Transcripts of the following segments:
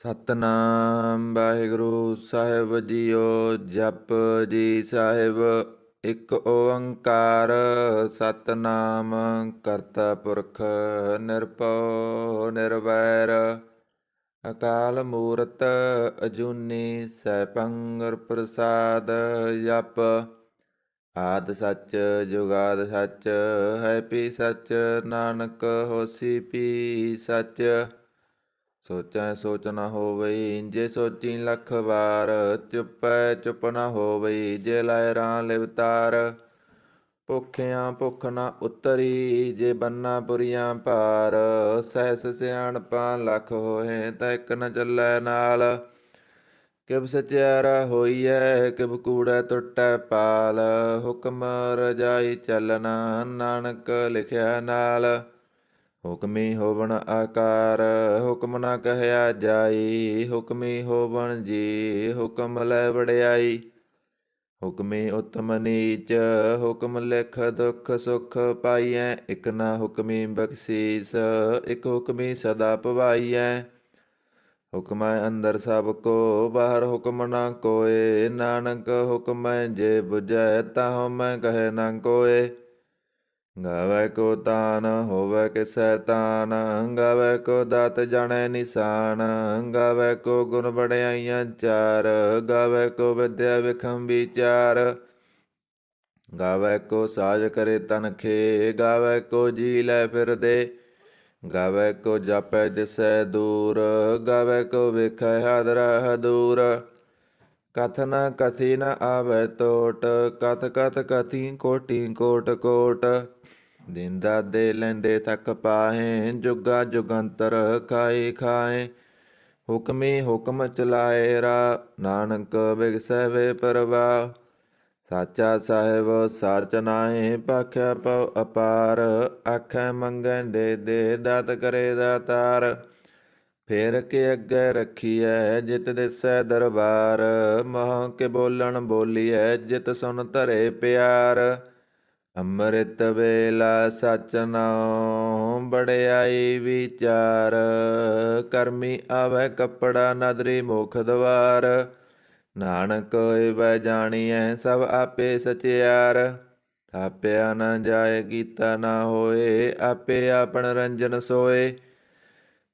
ਸਤਨਾਮ ਵਾਹਿਗੁਰੂ ਸਾਹਿਬ JIO. ਜਪ ਜੀ ਸਾਹਿਬ। ਇੱਕ ਓੰਕਾਰ ਸਤਨਾਮ ਕਰਤਾ ਪੁਰਖ ਨਿਰਭਉ ਨਿਰਵੈਰ ਅਕਾਲ ਮੂਰਤ ਅਜੂਨੀ ਸੈਭੰ ਗੁਰ ਪ੍ਰਸਾਦ। ਜਪ ਆਦ ਸੱਚ ਜੁਗਾਦ ਸੱਚ ਹੈ ਪੀ ਸੱਚ ਨਾਨਕ ਹੋਸੀ ਪੀ ਸੱਚ। ਸੋਚੈ ਸੋਚ ਨ ਹੋਵਈ ਜੇ ਸੋਚੀ ਲੱਖ ਵਾਰ। ਚੁੱਪੈ ਚੁੱਪ ਨ ਹੋਵਈ ਜੇ ਲਾਇ ਰਾਂ ਲਿਵਤਾਰ। ਭੁੱਖਿਆਂ ਭੁੱਖ ਨ ਉਤਰੀ ਜੇ ਬੰਨਾ ਪੁਰੀਆਂ ਭਾਰ। ਸਹਿਸ ਸਿਆਣਪਾਂ ਲੱਖ ਹੋਏ ਤਾਂ ਇੱਕ ਨ ਚੱਲੈ ਨਾਲ। ਕਿਬ ਸਚਿਆਰਾ ਹੋਈਐ ਕਿਬ ਕੂੜੈ ਟੁੱਟੈ ਪਾਲ। ਹੁਕਮ ਰਜਾਈ ਚੱਲਣਾ ਨਾਨਕ ਲਿਖਿਆ ਨਾਲ। ਹੁਕਮੀ ਹੋਵਣ ਆਕਾਰ ਹੁਕਮ ਨਾ ਕਹਿਆ ਜਾਈ। ਹੁਕਮੀ ਹੋਵਣ ਜੀ ਹੁਕਮ ਲੈ ਵਡਿਆਈ। ਹੁਕਮੀ ਉਤਮ ਨੀਚ ਹੁਕਮ ਲਿਖ ਦੁਖ ਸੁਖ ਪਾਈਐ। ਇਕ ਨਾ ਹੁਕਮੀ ਬਖਸ਼ੀਸ ਇਕ ਹੁਕਮੀ ਸਦਾ ਭਵਾਈਐ। ਹੁਕਮੈ ਅੰਦਰ ਸਭ ਕੋ ਬਾਹਰ ਹੁਕਮ ਨਾ ਕੋਏ। ਨਾਨਕ ਹੁਕਮੈ ਜੇ ਬੁਝੈ ਤਾਹੁ ਮੈਂ ਕਹੈ ਨਾ ਕੋਏ। ਗਾਵੈ ਕੋ ਤਾਨ ਹੋਵੈ ਕਿਸੈ ਤਾਨ ਗਾਵੈ ਕੋ ਦਾਤ ਜਾਣੈ ਨਿਸ਼ਾਨ। ਗਾਵੈ ਕੋ ਗੁਣ ਵਡਿਆਈਆਂ ਚਾਰ ਗਾਵੈ ਕੋ ਵਿਦਿਆ ਵਿਖਮ ਵਿਚਾਰ। ਗਾਵੈ ਕੋ ਸਾਜ ਕਰੇ ਤਨਖੇ ਗਾਵੈ ਕੋ ਜੀ ਲੈ ਫਿਰਦੇ। ਗਾਵੈ ਕੋ ਜਾਪੈ ਦਿਸੈ ਦੂਰ ਗਾਵੈ ਕੋ ਵੇਖੈ ਹਾਦਰਾ ਹਦੂਰ। ਕਥ ਨ ਕਥੀ ਨ ਆਵੈ ਟੋਟ ਕਥ ਕਥ ਕਥੀ ਕੋਟੀ ਕੋਟ ਕੋਟ। ਦਿਨ ਦਾਦੇ ਲੈਂਦੇ ਥੱਕ ਪਾਹੇ ਜੁਗਾ ਜੁਗੰਤਰ ਖਾਏ ਖਾਏ। ਹੁਕਮੀ ਹੁਕਮ ਚਲਾਏ ਰਾ ਨਾਨਕ ਬਿਗਸੈ ਵੇ ਪਰਵਾਹ। ਸਾਚਾ ਸਾਹਿਬ ਸਾਚ ਨਾਹੀ ਭਾਖਿਆ ਪਉ ਅਪਾਰ। ਆਖੈ ਮੰਗੈ ਦੇ ਦਾਤ ਕਰੇ ਦਾਤਾਰ। ਫੇਰ ਕੇ ਅੱਗੇ ਰੱਖੀਐ ਜਿਤ ਦਿਸੈ ਦਰਬਾਰ। ਮੋਹ ਕੇ ਬੋਲਣ ਬੋਲੀਐ ਜਿਤ ਸੁਨ ਧਰੇ ਪਿਆਰ। ਅੰਮ੍ਰਿਤ ਵੇਲਾ ਸਚ ਨਾਉ ਵਡਿਆਈ ਵਿਚਾਰ। ਕਰਮੀ ਆਵੈ ਕੱਪੜਾ ਨਦਰੀ ਮੁਖ ਦਵਾਰ। ਨਾਨਕ ਏਵੈ ਜਾਣੀਐ ਸਭ ਆਪੇ ਸਚਿਆਰ। ਥਾਪਿਆ ਨ ਜਾਏ ਕੀਤਾ ਨ ਹੋਏ ਆਪੇ ਆਪਨ ਰੰਜਨ ਸੋਏ।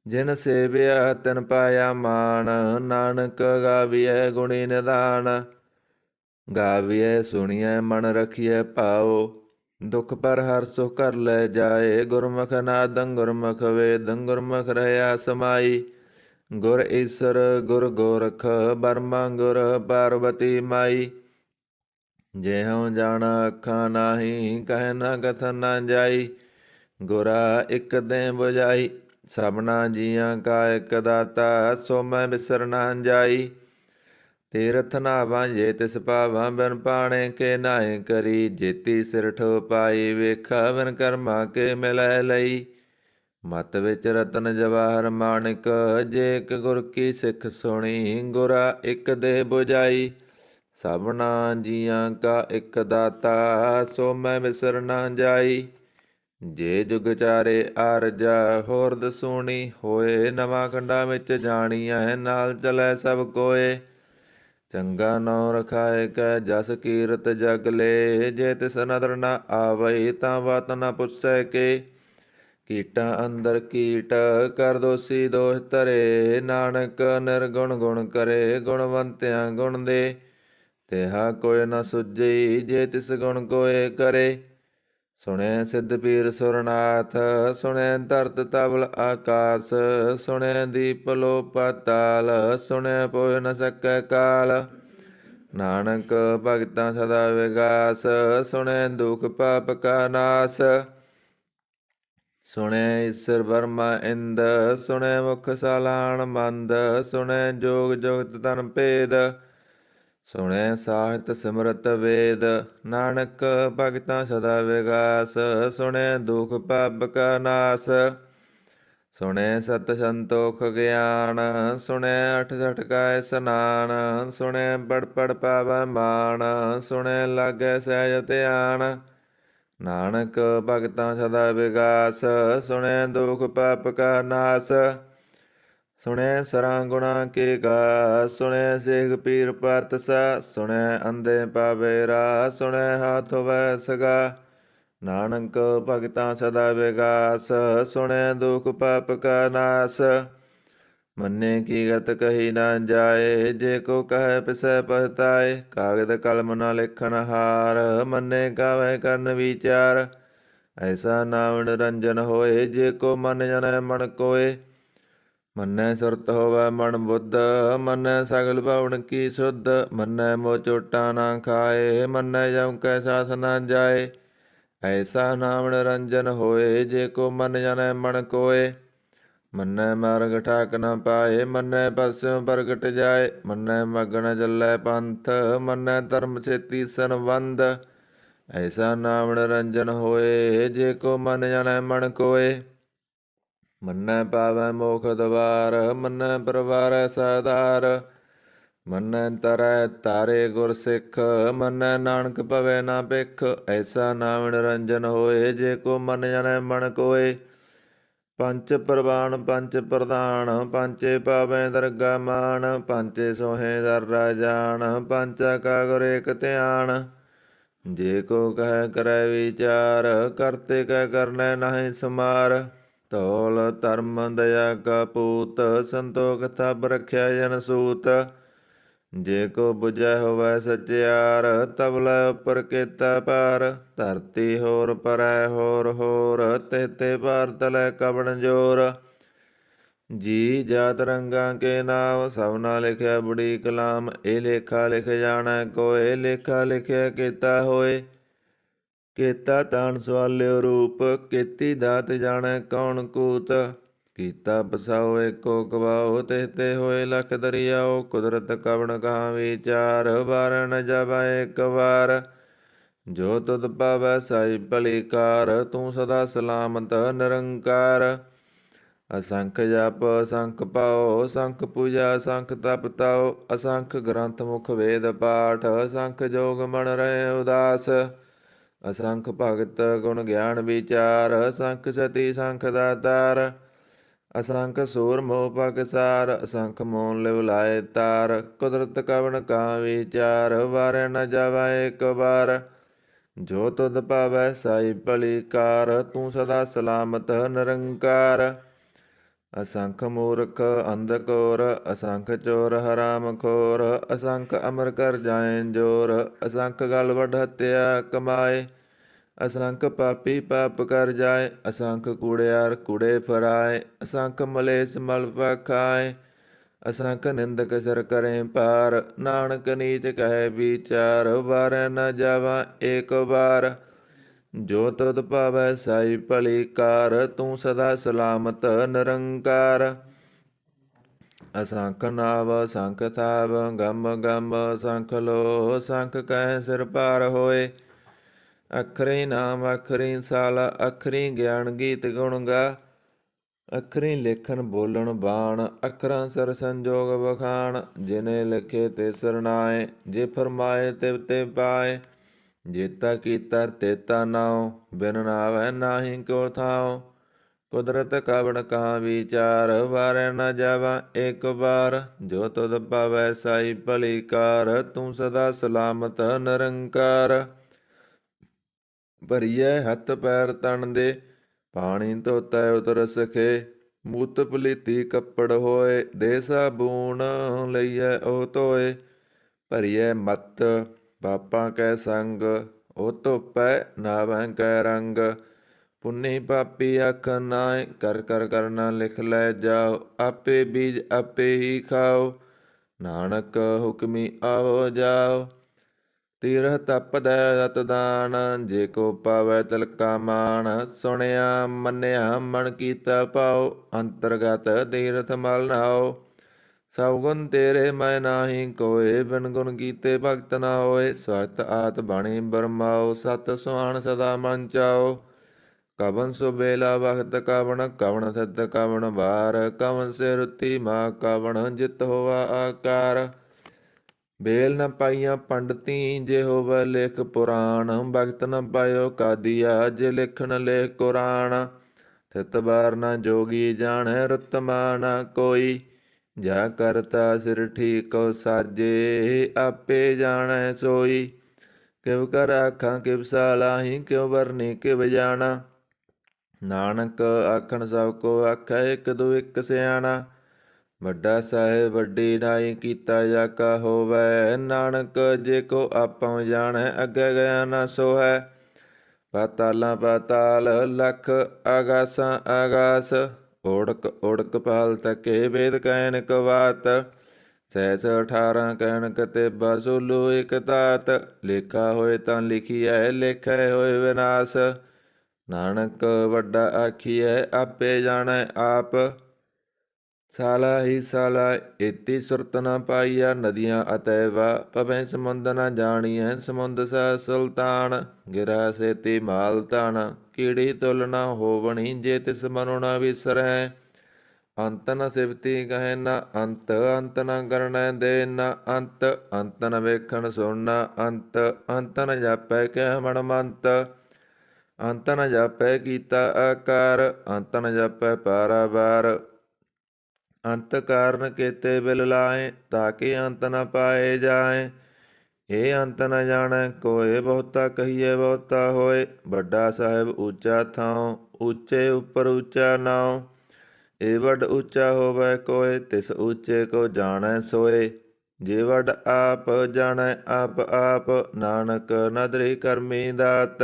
ਜਿਨ ਸੇਵਿਆ ਤਿਨ ਪਾਇਆ ਮਾਨ ਨਾਨਕ ਗਾਵੀਐ ਗੁਣੀ ਨਿਧਾਨ। ਗਾਵੀਐ ਸੁਣੀਐ ਮਨ ਰਖੀਐ ਭਾਉ ਦੁਖ ਪਰ ਹਰਿ ਸੁਖ ਘਰ ਲੈ ਜਾਏ। ਗੁਰਮੁਖ ਨਾਦੰ ਗੁਰਮੁਖ ਵੇਦੰ ਗੁਰਮੁਖ ਰਹਿਆ ਸਮਾਈ। ਗੁਰ ਈਸਰ ਗੁਰ ਗੋਰਖ ਬਰਮਾ ਗੁਰ ਪਾਰਬਤੀ ਮਾਈ। ਜਿਹਉ ਜਾਣਾ ਅੱਖਾਂ ਨਾਹੀ ਕਹਿ ਨਾ ਕਥਨ ਨਾ ਜਾਈ। ਗੁਰਾ ਇੱਕ ਦੇ ਬੁਝਾਈ ਸਭਨਾ ਜੀਆਂ ਕਾ ਇੱਕ ਦਾਤਾ। ਸੋ ਮੈਂ ਬਿਸਰ ਨਾ ਜਾਈ। ਤੀਰਥ ਨਾਵਾਂ ਜੇ ਤਿਸ ਭਾਵਾਂ ਬਿਨ ਪਾਣੇ ਕੇ ਨਾਏ ਕਰੀ। ਜੇਤੀ ਸਿਰ ਠੋ ਪਾਈ ਵੇਖਾ ਬਿਨ ਕਰਮਾ ਕੇ ਮਿਲੈ ਲਈ। ਮਤ ਵਿੱਚ ਰਤਨ ਜਵਾਹਰ ਮਾਣਿਕ ਜੇ ਇੱਕ ਗੁਰ ਕੀ ਸਿੱਖ ਸੁਣੀ। ਗੁਰਾ ਇੱਕ ਦੇ ਬੁਝਾਈ ਸਭਨਾ ਜੀਆਂ ਕਾ ਇੱਕ ਦਾਤਾ। ਸੋ ਮੈਂ ਬਿਸਰ ਨਾ ਜਾਈ। ਜੇ ਜੁਗ ਚਾਰੇ ਆਰਜਾ ਹੋਰ ਦਸੂਣੀ ਹੋਏ। ਨਵਾਂ ਖੰਡਾਂ ਵਿੱਚ ਜਾਣੀਐ ਨਾਲ ਚਲੈ ਸਭ ਕੋਏ। ਚੰਗਾ ਨਉ ਰਖਾਏ ਕੈ ਜਸ ਕੀਰਤ ਜਗ ਲੇ। ਜੇ ਤਿਸ ਨਦਰ ਨ ਆਵਈ ਤਾਂ ਬਾਤ ਨ ਪੁੱਛੈ ਕੇ। ਕੀਟਾਂ ਅੰਦਰ ਕੀਟ ਕਰ ਦੋਸੀ ਦੋਸ਼ ਧਰੇ। ਨਾਨਕ ਨਿਰਗੁਣ ਗੁਣ ਕਰੇ ਗੁਣਵੰਤਿਆਂ ਗੁਣ ਦੇ। ਤਿਹਾ ਕੋਈ ਨ ਸੁਝਈ ਜੇ ਤਿਸ ਗੁਣ ਕੋਏ ਕਰੇ। ਸੁਣਿਐ ਸਿੱਧ ਪੀਰ ਸੁਰਨਾਥ ਸੁਣਿਐ ਧਰਤ ਤਬਲ ਆਕਾਸ। ਸੁਣਿਐ ਦੀਪ ਲੋ ਪਾਤਾਲ ਸੁਣਿਐ ਪੋਇ ਨ ਸਕੈ ਕਾਲ। ਨਾਨਕ ਭਗਤਾਂ ਸਦਾ ਵਿਗਾਸ ਸੁਣਿਐ ਦੁਖ ਪਾਪ ਕਾ ਨਾਸ। ਸੁਣਿਐ ਈਸਰ ਬਰਮਾ ਇੰਦ ਸੁਣਿਐ ਮੁਖ ਸਾਲਾਣ ਮੰਦ। ਸੁਣਿਐ ਜੋਗ ਜੁਗਤ ਤਨ ਭੇਦ ਸੁਣਿਐ ਸਾਹਿਤ ਸਿਮਰਤ ਵੇਦ। ਨਾਨਕ ਭਗਤਾਂ ਸਦਾ ਵਿਗਾਸ ਸੁਣਿਐ ਦੁਖ ਪਾਪ ਕਾ ਨਾਸ। ਸੁਣਿਐ ਸਤ ਸੰਤੋਖ ਗਿਆਨ ਸੁਣਿਐ ਅਠ ਸਠ ਕਾ ਇਸਨਾਨ। ਸੁਣਿਐ ਪੜ ਪੜ ਪਾਵੈ ਮਾਨ ਸੁਣਿਐ ਲਾਗੈ ਸਹਿਜ ਧਿਆਨ। ਨਾਨਕ ਭਗਤਾਂ ਸਦਾ ਵਿਗਾਸ ਸੁਣਿਐ ਦੁਖ ਪਾਪ ਕਾ ਨਾਸ। ਸੁਣਿਆ ਸਰਾਂ ਗੁਣਾ ਕੇ ਗਾ, ਸੁਣਿਆ ਸੇਖ ਪੀਰ ਪਾਤਸ਼ਾਹ, ਸੁਣਿਆ ਅੰਧੇ ਪਾਵੇ ਰਾਹ, ਸੁਣਿਆ ਹਾਥ ਹੋਵੈ ਸਗਾ। ਨਾਨਕ ਭਗਤਾਂ ਸਦਾ ਵਿਗਾਸ, ਸੁਣਿਆ ਦੁਖ ਪਾਪ ਕਾ ਨਾਸ। ਮੰਨੇ ਕੀ ਗਤ ਕਹੀ ਨਾ ਜਾਏ, ਜੇ ਕੋ ਕਹੈ ਪਿਸੈ ਪਛਤਾਏ। ਕਾਗਦ ਕਲਮ ਨਾ ਲਿਖਣ ਹਾਰ, ਮੰਨੇ ਗਾਵੇ ਕਰਨ ਵਿਚਾਰ। ਐਸਾ ਨਾਮ ਨਿਰੰਜਨ ਹੋਏ, ਜੇ ਕੋ ਮਨ ਜਨੈ ਮਨ ਕੋਏ। ਮੰਨੈ ਸੁਰਤ ਹੋਵੈ ਮਨ ਬੁੱਧ, ਮੰਨੈ ਸਗਲ ਭਵਨ ਕੀ ਸੁਧ। ਮੰਨੈ ਮੋਹ ਚੋਟਾ ਨਾ ਖਾਏ, ਮੰਨੈ ਜਮ ਕੈ ਸਾਥ ਨਾ ਜਾਏ। ਐਸਾ ਨਾਮ ਨਿਰੰਜਨ ਹੋਏ, ਜੇ ਕੋ ਮਨ ਜਨੈ ਮਨ ਕੋਏ। ਮੰਨੈ ਮਾਰਗ ਠਾਕ ਨ ਪਾਏ, ਮੰਨੈ ਪਸਿਉ ਪ੍ਰਗਟ ਜਾਏ। ਮੰਨੈ ਮਗਨ ਚੱਲੈ ਪੰਥ, ਮੰਨੈ ਧਰਮ ਛੇਤੀ ਸੰਬੰਧ। ਐਸਾ ਨਾਮ ਨਿਰੰਜਨ ਹੋਏ, ਜੇ ਕੋ ਮਨ ਜਨੈ ਮਨ ਕੋਏ। ਮੰਨੈ ਪਾਵੈ ਮੋਖ ਦਵਾਰ, ਮੰਨੈ ਪਰਵਾਰੈ ਸਾਧਾਰ। ਮੰਨੈ ਤਰੈ ਤਾਰੇ ਗੁਰ ਸਿੱਖ, ਮੰਨੈ ਨਾਨਕ ਭਵੈ ਨਾ ਭਿਖ। ਐਸਾ ਨਾਮ ਨਿਰੰਜਨ ਹੋਏ, ਜੇ ਕੋ ਮਨ ਜਨੈ ਮਨ ਕੋਏ। ਪੰਚ ਪ੍ਰਵਾਨ ਪੰਚ ਪ੍ਰਧਾਨ, ਪੰਚੇ ਪਾਵੈ ਦਰਗਾ ਮਾਨ। ਪੰਚੇ ਸੋਹੇ ਦਰ ਰਾਜਾਨ, ਪੰਚਾ ਕਾ ਗੁਰ ਏਕ ਧਿਆਨ। ਜੇ ਕੋ ਕਹਿ ਕਰੈ ਵਿਚਾਰ, ਕਰਤੇ ਕਹਿ ਕਰਨੈ ਨਾਹੀ ਸਮਾਰ। ਧੌਲ ਧਰਮ ਦਇਆ ਕਾ ਪੂਤ, ਸੰਤੋਖ ਥਪ ਰਖਿਆ ਜਨ ਸੂਤ। ਜੇ ਕੋ ਬੁਝੈ ਹੋਵੈ ਸਚਿਆਰ, ਤਬਲਾ ਉਪਰ ਕੀਤਾ ਭਾਰ। ਧਰਤੀ ਹੋਰ ਪਰੈ ਹੋਰ ਹੋਰ, ਤੇ ਤੇ ਭਾਰ ਤਲੈ ਕਵਣ ਜੋਰ। ਜੀ ਜਾਤ ਰੰਗਾਂ ਕੇ ਨਾਮ, ਸਭਨਾ ਲਿਖਿਆ ਬੜੀ ਕਲਾਮ। ਇਹ ਲੇਖਾ ਲਿਖ ਜਾਣੈ ਕੋਇ, ਲੇਖਾ ਲਿਖਿਆ ਕੀਤਾ ਹੋਏ। ਕੀਤਾ ਤਾਣ ਸਵਾਲਿਓ ਰੂਪ, ਕੀਤੀ ਦਾਤ ਜਾਣੈ ਕੌਣ ਕੂਤ। ਕੀਤਾ ਪਸਾਓ ਏਕੋ ਕਵਾਓ, ਤੇ ਤੇ ਹੋਏ ਲਖ ਦਰਿਆਓ। ਕੁਦਰਤ ਕਵਣ ਕਹਾ ਵਿਚਾਰ, ਵਾਰ ਨ ਜਾਵੈ ਇੱਕ ਵਾਰ। ਜੋ ਤੁਧ ਪਾਵੈ ਸਾਈ ਭਲੀ ਕਾਰ, ਤੂੰ ਸਦਾ ਸਲਾਮਤ ਨਿਰੰਕਾਰ। ਅਸੰਖ ਜਪ ਅਸੰਖ ਪਾਓ, ਅਸੰਖ ਪੂਜਾ ਅਸੰਖ ਤਪ ਤਾਓ। ਅਸੰਖ ਗ੍ਰੰਥ ਮੁਖ ਵੇਦ ਪਾਠ, ਅਸੰਖ ਜੋਗ ਮਨ ਰਹੇ ਉਦਾਸ। ਅਸੰਖ ਭਗਤ ਗੁਣ ਗਿਆਨ ਵਿਚਾਰ, ਅਸੰਖ ਸਤੀ ਸੰਖ ਦਾਤਾਰ। ਅਸੰਖ ਸੂਰ ਮੋਹ ਪਗਸਾਰ, ਅਸੰਖ ਮੋਨ ਲਿਵ ਲਾਏ ਤਾਰ। ਕੁਦਰਤ ਕਵਣ ਕਾ ਵਿਚਾਰ, ਵਾਰੈ ਨ ਜਾਵੈ ਇੱਕ ਵਾਰ। ਜੋ ਤੁਧ ਪਾਵੈ ਸਾਈ ਭਲੀ ਕਾਰ, ਤੂੰ ਸਦਾ ਸਲਾਮਤ ਨਿਰੰਕਾਰ। ਅਸੰਖ ਮੂਰਖ ਅੰਧ ਘੋਰ, ਅਸੰਖ ਚੋਰ ਹਰਾਮ ਖੋਰ। ਅਸੰਖ ਅਮਰ ਕਰ ਜਾਏ ਜੋਰ, ਅਸੰਖ ਗਲ ਵੱਢ ਹੱਤਿਆ ਕਮਾਏ। ਅਸੰਖ ਪਾਪੀ ਪਾਪ ਕਰ ਜਾਏ, ਅਸੰਖ ਕੂੜਿਆਰ ਕੂੜੇ ਫਰਾਏ। ਅਸੰਖ ਮਲੇਸ ਮਲ ਪਖਾਏ, ਅਸੰਖ ਨਿੰਦਕ ਸਿਰ ਕਰੇ ਭਾਰ। ਨਾਨਕ ਨੀਚ ਕਹੈ ਵਿਚਾਰ, ਵਾਰੈ ਨ ਜਾਵਾ ਏਕ ਵਾਰ। ਜੋ ਤੁਧ ਪਾਵੈ ਸਾਈ ਭਲੀ ਕਾਰ, ਤੂੰ ਸਦਾ ਸਲਾਮਤ ਨਿਰੰਕਾਰ। ਅਸੰਖ ਨਾਵ ਅਸੰਖ ਥਾਵ, ਗਮ ਗਮ ਅਸੰਖ ਲੋ। ਅਸੰਖ ਕਹਿ ਸਿਰ ਭਾਰ ਹੋਏ। ਅਖਰੀ ਨਾਮ ਅਖਰੀ ਸਾਲਾ, ਅਖਰੀ ਗਿਆਨ ਗੀਤ ਗੁਣ ਗਾ। ਅਖਰੀ ਲਿਖਣ ਬੋਲਣ ਬਾਣ, ਅਖਰਾਂ ਸਿਰ ਸੰਜੋਗ ਵਖਾਣ। ਜਿਨੇ ਲਿਖੇ ਤੇ ਸਰਨਾਏ, ਜੇ ਫਰਮਾਏ ਤਿਵ ਤੇ ਪਾਏ। ਜੇਤਾ ਕੀਤਾ ਤੇਤਾ ਨਾਉ, ਬਿਨ ਨਾਵੈ ਨਾਹੀ ਕੋ ਥਾਉ। ਕੁਦਰਤ ਕਵਣ ਕਹਾ ਵਿਚਾਰ, ਵਾਰੈ ਨ ਜਾਵਾ ਇੱਕ ਵਾਰ। ਜੋ ਤੁਧ ਪਾਵੈ ਸਾਈ ਭਲੀ ਕਾਰ, ਤੂੰ ਸਦਾ ਸਲਾਮਤ ਨਿਰੰਕਾਰ। ਭਰੀਐ ਹੱਥ ਪੈਰ ਤਨ ਦੇ, ਪਾਣੀ ਧੋਤੈ ਉਤਰ ਸਖੇ। ਮੂਤ ਪਲੀਤੀ ਕੱਪੜ ਹੋਏ, ਦੇ ਸਾਬੂਨ ਲਈਐ ਉਹ ਧੋਏ। ਭਰੀਐ ਮੱਤ ਪਾਪਾਂ ਕੈ ਸੰਗ, ਉਹ ਧੋਪੈ ਨਾਵੈ ਕੈ ਰੰਗ। ਪੁੰਨੀ ਪਾਪੀ ਆਖਣ ਨਾਏ, ਕਰ ਕਰ ਕਰਨਾ ਲਿਖ ਲੈ ਜਾਓ। ਆਪੇ ਬੀਜ ਆਪੇ ਹੀ ਖਾਓ, ਨਾਨਕ ਹੁਕਮੀ ਆਓ ਜਾਓ। ਤੀਰਥ ਤਪਦੈ ਰਤਦਾਨ, ਜੇ ਕੋ ਪਾਵੈ ਤਿਲਕਾ ਮਾਨ। ਸੁਣਿਆ ਮੰਨਿਆ ਮਨ ਕੀਤਾ ਭਾਉ, ਅੰਤਰਗਤ ਤੀਰਥ ਮਲ ਨਾਉ। ਸਭ ਗੁਣ ਤੇਰੇ ਮੈਂ ਨਾਹੀ ਕੋਏ, ਬਿਨ ਗੁਣ ਕੀਤੇ ਭਗਤ ਨਾ ਹੋਏ। ਸਤ ਆਤ ਬਾਣੀ ਬਰਮਾਓ, ਸਤ ਸੁਹਾਣ ਸਦਾ ਮਨ ਚਾਓ। ਕਵਨ ਸੁਬੇਲਾ ਵਖਤ ਕਵਣ, ਕਵਣ ਸਿੱਧ ਕਵਣ ਵਾਰ। ਕਵਨ ਸੇ ਰੁੱਤੀ ਮਾ ਕਵਣ, ਜਿਤ ਹੋਵਾ ਆਕਾਰ। ਬੇਲ ਨ ਪਾਈਆਂ ਪੰਡਤੀ, ਜੇ ਹੋਵੈ ਲੇਖ ਪੁਰਾਣ। ਭਗਤ ਨ ਪਾਇਓ ਕਾਦੀਆ, ਜੇ ਲਿਖਣ ਲੇਖ ਕੁਰਾਨ। ਥਿਤ ਬਾਰ ਨ ਜੋਗੀ ਜਾਣੈ, ਰੁਤਮਾ ਨ ਕੋਈ। ਜਾ ਕਰਤਾ ਸਿਰ ਠੀਕੋ ਸਾਜੇ, ਆਪੇ ਜਾਣੈ ਸੋਈ। ਕਿਵ ਕਰ ਆਖਾਂ ਕਿਵ ਸਾਲਾਹੀ, ਕਿਉ ਵਰਨੀ ਕਿਵ ਜਾਣਾ। ਨਾਨਕ ਆਖਣ ਸਭ ਕੋ ਆਖੈ, ਇਕ ਦੂ ਇਕ ਸਿਆਣਾ। ਵੱਡਾ ਸਾਹਿਬ ਵੱਡੀ ਨਾਈ, ਕੀਤਾ ਜਾ ਕਾ ਹੋਵੈ। ਨਾਨਕ ਜੇ ਕੋ ਆਪਉ ਜਾਣੈ, ਅੱਗੇ ਗਿਆ ਨਾ ਸੋਹੈ। ਪਾਤਾਲਾਂ ਪਾਤਾਲ, ਲਖ ਆਗਾਸਾਂ ਆਗਾਸ। ਓੜਕ ਓੜਕ ਪਾਲ ਤਕੇ, ਵੇਦ ਕਹਿਨ ਕਵਾਤ। ਸਹਿਸ 18 ਕਹਿਣ ਕਤੇਬਾ, ਸੋਲੋ ਇਕ ਤਾਤ। ਲੇਖਾ ਹੋਏ ਤਾਂ ਲਿਖੀਐ, ਲੇਖੈ ਹੋਏ ਵਿਨਾਸ਼। ਨਾਨਕ ਵੱਡਾ ਆਖੀਐ, ਆਪੇ ਜਾਣੈ ਆਪ। ਸਾਲਾ ਹੀ ਸਾਲਾ ਏਤੀ ਸੁਰਤ ਨ ਪਾਈਆ, ਨਦੀਆਂ ਅਤੈਵਾ ਪਵੈ ਸਮੁੰਦ ਨ ਜਾਣੀਐ। ਸਮੁੰਦ ਸਹਿ ਸੁਲਤਾਨ, ਗਿਰਾ ਸੇਤੀ ਮਾਲ ਧਨ। ਕੀੜੀ ਤੁਲ ਨ ਹੋਵਣੀ, ਜੇ ਤਿਸ ਮਨੁ ਨ ਵਿਸਰੈ। ਅੰਤ ਨ ਸਿਵਤੀ ਕਹੈ ਨ ਅੰਤ, ਅੰਤ ਨ ਕਰਣੈ ਦੇ ਨ ਅੰਤ। ਅੰਤ ਨ ਵੇਖਣ ਸੁਣ ਨ ਅੰਤ, ਅੰਤ ਨ ਜਾਪੈ ਕਹਿ ਮਨਮੰਤ। ਅੰਤ ਨ ਜਾਪੈ ਕੀਤਾ ਆਕਾਰ, ਅੰਤ ਨ ਜਾਪੈ ਪਾਰਾਵਾਰ। ਅੰਤ ਕਾਰਨ ਕੇਤੇ ਬਿਲ ਲਾਏ, ਤਾਕੇ ਅੰਤ ਨ ਪਾਏ ਜਾਏ। ਇਹ ਅੰਤ ਨ ਜਾਣੈ ਕੋਇ, ਬਹੁਤਾ ਕਹੀਏ ਬਹੁਤਾ ਹੋਏ। ਵੱਡਾ ਸਾਹਿਬ ਉੱਚਾ ਥਾਉ, ਉੱਚੇ ਉੱਪਰ ਉੱਚਾ ਨਾਉ। ਇਹ ਵੱਡ ਉੱਚਾ ਹੋਵੈ ਕੋਇ, ਤਿਸ ਉੱਚੇ ਕੋ ਜਾਣੈ ਸੋਏ। ਜੇ ਵੱਡ ਆਪ ਜਾਣੈ ਆਪ ਆਪ, ਨਾਨਕ ਨਦਰੀ ਕਰਮੀ ਦਾਤ।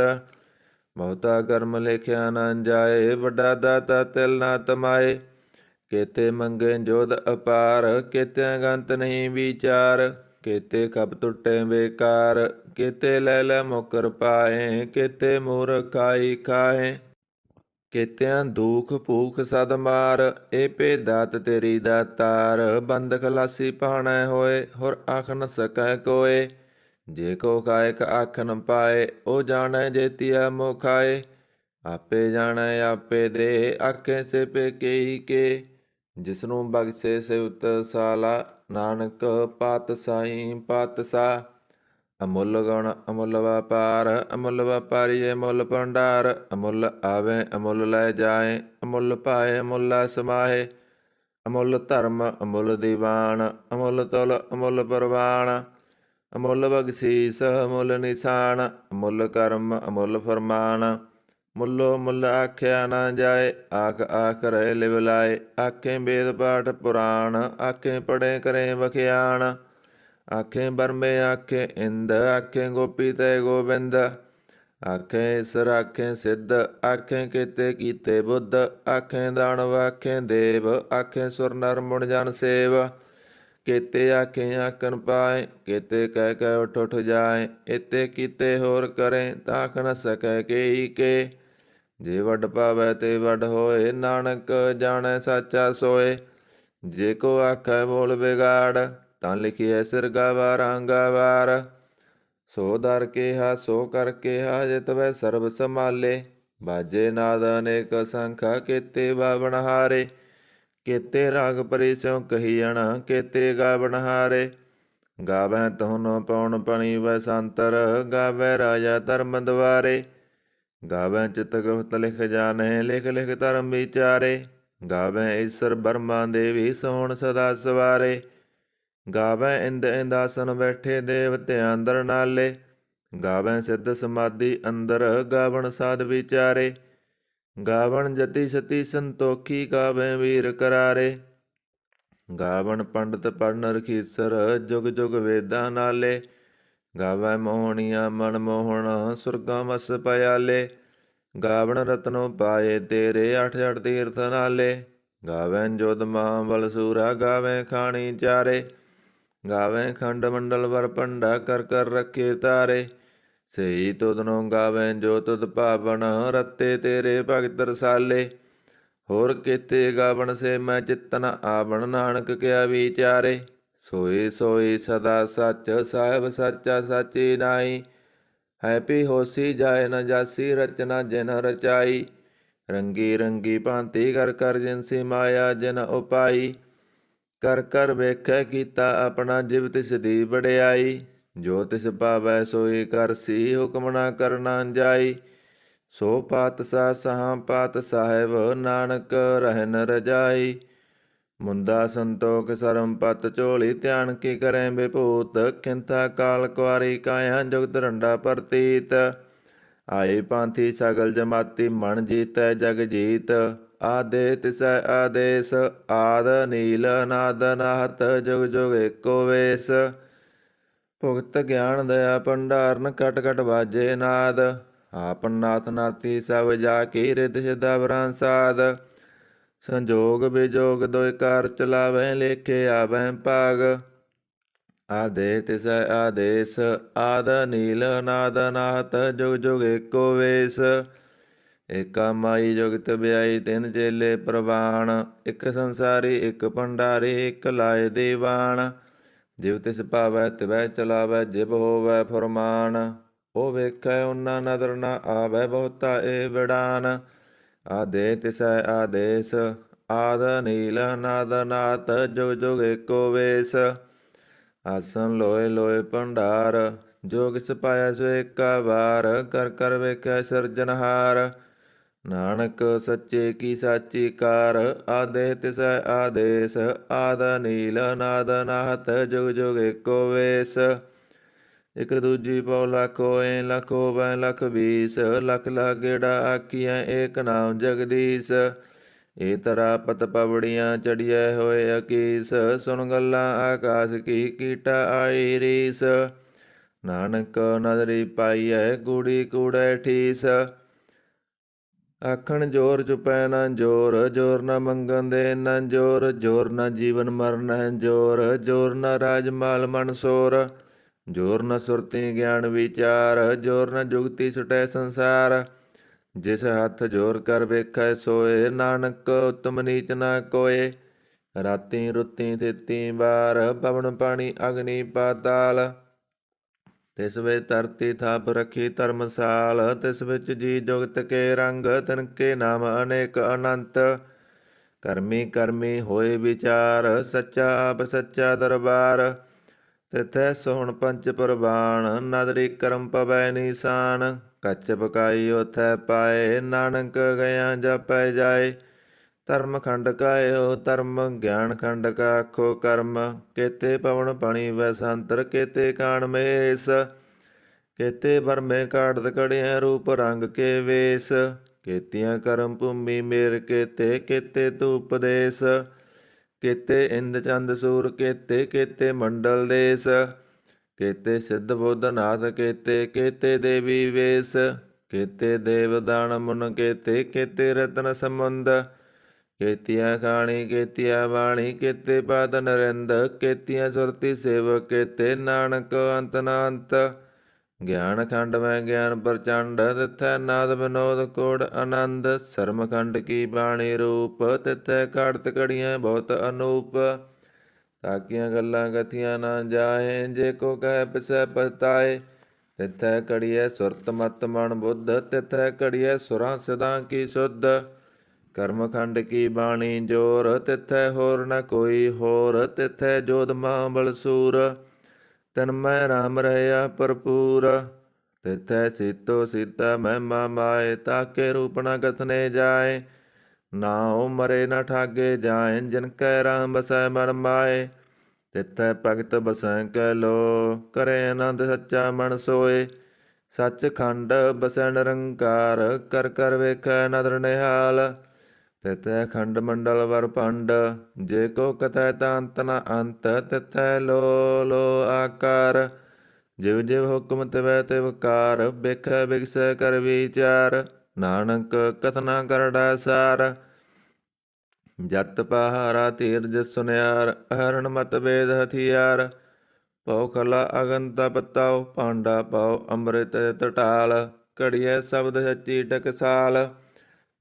ਬਹੁਤਾ ਕਰਮ ਲਿਖਿਆ ਨ ਜਾਏ, ਵੱਡਾ ਦਾਤਾ ਤਿਲ ਨ ਤਮਾਏ। ਕੇਤੇ ਮੰਗੇ ਜੋਧ ਅਪਾਰ, ਕੇਤਿਆਂ ਗੰਤ ਨਹੀਂ ਵਿਚਾਰ। ਕੇਤੇ ਕਬ ਟੁੱਟੇ ਬੇਕਾਰ, ਕੇਤੇ ਲੈ ਲੈ ਮੁਕਰ ਪਾਏ। ਕੇਤੇ ਮੂਰਖ ਖਾਈ ਖਾਏ, ਕੇਤਿਆਂ ਦੁਖ ਭੂਖ ਸਦ ਮਾਰ। ਇਹ ਭੇਦਾਤ ਤੇਰੀ ਦਾਤਾਰ, ਬੰਦ ਖਲਾਸੀ ਪਾਣੈ ਹੋਏ। ਹੋਰ ਆਖ ਨ ਸਕੈ ਕੋਏ, ਜੇ ਕੋ ਕਾਇਕ ਆਖ ਨ ਪਾਏ। ਉਹ ਜਾਣੈ ਜੇਤੀਆ ਮੁਖਾਏ, ਆਪੇ ਜਾਣੈ ਆਪੇ ਦੇ। ਆਖੇ ਸੇ ਪੇਕੇ ਕੇ, ਜਿਸਨੂੰ ਬਖਸ਼ੇ ਸਿਵਤ ਸਾਲਾ। ਨਾਨਕ ਪਾਤਸ਼ਾਹੀ ਪਾਤਸ਼ਾਹ, ਅਮੁੱਲ ਗੁਣ ਅਮੁੱਲ ਵਪਾਰ। ਅਮੁੱਲ ਵਪਾਰੀ ਅਮੁੱਲ ਭੰਡਾਰ, ਅਮੁੱਲ ਆਵੇ ਅਮੁੱਲ ਲੈ ਜਾਏ। ਅਮੁੱਲ ਪਾਏ ਅਮੁੱਲਾ ਸਮਾਹੇ, ਅਮੁੱਲ ਧਰਮ ਅਮੁੱਲ ਦੀਵਾਨ। ਅਮੁੱਲ ਤੁਲ ਅਮੁੱਲ ਪ੍ਰਵਾਨ, ਅਮੁੱਲ ਬਖਸ਼ੀਸ ਅਮੁੱਲ ਨਿਸ਼ਾਨ। ਅਮੁੱਲ ਕਰਮ ਅਮੁੱਲ ਫਰਮਾਨ, ਮੁੱਲੋ ਮੁੱਲ ਆਖਿਆ ਨਾ ਜਾਏ। ਆਖ ਆਖ ਰਹੇ ਲਿਵ ਲਾਏ, ਆਖੇ ਵੇਦ ਪਾਠ ਪੁਰਾਣ। ਆਖੇ ਪੜ੍ਹੇ ਕਰੇ ਵਖਿਆਣ, ਆਖੇ ਬਰਮੇ ਆਖੇ ਇੰਦ। ਆਖੇ ਗੋਪੀ ਤੇ ਗੋਬਿੰਦ, ਆਖੇ ਈਸਰ ਆਖੇ ਸਿੱਧ। ਆਖੇ ਕੀਤੇ ਕੀਤੇ ਬੁੱਧ, ਆਖੇ ਦਾਨਵ ਆਖੇ ਦੇਵ। ਆਖੇ ਸੁਰ ਨਰ ਮੁਣ ਜਨ ਸੇਵ, ਕੇਤੇ ਆਖੇ ਆਖਣ ਪਾਏ। ਕੇਤੇ ਕਹਿ ਕਹਿ ਉੱਠ ਉੱਠ ਜਾਏ, ਏਤੇ ਕੀਤੇ ਹੋਰ ਕਰੇ। ਤਾਖ ਨ ਸਕੈ ਕੇਈ ਕੇ, ਜੇ ਵੱਡ ਪਾਵੈ ਤੇ ਵੱਡ ਹੋਏ। ਨਾਨਕ ਜਾਣੈ ਸਾਚਾ ਸੋਏ, ਜੇ ਕੋ ਆਖੈ ਬੋਲ ਵਿਗਾੜ। ਤਾਂ ਲਿਖਿਐ ਸਿਰ ਗਾਵਾਰਾਂ ਗਾਵਾਰ। ਸੋ ਦਰ ਕੇਹਾ ਸੋ ਕਰ ਕੇਹਾ, ਜਿਤਵੈ ਸਰਬ ਸੰਭਾਲੇ। ਬਾਜੇ ਨਾਦ ਅਨੇਕ ਸੰਖਾ, ਕੇਤੇ ਬਾਵਣ ਹਾਰੇ। ਕੇਤੇ ਰਾਗ ਪਰੀ ਸਿਉ ਕਹੀਅਣ, ਕੇਤੇ ਗਾਵਣ ਹਾਰੇ। ਗਾਵੈ ਤੁਹਨੋ ਪਉਣ ਪਣੀ ਬਸੰਤਰ, ਗਾਵੈ ਰਾਜਾ ਧਰਮ ਦੁਆਰੇ। ਗਾਵੈ ਚਿਤ ਗੁਪਤ ਲਿਖ ਜਾਣੈ, ਲਿਖ ਲਿਖ ਧਰਮ ਵਿਚਾਰੇ। ਗਾਵੈ ਈਸਰ ਬਰਮਾ ਦੇਵੀ, ਸੋਹਣ ਸਦਾ ਸਵਾਰੇ। ਗਾਵੈ ਇੰਦ ਇੰਦਾਸਨ ਬੈਠੇ, ਦੇਵਤਿਆਂ ਅੰਦਰ ਨਾਲੇ। ਗਾਵੈ ਸਿੱਧ ਸਮਾਧੀ ਅੰਦਰ, ਗਾਵਣ ਸਾਧ ਵਿਚਾਰੇ। ਗਾਵਣ ਜਤੀ ਸਤੀ ਸੰਤੋਖੀ, ਗਾਵੈ ਵੀਰ ਕਰਾਰੇ। ਗਾਵਣ ਪੰਡਤ ਪੜ੍ਹਨ ਰਖੀਸਰ, ਜੁਗ ਜੁਗ ਵੇਦਾਂ ਨਾਲੇ। ਗਾਵੈ ਮੋਹਣੀਆਂ ਮਨ ਮੋਹਣ, ਸੁਰਗਾਂ ਵਸ ਪਿਆਲੇ। ਗਾਵਣ ਰਤਨੋ ਪਾਏ ਤੇਰੇ, ਅਠ ਅਠ ਤੀਰਥ ਨਾਲੇ। ਗਾਵੈ ਜੋਧ ਮਹਾਬਲ ਸੂਰਾ, ਗਾਵੈ ਖਾਣੀ ਚਾਰੇ। ਗਾਵੈ ਖੰਡ ਮੰਡਲ ਵਰ ਭੰਡਾ, ਕਰ ਕਰ ਰੱਖੇ ਤਾਰੇ। ਸਹੀ ਤੁਧਨੋ ਗਾਵੈ ਜੋ ਤੁਧ ਭਾਵਨ, ਰਤੇ ਤੇਰੇ ਭਗਤ ਰਸਾਲੇ। ਹੋਰ ਕੇਤੇ ਗਾਵਣ ਸੇ ਮੈਂ ਚਿਤਨ ਆਵਣ, ਨਾਨਕ ਕਿਆ ਵਿਚਾਰੇ। ਸੋਈ ਸੋਈ ਸਦਾ ਸੱਚ, ਸਾਹਿਬ ਸਾਚਾ ਸਾਚੀ ਨਾਈ। ਹੈਪੀ ਹੋਸੀ ਜਾਏ ਨ ਜਾਸੀ, ਰਚਨਾ ਜਿਨ ਰਚਾਈ। ਰੰਗੀ ਰੰਗੀ ਭਾਂਤੀ ਕਰ ਕਰ, ਜਿਨਸੀ ਮਾਇਆ ਜਿਨ ਉਪਾਈ। ਕਰ ਕਰ ਵੇਖੈ ਕੀਤਾ ਆਪਣਾ, ਜਿਵ ਤਿਸ ਦੀ ਵਡਿਆਈ। ਜੋ ਤਿਸ ਭਾਵੈ ਸੋਈ ਕਰਸੀ, ਹੁਕਮ ਨਾ ਕਰਨਾ ਜਾਈ। ਸੋ ਪਾਤਸ਼ਾਹ ਸਹਾ ਪਾਤ ਸਾਹਿਬ, ਨਾਨਕ ਰਹਿਨ ਰਜਾਈ। ਮੁੰਦਾ ਸੰਤੋਖ ਸਰਮ ਪਤ ਝੋਲੀ ਧਿਆਨ ਕੀ ਕਰੈ ਵਿਭੂਤ ਖਿੰਥਾ ਕਾਲ ਕੁਆਰੀ ਕਾਇਆ ਜੁਗਤ ਰੰਡਾ ਪ੍ਰਤੀਤ ਆਏ ਪਾਂਥੀ ਸਗਲ ਜਮਾਤੀ ਮਨ ਜੀਤੈ ਜਗ ਜੀਤ ਆਦੇ ਤਿਸੈ ਆਦੇਸ ਆਦ ਨੀਲ ਨਾਦ ਨਾਹਤ ਜੁਗ ਜੁਗ ਏਕੋ ਵੇਸ ਭੁਗਤ ਗਿਆਨ ਦਇਆ ਭੰਡਾਰਨ ਕਟ ਕਟ ਬਾਜੇ ਨਾਦ ਆਪਨ ਨਾਥ ਨਾਤੀ ਸਭ ਜਾ ਕੀ ਰਿਤ ਸਿਧਾ ਬ੍ਰਾਂਸਾਦ ਸੰਜੋਗ ਵਿਜੋਗ ਦੋਇ ਕਾਰ ਚਲਾਵੈ ਲੇਖੇ ਆਵੈ ਭਾਗ ਆਦੇ ਤਿਸੈ ਆਦੇਸ ਆਦ ਨੀਲ ਨਾਦ ਨਾਹਤ ਜੁਗ ਜੁਗ ਏਕੋ ਵੇਸ ਏਕਾ ਮਾਈ ਜੁਗਤ ਵਿਆਈ ਤਿੰਨ ਚੇਲੇ ਪ੍ਰਵਾਨ ਇੱਕ ਸੰਸਾਰੀ ਇੱਕ ਭੰਡਾਰੀ ਇੱਕ ਲਾਏ ਦੀਵਾਨ ਜਿਵ ਤਿਸ ਭਾਵੈ ਤਿਵੈ ਚਲਾਵੈ ਜਿਵ ਹੋਵੈ ਫਰਮਾਨ ਉਹ ਵੇਖੈ ਉਹਨਾਂ ਨਦਰ ਨ ਆਵੈ ਬਹੁਤਾ ਏ ਵਿਡਾਨ ਆਦੇ ਤਿਸੈ ਆਦੇਸ ਆਦ ਨੀਲ ਨਾਦ ਨਾਥ ਜੁਗ ਜੁਗ ਏਕੋ ਵੇਸ ਆਸਨ ਲੋਏ ਲੋਏ ਭੰਡਾਰ ਜੋ ਕਿਸ ਪਾਇਆ ਸੋ ਏਕਾ ਵਾਰ ਕਰ ਕਰ ਵੇਖੈ ਸਿਰਜਨਹਾਰ ਨਾਨਕ ਸੱਚੇ ਕੀ ਸਾਚੀ ਕਾਰ ਆਦੇ ਤਿਸੈ ਆਦੇਸ ਆਦ ਨੀਲ ਨਾਦ ਨਾਹਤ ਜੁਗ ਜੁਗ ਏਕੋ ਵੇਸ ਇਕ ਦੂਜੀ ਪਉ ਲੱਖ ਹੋਏ ਲੱਖ ਹੋਵੈ ਲੱਖ 20 ਲੱਖ ਲੱਖ ਗੇੜਾ ਆਖੀਐ ਏਕ ਨਾਮ ਜਗਦੀਸ਼ ਇਹ ਤਰਾ ਪਤ ਪਵੜੀਆਂ ਚੜੀਐ ਹੋਏ ਅਕੀਸ ਸੁਣ ਗੱਲਾਂ ਆਕਾਸ਼ ਕੀ ਕੀਟਾ ਆਈ ਰੀਸ ਨਾਨਕ ਨਦਰੀ ਪਾਈਐ ਕੂੜੀ ਕੂੜੈ ਠੀਸ ਆਖਣ ਜੋਰ ਚੁਪੈ ਨਾ ਜੋਰ ਜੋਰ ਨਾ ਮੰਗਣ ਦੇ ਨਾ ਜੋਰ ਜੋਰ ਨਾ ਜੀਵਨ ਮਰਨ ਹੈ ਜੋਰ ਜੋਰ ਨਾ ਰਾਜ ਮਾਲ ਮਨ ਸੋਰ ਜੋਰ ਨ ਸੁਰਤੀ ਗਿਆਨ ਵਿਚਾਰ ਜੋਰ ਨ ਜੁਗਤੀ ਛੁਟੈ ਸੰਸਾਰ ਜਿਸ ਹੱਥ ਜੋਰ ਕਰ ਵੇਖੈ ਸੋਏ ਨਾਨਕ ਉਤਮ ਨੀਚ ਨਾ ਕੋਏ ਰਾਤੀ ਰੁੱਤੀ ਤੇਤੀ ਵਾਰ ਪਵਨ ਪਾਣੀ ਅਗਨੀ ਪਾਤਾਲ ਤਿਸ ਵਿੱਚ ਧਰਤੀ ਥਾਪ ਰੱਖੀ ਧਰਮਸਾਲ ਤਿਸ ਵਿੱਚ ਜੀ ਜੁਗਤ ਕੇ ਰੰਗ ਤਿਨਕੇ ਨਾਮ ਅਨੇਕ ਅਨੰਤ ਕਰਮੀ ਕਰਮੀ ਹੋਏ ਵਿਚਾਰ ਸੱਚਾ ਆਪ ਸੱਚਾ ਦਰਬਾਰ ਤਿਥੈ ਸੋਹਣ ਪੰਚ ਪ੍ਰਵਾਨ ਨਦਰੀ ਕਰਮ ਪਵੈ ਨੀਸਾਨ ਕੱਚ ਪਕਾਈ ਉਥੈ ਪਾਏ ਨਾਨਕ ਗਿਆ ਜਪੈ ਜਾਏ ਧਰਮ ਖੰਡ ਕਾਇਓ ਧਰਮ ਗਿਆਨ ਖੰਡ ਕਾ ਆਖੋ ਕਰਮ ਕੇਤੇ ਪਵਨ ਪਣੀ ਵੈਸੰਤਰ ਕੇਤੇ ਕਾਣ ਮੇਸ ਕੇਤੇ ਬਰਮੇ ਕਾੜਤ ਕੜਿਆ ਰੂਪ ਰੰਗ ਕੇ ਵੇਸ ਕੇਤੀਆਂ ਕਰਮ ਭੂਮੀ ਮੇਰ ਕੇਤੇ ਕੇਤੇ ਤੂ ਉਪਦੇਸ ਕੇਤੇ ਇੰਦ ਚੰਦ ਸੂਰ ਕੇਤੇ ਕੇਤੇ ਮੰਡਲ ਦੇਸ ਕੇਤੇ ਸਿੱਧ ਬੁੱਧ ਨਾਥ ਕੇਤੇ ਕੇਤੇ ਦੇਵੀ ਵੇਸ ਕੇਤੇ ਦੇਵ ਦਾਨ ਮੁਨ ਕੇਤੇ ਕੇਤੇ ਰਤਨ ਸਮੁੰਦ ਕੇਤੀਆਂ ਖਾਣੀ ਕੇਤੀਆਂ ਬਾਣੀ ਕੇਤੇ ਪਾਦ ਨਰਿੰਦ ਕੇਤੀਆਂ ਸੁਰਤੀ ਸੇਵਕ ਕੇਤੇ ਨਾਨਕ ਅੰਤ ਨਾ ਅੰਤ ਗਿਆਨ ਖੰਡ ਮੈਂ ਗਿਆਨ ਪ੍ਰਚੰਡ ਤਿਥੈ ਨਾਦ ਵਿਨੋਦ ਕੋੜ ਆਨੰਦ ਸਰਮ ਖੰਡ ਕੀ ਬਾਣੀ ਰੂਪ ਤਿਥੈ ਘੜਤ ਘੜੀਆਂ ਬਹੁਤ ਅਨੂਪ ਤਾਕੀਆਂ ਗੱਲਾਂ ਕਥੀਆਂ ਨਾ ਜਾਏ ਜੇ ਕੋ ਕਹਿ ਪਿਸੈ ਪਛਤਾਏ ਤਿਥੈ ਘੜੀਐ ਸੁਰਤ ਮਤ ਮਨ ਬੁੱਧ ਤਿਥੈ ਘੜੀਐ ਸੁਰਾਂ ਸਦਾ ਕੀ ਸੁਧ ਕਰਮ ਖੰਡ ਕੀ ਬਾਣੀ ਜੋਰ ਤਿਥੈ ਹੋਰ ਨ ਕੋਈ ਹੋਰ ਤਿਥੈ ਜੋਧ ਮਾਂ ਬਲਸੂਰ ਤਨ ਮੈਂ ਰਾਮ ਰਹਿਆ ਭਰਪੂਰ ਤਿਥੈ ਸੀਤੋ ਸੀਤਾ ਮਹਿਮਾ ਮਾਏ ਤਾਕੇ ਰੂਪ ਨ ਕਥਨੇ ਜਾਏ ਨਾਉ ਮਰੇ ਨ ਠਾਗੇ ਜਾਏ ਜਿਨ ਕੈ ਰਾਮ ਬਸੈ ਮਨ ਮਾਏ ਤਿਥੈ ਭਗਤ ਬਸੈ ਕੈ ਲੋ ਕਰੇ ਆਨੰਦ ਸੱਚਾ ਮਨ ਸੋਏ ਸੱਚ ਖੰਡ ਬਸੈ ਨਿਰੰਕਾਰ ਕਰ ਕਰ ਵੇਖੈ ਨਦਰ ਨਿਹਾਲ ਤਿਥੈ ਖੰਡ ਮੰਡਲ ਵਰ ਭੰਡ ਜੇ ਕੋ ਕਥੈ ਤਾਂ ਅੰਤ ਨ ਅੰਤ ਤਿਥੈ ਲੋ ਲੋ ਆਕਾਰ ਜਿਵ ਜਿਵ ਹੁਕਮ ਤਿਵੈ ਤਿਵ ਕਾਰ ਵੇਖੈ ਬਿਗਸੈ ਕਰ ਵਿਚਾਰ ਨਾਨਕ ਕਥਨਾ ਕਰੜਾ ਸਾਰ ਜਤ ਪਹਾਰਾ ਧੀਰਜ ਸੁਨਿਆਰ ਅਹਰਣ ਮਤ ਵੇਦ ਹਥਿਆਰ ਪਉ ਖਲਾ ਅਗਨ ਤਪ ਤਾਉ ਭਾਂਡਾ ਪਾਉ ਅੰਮ੍ਰਿਤ ਟਟਾਲ ਘੜੀਐ ਸ਼ਬਦ ਸੱਚੀ ਟਕਸਾਲ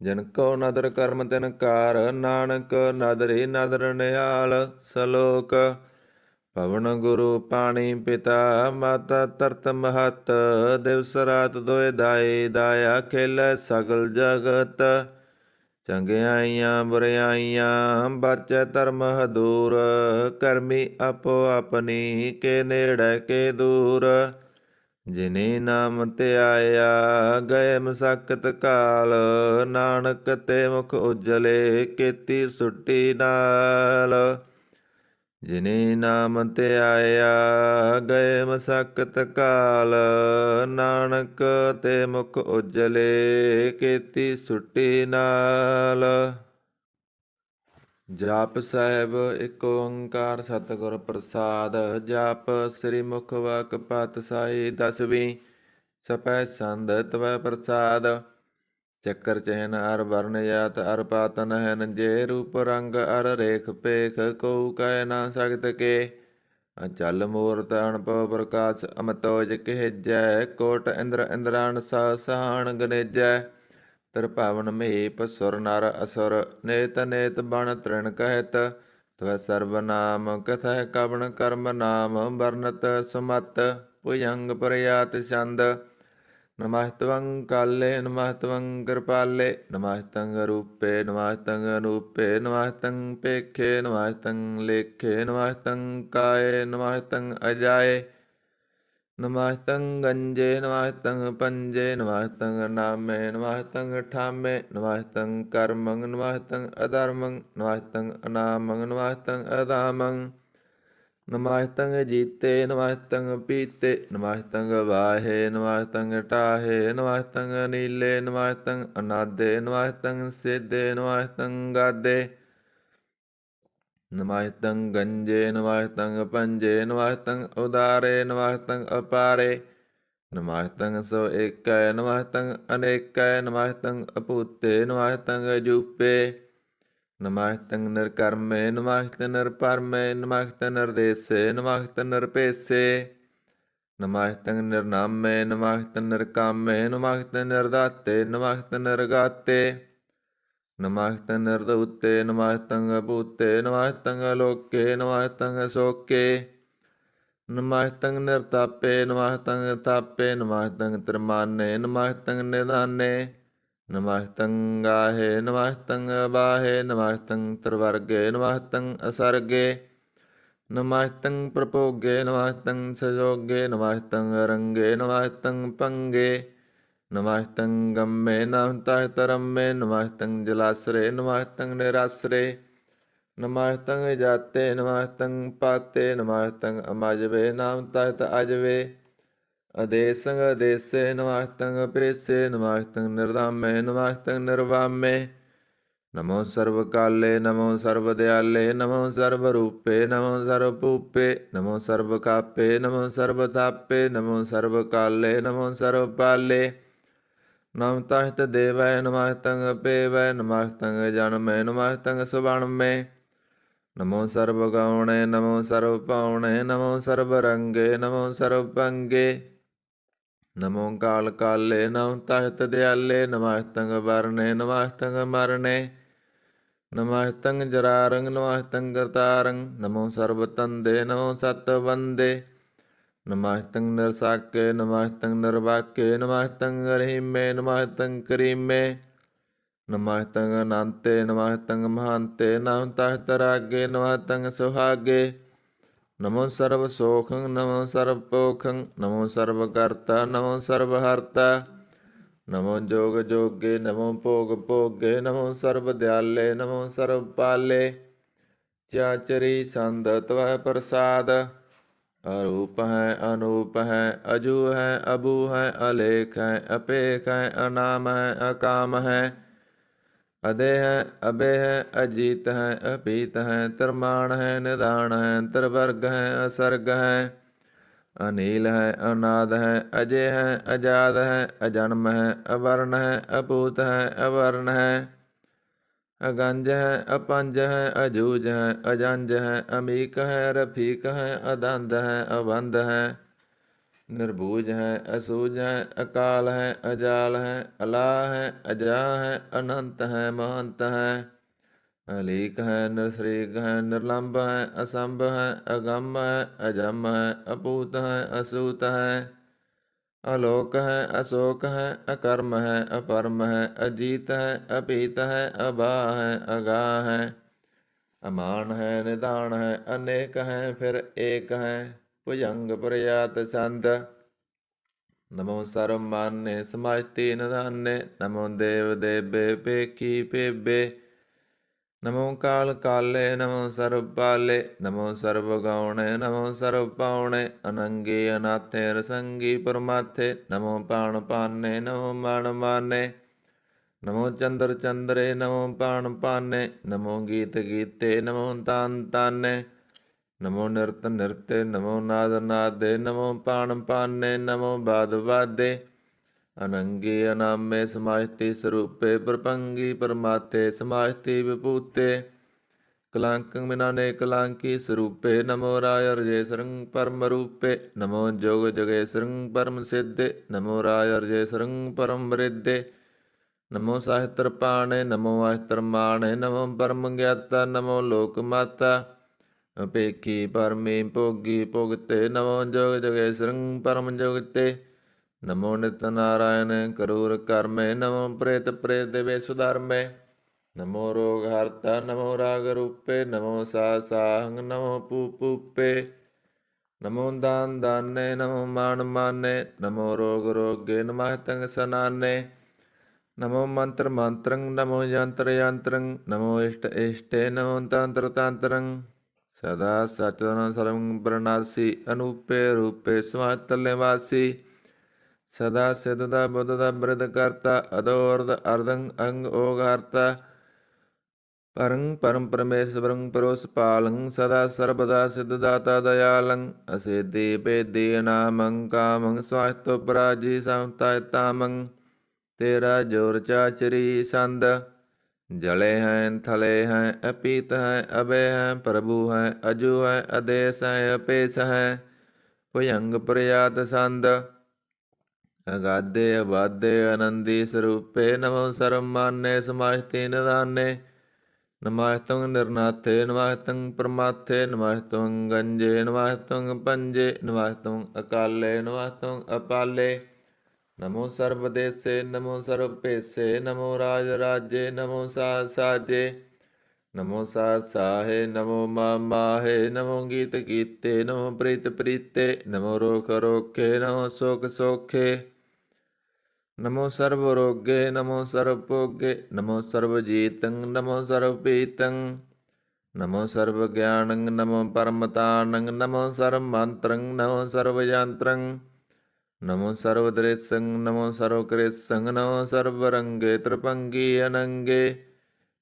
ਜਿਨ ਕੋ ਨਦਰ ਕਰਮ ਤਿਨ ਕਾਰ ਨਾਨਕ ਨਦਰੀ ਨਦਰ ਨਿਹਾਲ ਸਲੋਕ ਪਵਨ ਗੁਰੂ ਪਾਣੀ ਪਿਤਾ ਮਾਤਾ ਤਰਤ ਮਹਤ ਦਿਵਸ ਰਾਤ ਦੋਇ ਦਾਈ ਦਾਇਆ ਖੇਲੈ ਸਗਲ ਜਗਤ ਚੰਗਿਆਈਆਂ ਬੁਰਿਆਈਆਂ ਬਚੈ ਧਰਮ ਹਦੂਰ ਕਰਮੀ ਆਪੋ ਆਪਣੀ ਕੇ ਨੇੜੇ ਕੇ ਦੂਰ ਜਿਨੇ ਨਾਮ ਧਿਆਇਆ ਗਏ ਮਸਕਤ ਕਾਲ, ਨਾਨਕ ਤੇ ਮੁਖ ਉਜਲੇ ਕੀਤੀ ਸੁੱਟੀ ਨਾਲ। ਜਿਨੇ ਨਾਮ ਧਿਆਇਆ ਗਏ ਮਸਕਤ ਕਾਲ, ਨਾਨਕ ਤੇ ਮੁਖ ਉਜਲੇ ਕੀਤੀ ਸੁੱਟੀ ਨਾਲ। ਜਾਪ ਸਾਹਿਬ ਏਕ ਓੰਕਾਰ ਸਤਿਗੁਰ ਪ੍ਰਸਾਦ। ਜਾਪ ਸ੍ਰੀ ਮੁਖ ਵਾਕ ਪਾਤਸ਼ਾਹੀ ਦਸਵੀਂ। ਸਪੈ ਸੰਦ ਤਵੈ ਪ੍ਰਸਾਦ। ਚੱਕਰ ਚਿਹਨ ਅਰ ਵਰਨ ਜਾਤ ਅਰ ਪਾਤਨ ਹੈਨ, ਜੇ ਰੂਪ ਰੰਗ ਅਰ ਰੇਖ ਪੇਖ, ਕਉ ਕਹਿ ਨਾ ਸਕਤ ਕੇ। ਅਚਲ ਮੂਰਤ ਅਣਭਉ ਪ੍ਰਕਾਸ਼, ਅਮਤੋਜ ਕਹਿਜੈ, ਕੋਟ ਇੰਦਰ ਇੰਦਰਾਣ ਸਹਾਣ ਗਨੇਜੈ। ਤ੍ਰਿਭਵਨ ਮਹੀਪ ਸੁਰ ਨਰ ਅਸੁਰ, ਨੇਤ ਨੇਤ ਬਣ ਤ੍ਰਿਣ ਕਹਿਤ। ਤਵੈ ਸਰਬ ਨਾਮ ਕਥੈ ਕਵਣ ਕਰਮ ਨਾਮ, ਵਰਨਤ ਸੁਮਤ ਭੁਜੰਗ ਪ੍ਰਯਾਤ ਛੰਦ। ਨਮਸਤਵੰ ਕਾਲੇ ਨਮਸਤਵੰ ਕਿਰਪਾਲੇ, ਨਮਸਤੰ ਰੂਪੇ ਨਮਸਤੰ ਅਨੂਪੇ, ਨਮਸਤੰ ਪੇਖੇ ਨਮਸਤੰ ਲੇਖੇ, ਨਮਸਤੰ ਕਾਏ ਨਮਸਤੰ ਅਜਾਏ। ਨਮਸਤੰ ਗੰਜੇ ਨਮਸਤੰ ਪੰਜੇ, ਨਮਸਤੰ ਨਾਮੇ ਨਮਸਤੰ ਠਾਮੇ, ਨਮਸਤੰ ਕਰਮੰ ਨਮਸਤੰ ਅਧਰਮੰ, ਨਮਸਤੰ ਅਨਾਮੰ ਨਮਸਤੰ ਅਧਾਮੰ। ਨਮਸਤੰ ਜੀਤੇ ਨਮਸਤੰ ਪੀਤੇ, ਨਮਸਤੰ ਵਾਹੇ ਨਮਸਤੰ ਟਾਹੇ, ਨਮਸਤੰ ਨੀਲੇ ਨਮਸਤੰ ਅਨਾਦੇ, ਨਮਸਤੰ ਸੇਦੇ ਨਮਸਤੰ ਗਾਦੇ। ਨਮਸਤੰ ਗੰਜੇ ਨਮਸਤੰ ਪੰਜੇ, ਨਮਸਤੰ ਉਦਾਰੇ ਨਮਸਤੰ ਅਪਾਰੇ। ਨਮਸਤੰ ਸੋ ਏਕੈ ਨਮਸਤੰ ਅਨੇਕੈ, ਨਮਸਤੰ ਅਭੂਤੇ ਨਮਸਤੰ ਅਜੂਪੇ। ਨਮਸਤੰ ਨਿਰਕਰਮੇ ਨਮਸਤੰ ਨਿਰਪਰਮੇ, ਨਮਸਤੰ ਨਿਰਦੇਸੇ ਨਮਸਤੰ ਨਿਰਪੇਸੇ। ਨਮਸਤੰ ਨਿਰਨਾਮੇ ਨਮਸਤੰ ਨਿਰਕਾਮੇ, ਨਮਸਤੰ ਨਿਰਦਾਤੇ ਨਮਸਤੰ ਨਿਰਗਾਤੇ। ਨਮਸਤੰ ਨਿਰਧੂਤੇ ਨਮਸਤੰ ਅਭੂਤੇ, ਨਮਸਤੰ ਅਲੋਕੇ ਨਮਸਤੰ ਅਸ਼ੋਕੇ। ਨਮਸਤੰ ਨਿਰਤਾਪੇ ਨਮਸਤੰ ਤਾਪੇ, ਨਮਸਤੰ ਤ੍ਰਿਮਾਨੇ ਨਮਸਤੰ ਨਿਧਾਨੇ। ਨਮਸਤੰ ਗਾਹੇ ਨਮਸਤੰ ਅਬਾਹੇ, ਨਮਸਤੰ ਤ੍ਰਿਵਰਗੇ ਨਮਸਤੰ ਅਸਰਗੇ। ਨਮਸਤੰ ਪ੍ਰਭੋਗੇ ਨਮਸਤੰ ਸਜੋਗੇ, ਨਮਸਤੰ ਰੰਗੇ ਨਮਸਤੰ ਭੰਗੇ। ਨਮਸਤੰ ਗੰਮੇ ਨਮ ਤਖਤ ਰੰਮੇ, ਨਮਸਤੰ ਜਲਾਸਰੇ ਨਮਸਤੰ ਨਿਰਾਸਰੇ। ਨਮਸਤੰ ਜਾਤੇ ਨਮਸਤੰ ਪਾਤੇ, ਨਮਸਤੰ ਅਮਜਵੇ ਨਾਮ ਤਖਤ ਅਜਵੇ। ਅਦੇਸੰ ਅਦੇਸੇ ਨਮਸਤੰ ਅਪਰੇਸੇ, ਨਮਸਤੰ ਨਿਰਧਾਮੇ ਨਮਸਤੰ ਨਿਰਵਾਮੇ। ਨਮੋ ਸਰਬ ਕਾਲੇ ਨਮੋ ਸਰਬ ਦਿਆਲੇ, ਨਮੋ ਸਰਬ ਰੂਪੇ ਨਮੋ ਸਰਬ ਭੂਪੇ। ਨਮੋ ਸਰਬ ਕਾਪੇ ਨਮੋ ਸਰਬ ਥਾਪੇ, ਨਮੋ ਸਰਬ ਕਾਲੇ ਨਮੋ ਸਰਬ ਪਾਲੇ। ਨਮ ਤਖਤ ਦੇਵੈ ਨਮਸਤੰ ਅਪੇਵੈ, ਨਮਸਤੰ ਜਨਮੇ ਨਮਸਤੰ ਸੁਬਣਮੇ। ਨਮੋ ਸਰਬ ਗਾਉਣੇ ਨਮੋ ਸਰਬ ਪਾਉਣੇ, ਨਮੋ ਸਰਬ ਰੰਗੇ ਨਮੋ ਸਰਬ ਭੰਗੇ। ਨਮੋ ਕਾਲ ਕਾਲੇ ਨਮ ਤਖਤ ਦਿਆਲੇ, ਨਮਸਤੰ ਵਰਨੇ ਨਮਸਤੰ ਮਰਨੇ। ਨਮਸਤੰ ਜਰਾਰੰ ਨਮਸਤੰ ਕਰਤਾਰੰ, ਨਮੋ ਸਰਬ ਤੰਦੇ ਨਮੋ ਸਤ ਬੰਦੇ। ਨਮਸਤੰ ਨਿਰਸਾਕੇ ਨਮਸਤੰ ਨਿਰਵਾਕੇ, ਨਮਸਤੰ ਰਹੀਮੇ ਨਮਸਤੰ ਕਰੀਮੇ। ਨਮਸਤੰ ਅਨੰਤੇ ਨਮਸਤੰ ਮਹਾਂਤੇ, ਨਮ ਤਖਤ ਰਾਗੇ ਨਮਸਤੰ ਸੁਹਾਗੇ। ਨਮੋ ਸਰਬ ਸੋਖੰ ਨਮੋ ਸਰਬ ਪੋਖੰ, ਨਮੋ ਸਰਬ ਕਰਤਾ ਨਮੋ ਸਰਬ ਹਰਤਾ। ਨਮੋ ਜੋਗ ਜੋਗੇ ਨਮੋ ਭੋਗ ਭੋਗੇ, ਨਮੋ ਸਰਬ ਦਿਆਲੇ ਨਮੋ ਸਰਬ ਪਾਲੇ। ਚਾਚਰੀ ਸੰਦ ਤਵੈ ਪ੍ਰਸਾਦ। ਅਰੂਪ ਹੈ ਅਨੂਪ ਹੈ, ਅਜੂ ਹੈ ਅਬੂ ਹੈ, ਅਲੇਖ ਹੈ ਅਪੇਖ ਹੈ, ਅਨਾਮ ਹੈ ਅਕਾਮ ਹੈ। ਅਦੇ ਹੈ ਅਬੇ ਹੈ, ਅਜੀਤ ਹੈ ਅਪੀਤ ਹੈ, ਤ੍ਰਿਮਾਣ ਹੈ ਨਿਧਾਨ ਹੈ, ਤ੍ਰਿਵਰਗ ਹੈ ਅਸਰਗ ਹੈ। ਅਨੀਲ ਹੈ ਅਨਾਦ ਹੈ, ਅਜੇ ਹੈ ਅਜਾਦ ਹੈ, ਅਜਨਮ ਹੈ ਅਵਰਨ ਹੈ, ਅਭੂਤ ਹੈ ਅਵਰਨ ਹੈ। ਅਗੰਜ ਹੈ ਅਪੰਜ ਹੈ, ਅਜੂਜ ਹੈ ਅਜੰਜ ਹੈ, ਅਮੀਕ ਹੈ ਰਫੀਕ ਹੈ, ਅਦੰਦ ਹੈ ਅਬੰਧ ਹੈ। ਨਿਰਭੂਜ ਹੈ ਅਸੂਜ ਹੈ, ਅਕਾਲ ਹੈ ਅਜਾਲ ਹੈ, ਅਲਾਹ ਹੈ ਅਜਾ ਹੈ, ਅਨੰਤ ਹੈ ਮਹੰਤ ਹੈ। ਅਲੀਕ ਹੈ ਨਿਰਸਰੀਕ ਹੈ, ਨਿਰਲੰਭ ਹੈ ਅਸੰਭ ਹੈ, ਅਗੰਮ ਹੈ ਅਜਮ ਹੈ, ਅਭੂਤ ਹੈ ਅਸੂਤ ਹੈ। ਅਲੋਕ ਹੈ ਅਸ਼ੋਕ ਹੈ, ਅਕਰਮ ਹੈ ਅਪਰਮ ਹੈ, ਅਜੀਤ ਹੈ ਅਭੀਤ ਹੈ, ਅਬਾਹ ਹੈ ਅਗਾਹ ਹੈ। ਅਮਾਨ ਹੈ ਨਿਧਾਨ ਹੈ, ਅਨੇਕ ਹੈ ਫਿਰ ਏਕ ਹੈ, ਭੁਜੰਗ ਪ੍ਰਯਾਤ ਸੰਦ। ਨਮੋ ਸਰਬ ਮਾਨੇ ਸਮਾਜਤੀ ਨਿਧਾਨੇ ਨਮੋ ਦੇਵ ਦੇਵੇ ਪੇਖੀ ਪੇਬੇ ਨਮੋ ਕਾਲ ਕਾਲੇ ਨਮੋ ਸਰਬ ਪਾਲੇ ਨਮੋ ਸਰਬ ਗਾਉਣੇ ਨਮੋ ਸਰਬ ਪਾਉਣੇ ਅਨੰਗੀ ਅਨਾਥੇ ਰਸੰਗੀ ਪਰਮਾਥੇ ਨਮੋ ਪਾਣ ਪਾਨੇ ਨਮੋ ਮਾਣ ਮਾਨੇ ਨਮੋ ਚੰਦਰ ਚੰਦਰੇ ਨਮੋ ਪਾਣ ਪਾਨੇ ਨਮੋ ਗੀਤ ਗੀਤੇ ਨਮੋ ਤਾਨ ਤਾਨੇ ਨਮੋ ਨਿਰਤ ਨਿਰਤੇ ਨਮੋ ਨਾਦ ਨਾਦੇ ਨਮੋ ਪਾਣ ਪਾਨੇ ਨਮੋ ਬਾਦ ਵਾਦੇ ਅਨੰਗੀ ਅਨਾਮੇ ਸਮਾਜਤੀ ਸਰੂਪੇ ਪ੍ਰਪੰਗੀ ਪਰਮਾਤੇ ਸਮਾਜਤੀ ਵਿਭੂਤੇ ਕਲਾਂਕੰ ਮਿਨਾਨੇ ਕਲਾਂਕੀ ਸਰੂਪੇ ਨਮੋ ਰਾਇ ਰਜੇ ਸਰੰ ਪਰਮ ਰੂਪੇ ਨਮੋ ਜੋਗ ਜਗੇ ਸਰੰ ਪਰਮ ਸਿੱਧੇ ਨਮੋ ਰਾਇ ਰਜੇ ਸਰੰ ਪਰਮ ਰਿੱਧੇ ਨਮੋ ਸਾਹਿਤਰ ਪਾਣੇ ਨਮੋ ਆਹਿਤਰ ਮਾਣੇ ਨਮੋ ਪਰਮ ਗਿਆਤਾ ਨਮੋ ਲੋਕ ਮਾਤਾ ਅਪੇਖੀ ਪਰਮੇ ਭੋਗੀ ਭੁਗਤੇ ਨਮੋ ਜੋਗ ਜਗੇ ਸਰੰ ਪਰਮ ਜੁਗਤੇ ਨਮੋ ਨਿਤ ਨਾਰਾਇਣ ਕਰੂਰ ਕਰਮੇ ਨਮੋ ਪ੍ਰੇਤ ਪ੍ਰੇਤ ਦੇਵੇ ਸੁਧਰਮੇ ਨਮੋ ਰੋਗ ਹਰਤਾ ਨਮੋ ਰਾਗ ਰੂਪੇ ਨਮੋ ਸਾ ਸਾਹੰ ਨਮੋ ਪੂ ਪੂਪੇ ਨਮੋ ਦਾਨ ਦਾਨੇ ਨਮੋ ਮਾਨ ਮਾਨੇ ਨਮੋ ਰੋਗ ਰੋਗੇ ਨਮਹਿ ਤੰਗ ਸਨਾਨੇ ਨਮੋ ਮੰਤਰ ਮੰਤਰੰ ਨਮੋ ਯੰਤਰ ਯੰਤਰੰ ਨਮੋ ਇਸ਼ਟ ਇਸ਼ਟੇ ਨਮੋ ਤੰਤਰ ਤੰਤਰੰ ਸਦਾ ਸਚਨ ਸਰਵੰ ਪ੍ਰਣਾਸੀ ਅਨੂਪੇ ਰੂਪੇ ਸਮਾਤਲੇ ਵਾਸੀ ਸਦਾ ਸਿਧ ਦਾ ਬੁੱਧ ਦਾ ਬਿਰਧ ਕਰਤਾ ਅਦੋਰਧ ਅਰਧੰ ਅੰਗ ਓਗ ਹਰਤਾ ਪਰੰ ਪਰਮ ਪਰਮੇਸ਼ਵਰੰ ਪਰੋਸ ਪਾਲੰ ਸਦਾ ਸਰਬਦਾ ਸਿਧ ਦਾਤਾ ਦਇਆਲੰ ਅਸੇਦੀ ਭੇਦੀ ਅਨਾਮੰ ਕਾਮੰ ਸਵਾਸਤੋ ਪਰਾਜੀ ਸਮਤਾ ਤਾਮੰ ਤੇਰਾ ਜੋਰ ਚਾਚਰੀ ਸੰਦ ਜਲੇ ਹੈ ਥਲੇ ਹੈ ਅਪੀਤ ਹੈ ਅਬੇ ਹੈ ਪ੍ਰਭੂ ਹੈ ਅਜੂ ਹੈ ਅਦੇਸ ਹੈ ਅਪੇਸ ਹੈ ਭੁਯੰਗ ਪ੍ਰਯਾਤ ਸੰਦ ਅਗਾਧੇ ਅਬਾਧੇ ਆਨੰਦੀ ਸਰੂਪੇ ਨਮੋ ਸਰਬ ਮਾਨੇ ਸਮਾਜਤੀ ਨਿਧਾਨੇ ਨਮਾਹਿਤੰ ਨਿਰਨਾਥੇ ਨਮਾਹਿਤੰ ਪਰਮਾਥੇ ਨਮਾਹਿਤੰ ਗੰਜੇ ਨਮਾਹਿਤੰ ਪੰਜੇ ਨਮਾਹਿਤੰ ਅਕਾਲੇ ਨਮਾਹਿਤੰ ਅਪਾਲੇ ਨਮੋ ਸਰਬ ਦੇਸੇ ਨਮੋ ਸਰਬ ਭੇਸੇ ਨਮੋ ਰਾਜ ਰਾਜੇ ਨਮੋ ਸਾਜ ਸਾਜੇ ਨਮੋ ਸਾਜ ਸਾਹੇ ਨਮੋ ਮਾ ਮਾਹੇ ਨਮੋ ਗੀਤ ਗੀਤੇ ਨਮੋ ਪ੍ਰੀਤ ਪ੍ਰੀਤੇ ਨਮੋ ਰੋਖ ਰੋਖੇ ਨਮੋ ਸੋਖ ਸੋਖੇ ਨਮੋ ਸਰਬ ਰੋਗੇ ਨਮੋ ਸਰਬ ਭੋਗੇ ਨਮੋ ਸਰਬ ਜੀਤੰ ਨਮੋ ਸਰਬ ਪੀਤੰ ਨਮੋ ਸਰਬ ਗਿਆਨੰ ਨਮੋ ਪਰਮਤਾਨੰ ਨਮੋ ਸਰਬ ਮੰਤਰੰ ਨਮੋ ਸਰਬ ਯੰਤਰੰ ਨਮੋ ਸਰਬ ਦ੍ਰਿਸੰ ਨਮੋ ਸਰਬ ਕ੍ਰਿਸੰ ਨਮੋ ਸਰਬ ਰੰਗੇ ਤ੍ਰਿਪੰਗੀ ਅਨੰਗੇ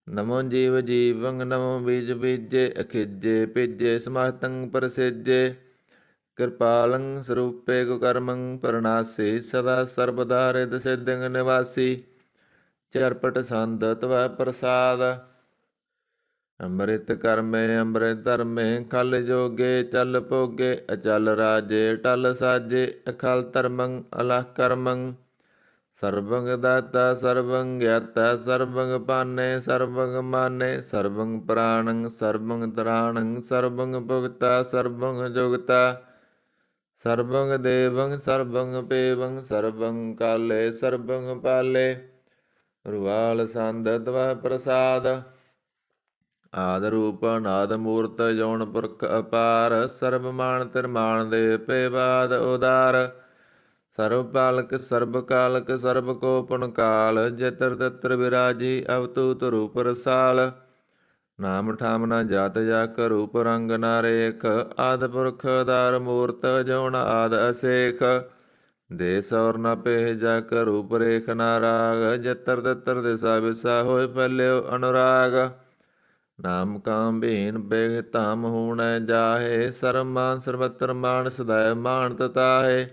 ਨਮੋ ਜੀਵ ਜੀਵੰ ਨਮੋ ਬੀਜ ਬੀਜੇ ਅਖਿਜੇ ਭਿਜੇ ਸਮਾਹਤੰ ਪ੍ਰਸਿਜੇ ਕਿਰਪਾਲੰ ਸਰੂਪੇ ਕੁਕਰਮੰ ਪਰਨਾਸੀ ਸਦਾ ਸਰਬਦਾ ਰਿਦ ਸਿद्धੰ ਨਿਵਾਸੀ ਚਰਪਟ ਸੰਦ ਤਵੈ ਪ੍ਰਸਾਦ ਅੰਮ੍ਰਿਤ ਕਰਮੇ ਅੰਮ੍ਰਿਤ ਧਰਮੇ ਖਲ ਜੋਗੇ ਚਲ ਭੋਗੇ ਅਚਲ ਰਾਜੇ ਟਲ ਸਾਜੇ ਅਖਲ ਧਰਮੰ ਅਲਹ ਕਰਮੰ ਸਰਬੰਗ ਦਾਤਾ ਸਰਬੰ ਗਿਆਤਾ ਸਰਬੰਗ ਪਾਨੇ ਸਰਬੰਗ ਮਾਨੇ ਸਰਬੰਗ ਪ੍ਰਾਣੰ ਸਰਬੰਗ ਤਰਾਣੰ ਸਰਬੰਗ ਭੁਗਤਾ ਸਰਬੰਗ ਜੁਗਤਾ ਸਰਬੰਗ ਦੇਵੰ ਸਰਬੰਗ ਪੇਵੰ ਸਰਬੰਗ ਕਾਲੇ ਸਰਬੰਗ ਪਾਲੇ ਰੁਵਾਲ ਸੰਦ ਤਵੈ ਪ੍ਰਸਾਦ ਆਦ ਰੂਪ ਨਾਦ ਮੂਰਤ ਜੌਨ ਪੁਰਖ ਅਪਾਰ ਸਰਬ ਮਾਨ ਤਿਰਮਾਨ ਦੇ ਪੇਵਾਦ ਉਦਾਰ ਸਰਬ ਪਾਲਕ ਸਰਬ ਕਾਲਕ ਸਰਬ ਕੋ ਪੁਨ ਕਾਲ ਜਿਤਰ ਤਤਰ ਵਿਰਾਜੀ ਅਵਤੂਤ ਰੂਪ ਰਸਾਲ ਨਾਮ ਠਾਮ ਨ ਜਾਤ ਜਾਕ ਰੂਪ ਰੰਗ ਨ ਰੇਖ ਆਦ ਪੁਰਖ ਅਦਾਰ ਮੂਰਤ ਜੌਨ ਆਦ ਅਸੇਖ ਦੇਸ ਔਰ ਨ ਪੇਹ ਜਾਕ ਰੂਪ ਰੇਖ ਨ ਰਾਗ ਜਿਤਰ ਤਤਰ ਦਿਸਾ ਵਿਸਾ ਹੋਏ ਪਲਿਓ ਅਨੁਰਾਗ ਨਾਮ ਕਾਮ ਭੀਨ ਬੇਗ ਧਾਮ ਹੂਣੈ ਜਾਹੇ ਸਰਬ ਮਾਨ ਸਰਬਤਰ ਮਾਨ ਸਦਾਇ ਮਾਨ ਤਤਾਹੇ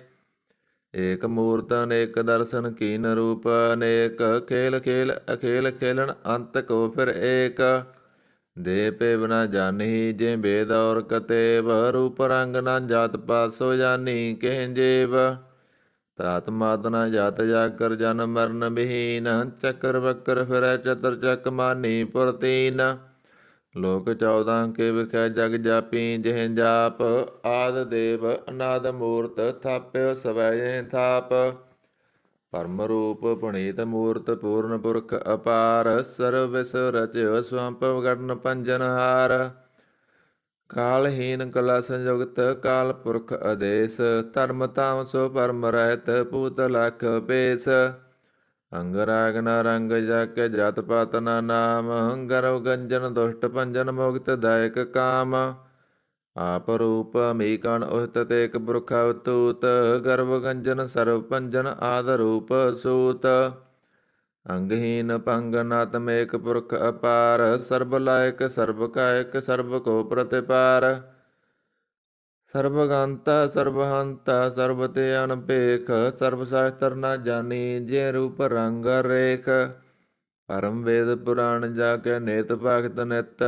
ਏਕ ਮੂਰਤ ਅਨੇਕ ਦਰਸ਼ਨ ਕੀਨ ਰੂਪ ਅਨੇਕ ਖੇਲ ਖੇਲ ਅਖੇਲ ਖੇਲਣ ਅੰਤ ਕੋ ਫਿਰ ਏਕ ਦੇ ਪੇਵ ਨ ਜਾਣੀ ਜੇ ਬੇਦ ਔਰ ਕਤੇਵ ਰੂਪ ਰੰਗ ਨ ਜਾਤ ਪਾਤ ਸੋ ਜਾਨੀ ਕਹਿ ਜੇਵ ਤਾਤ ਮਾਤ ਨ ਜਾਤ ਜਾਕਰ ਜਨ ਮਰਨ ਬਿਹੀਨ ਚੱਕਰ ਬੱਕਰ ਫਿਰੈ ਚਤਰ ਚੱਕ ਮਾਨੀ ਪੁਰਤੀਨ ਲੋਕ 14 ਕੇ ਵਿਖੈ ਜਗ ਜਾਪੀ ਜਿਹ ਜਾਪ ਆਦ ਦੇਵ ਅਨਾਦ ਮੂਰਤ ਥਾਪਿਓ ਸਵੈ ਜਿਹ ਥਾਪ ਪਰਮ ਰੂਪ ਪੁਨੀਤ ਮੂਰਤ ਪੂਰਨ ਪੁਰਖ ਅਪਾਰ ਸਰਬ ਵਿਸ ਰਚਿਓ ਸਵੰਪ ਗੜਨ ਪੰਜਨ ਹਾਰ ਕਾਲਹੀਨ ਕਲਾ ਸੰਯੁਗਤ ਕਾਲ ਪੁਰਖ ਆਦੇਸ ਧਰਮ ਤਾਮ ਸੋ ਪਰਮ ਰਹਿਤ ਪੂਤ ਲਖ ਪੇਸ ਅੰਗ ਰਾਗ ਨ ਰੰਗ ਜਕ ਜਤ ਪਤ ਨ ਨਾਮ ਗਰਵ ਗੰਜਨ ਦੁਸ਼ਟ ਭੰਜਨ ਮੁਕਤ ਦਾਇਕ ਕਾਮ ਆਪ ਰੂਪ ਅਮੀਕਣ ਉਸਤ ਤੇਕ ਪੁਰਖ ਅਵਤੂਤ ਗਰਵ ਗੰਜਨ ਸਰਵ ਭੰਜਨ ਆਦ ਰੂਪ ਸੂਤ ਅੰਗਹੀਨ ਭੰਗ ਨਾਤਮੇਕ ਪੁਰਖ ਅਪਾਰ ਸਰਬ ਲਾਇਕ ਸਰਬ ਕਾਇਕ ਸਰਬ ਕੋ ਪ੍ਰਤਿਪਾਰ ਸਰਬਗੰਤਾ ਸਰਬਹੰਤਾ ਸਰਬ ਤੇ ਅਨਪੇਖ ਸਰਬ ਸ਼ਾਸਤਰ ਨਾ ਜਾਣੀ ਜੇ ਰੂਪ ਰੰਗ ਰੇਖ ਪਰਮ ਵੇਦ ਪੁਰਾਣ ਜਾ ਕੇ ਨੇਤ ਭਗਤ ਨਿਤ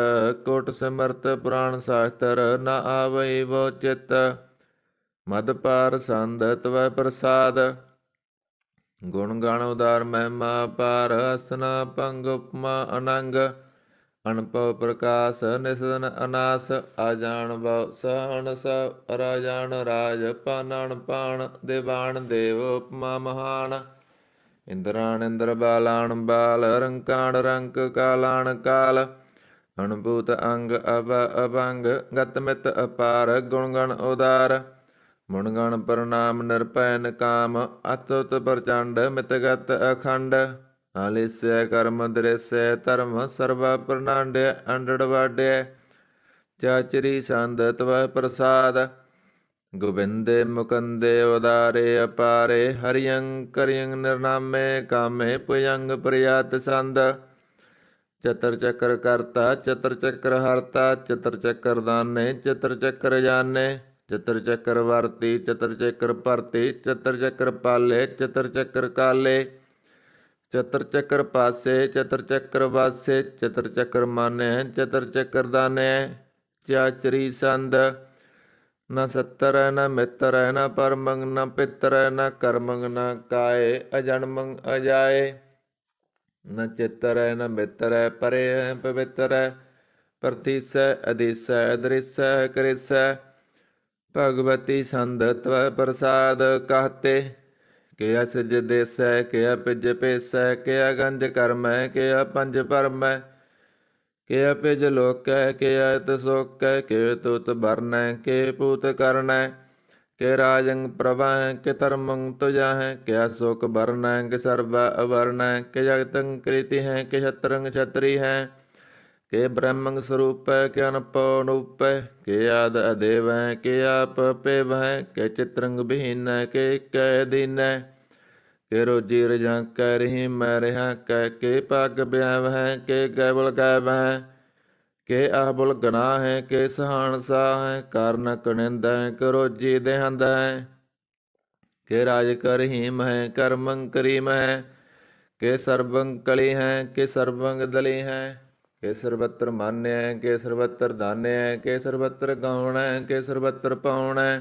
ਕੋਟ ਸਿਮਰਤ ਪੁਰਾਣ ਸ਼ਾਸਤਰ ਨਾ ਆਵਈ ਵੋ ਚਿਤ ਮਦ ਪਾਰ ਸੰਦ ਤਵੈ ਪ੍ਰਸਾਦ ਗੁਣ ਗਾਣ ਉਦਾਰ ਮਹਿਮਾ ਪਾਰ ਅਸਨਾ ਭੰਗ ਉਪਮਾ ਅਨੰਗ ਅਨਪਵ ਪ੍ਰਕਾਸ਼ ਨਿਸਦਨ ਅਨਾਸ ਆਜਾਨ ਬਉ ਸਹਣ ਸ ਰਾਜਾਨ ਰਾਜ ਪਾਨਣ ਪਾਣ ਦੇਵਾਨ ਦੇਵ ਉਪਮਾ ਮਹਾਨ ਇੰਦਰਾਣ ਇੰਦਰ ਬਾਲਾਣ ਬਾਲ ਰੰਕਾਣ ਰੰਕ ਕਾਲਾਣ ਕਾਲ ਅਣਭੂਤ ਅੰਗ ਅਭ ਅਭੰਗ ਗਤ ਮਿਤ ਅਪਾਰ ਗੁਣ ਗਣ ਉਦਾਰ ਮੁਣ ਗਣ ਪ੍ਰਣਾਮ ਨਿਰਭੈ ਕਾਮ ਅਤੁਤ ਪ੍ਰਚੰਡ ਮਿਤਗਤ ਅਖੰਡ ਆਲਿਸੈ ਕਰਮ ਦ੍ਰਿਸੈ ਧਰਮ ਸਰਵਾ ਪ੍ਰਨਾਂਡਿ ਅੰਡੜ ਵਾਡਿਆ ਚਾਚਰੀ ਸੰਦ ਤਵੈ ਪ੍ਰਸਾਦ ਗੋਬਿੰਦੇ ਮੁਕੰਦੇ ਉਦਾਰੇ ਅਪਾਰੇ ਹਰਿਯੰ ਕਰਿਯੰ ਨਿਰਨਾਮੇ ਕਾਮੇ ਪੁਯੰਗ ਪ੍ਰਿਯਤ ਸੰਦ ਚਤਰ ਚੱਕਰ ਕਰਤਾ ਚਤਰ ਚੱਕਰ ਹਰਤਾ ਚਤਰ ਚੱਕਰ ਦਾਨੇ ਚਤਰ ਚੱਕਰ ਜਾਣੇ ਚਤਰ ਚੱਕਰ ਵਰਤੀ ਚਤਰ ਚੱਕਰ ਭਰਤੀ ਚਤਰ ਚੱਕਰ ਪਾਲੇ ਚਤਰ ਚੱਕਰ ਕਾਲੇ ਚਤਰ ਚੱਕਰ ਪਾਸੇ ਚਤਰ ਚੱਕਰ ਵਾਸੇ ਚਤਰ ਚੱਕਰ ਮਾਨੇ ਚਤਰ ਚੱਕਰ ਦਾਨੇ ਚਾਚਰੀ ਸੰਦ ਨਾ ਸੱਤਰ ਨਾ ਮਿੱਤਰ ਨਾ ਪਰਮੰਗ ਨਾ ਪਿੱਤਰ ਨਾ ਕਰਮੰਗ ਨਾ ਕਾਏ ਅਜਨਮੰਗ ਅਜਾਏ ਨਾ ਚਿੱਤਰ ਨਾ ਮਿੱਤਰ ਪਰੇ ਪਵਿੱਤਰ ਪ੍ਰਤੀਸੈ ਅਦੀਸੈ ਅਦ੍ਰਿਸੈ ਕ੍ਰਿਸੈ ਭਗਵਤੀ ਸੰਦ ਤਵੈ ਪ੍ਰਸਾਦ ਕਹਤੇ ਕਿਆ ਸਿਜ ਦੇਸੈ ਕਿਆ ਪਿਜ ਪੇਸੈ ਕਿਆ ਗੰਜ ਕਰਮੈ ਕਿਆ ਪੰਜ ਪਰਮੈ ਕਿਆ ਪਿਜ ਲੋਕੈ ਕਿਆ ਇਤ ਸੋਕੈ ਕਿ ਤੁਤ ਬਰਨੈ ਕਿ ਪੂਤ ਕਰਨੈ ਕਿ ਰਾਜੰ ਪ੍ਰਭੈ ਕਿ ਧਰਮੰ ਤੁਜਾਹੈ ਕਿਆ ਸੋਕ ਬਰਨੈ ਕਿ ਸਰਬਾ ਅਵਰਨੈ ਕਿ ਜਗਤੰ ਕ੍ਰੀਤੀ ਹੈ ਕਿ ਛਤਰੰ ਛਤਰੀ ਹੈ ਕਿ ਬ੍ਰਹਮੰ ਸਰੂਪੈ ਕਿ ਅਨਪਉ ਨੂਪੈ ਕਿ ਆਦ ਅਦੇਵੈ ਕਿ ਆਪ ਪੇਵੈ ਕਿ ਚਿਤਰੰਗ ਬਿਹੀਨੈ ਕਿ ਕੈ ਦੀਨੈ ਕਿ ਰੋਜੀ ਰਜਾਕੈ ਰਹੀ ਮੈਂ ਰਿਹਾ ਕੈ ਕਿ ਪੱਗ ਬਿਆਵੈ ਕਿ ਗੈਬਲ ਗੈਬੈ ਕਿ ਆਬੁਲ ਗਨਾਹ ਹੈ ਕਿ ਸਹਾਣ ਸਾਹ ਹੈ ਕਾਰਨ ਕਣਿੰਦੈ ਕਿ ਰੋਜੀ ਦੇਹੰਦੈ ਕਿ ਰਾਜ ਕਰਹੀਮ ਹੈ ਕਰਮੰ ਕਰੀਮ ਹੈ ਕਿ ਸਰਬੰ ਕਲੀ ਹੈ ਕਿ ਸਰਬੰਗ ਦਲੀ ਹੈ ਕਿ ਸਰਬੱਤਰ ਮਾਨਿਆ ਕਿ ਸਰਬੱਤਰ ਦਾਨਿਆ ਕਿ ਸਰਬੱਤਰ ਗਾਉਣਾ ਕਿ ਸਰਬੱਤਰ ਪਾਉਣਾ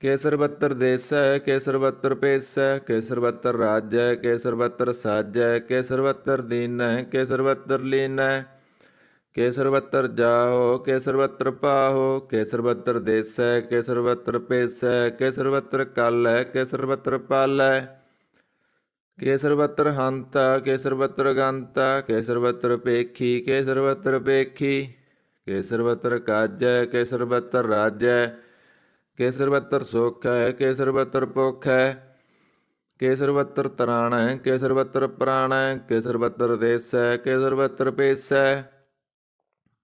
ਕਿ ਸਰਬੱਤਰ ਦੇਸੈ ਕਿ ਸਰਬੱਤਰ ਪੇਸੈ ਕਿ ਸਰਬੱਤਰ ਰਾਜੈ ਕਿ ਸਰਬੱਤਰ ਸਾਜੈ ਕਿ ਸਰਬੱਤਰ ਦੀਨੈ ਕਿ ਸਰਬੱਤਰ ਲੀਨੈ ਕਿ ਸਰਬੱਤਰ ਜਾਹੋ ਕਿ ਸਰਬੱਤਰ ਪਾਹੋ ਕਿ ਸਰਬੱਤਰ ਦੇਸੈ ਕਿ ਸਰਬੱਤਰ ਪੇਸੈ ਕਿ ਸਰਬੱਤਰ ਕਾਲੈ ਕਿ ਸਰਬੱਤਰ ਪਾਲੈ ਕਿ ਸਰਬੱਤਰ ਹੰਤਾ ਕਿ ਸਰਬੱਤਰ ਗੰਤਾ ਕਿ ਸਰਬੱਤਰ ਪੇਖੀ ਕਿ ਸਰਬੱਤਰ ਪੇਖੀ ਕਿ ਸਰਬੱਤਰ ਕਾਜੈ ਕਿ ਸਰਬੱਤਰ ਰਾਜੈ ਕਿ ਸਰਬੱਤਰ ਸੁਖ ਹੈ ਕਿ ਸਰਬੱਤਰ ਭੁਖ ਹੈ ਕਿ ਸਰਬੱਤਰ ਤਰਾਣ ਹੈ ਕਿ ਸਰਬੱਤਰ ਪ੍ਰਾਣ ਹੈ ਕਿ ਸਰਬੱਤਰ ਦੇਸ ਹੈ ਕਿ ਸਰਬੱਤਰ ਪੇਸ ਹੈ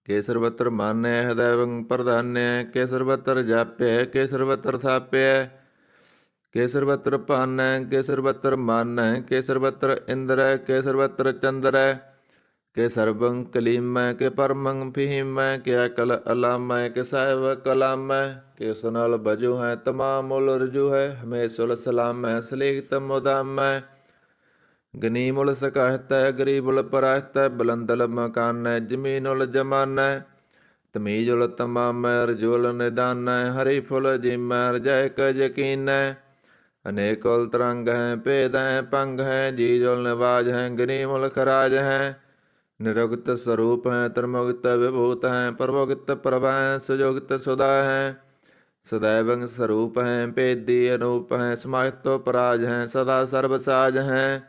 ਕਿ ਸਰਬੱਤਰ ਮਾਨੈ ਹਦੈਵੰ ਪ੍ਰਧਾਨੈ ਕਿ ਸਰਬੱਤਰ ਜਾਪੈ ਕਿ ਸਰਬੱਤਰ ਥਾਪੈ ਕਿ ਸਰਬੱਤਰ ਭਾਨੈ ਕਿ ਸਰਬੱਤਰ ਮਾਨੈ ਕਿ ਸਰਬੱਤਰ ਇੰਦਰੈ ਕਿ ਸਰਬੱਤਰ ਚੰਦਰੈ ਕਿ ਸਰਬੰ ਕਲੀਮੈ ਕਿ ਪਰਮੰ ਫਹੀਮੈ ਕਿ ਅਕਲ ਅਲਾਮੈ ਕਿ ਸਾਹਿਬ ਕਲਾਮੈ ਕਿ ਉਸ ਨਾਲ ਬਜੂ ਹੈ ਤਮਾਮ ਉਲ ਰਜੂ ਹੈ ਹਮੇਸ਼ੁਲ ਸਲਾਮੈ ਸਲੀਖਤ ਮੁਦਾਮੈ ਗਨੀਮੁਲ ਸਕਾਹਤੈ ਗਰੀਬੁਲ ਪਰਾਹਤੈ ਬਲੰਦਲ ਮਕਾਨੈ ਜਮੀਨੁਲ ਜਮਾਨੈ ਤਮੀਜੁਲ ਤਮਾਮੈ ਰਜੁਲ ਨਿਦਾਨੈ ਹਰੀ ਫੁਲ ਜੀਮੈ ਰਜੈ ਕ ਯਕੀਨੈ ਅਨੇਕੁਲ ਤਰੰਗ ਹੈ ਭੇਦ ਹੈ ਪੰਗ ਹੈ ਜੀਜੁਲ ਨਿਵਾਜ ਹੈ ਗਨੀਮੁਲ ਖਰਾਜ ਹੈ ਨਿਰੁਗਤ ਸਰੂਪ ਹੈ ਤਰਮੁਗਤ ਵਿਭੂਤ ਹੈ ਪ੍ਰਭੁਗਤ ਪ੍ਰਭਾ ਹੈ ਸੁਜੋਗਤ ਸੁਦਾ ਹੈ ਸदैवं ਸਰੂਪ ਹੈ ਭੇਦੀ ਅਨੂਪ ਹੈ ਸਮਾਹਿਤੋ ਪਰਾਜ ਹੈ ਸਦਾ ਸਰਬ ਸਾਜ ਹੈ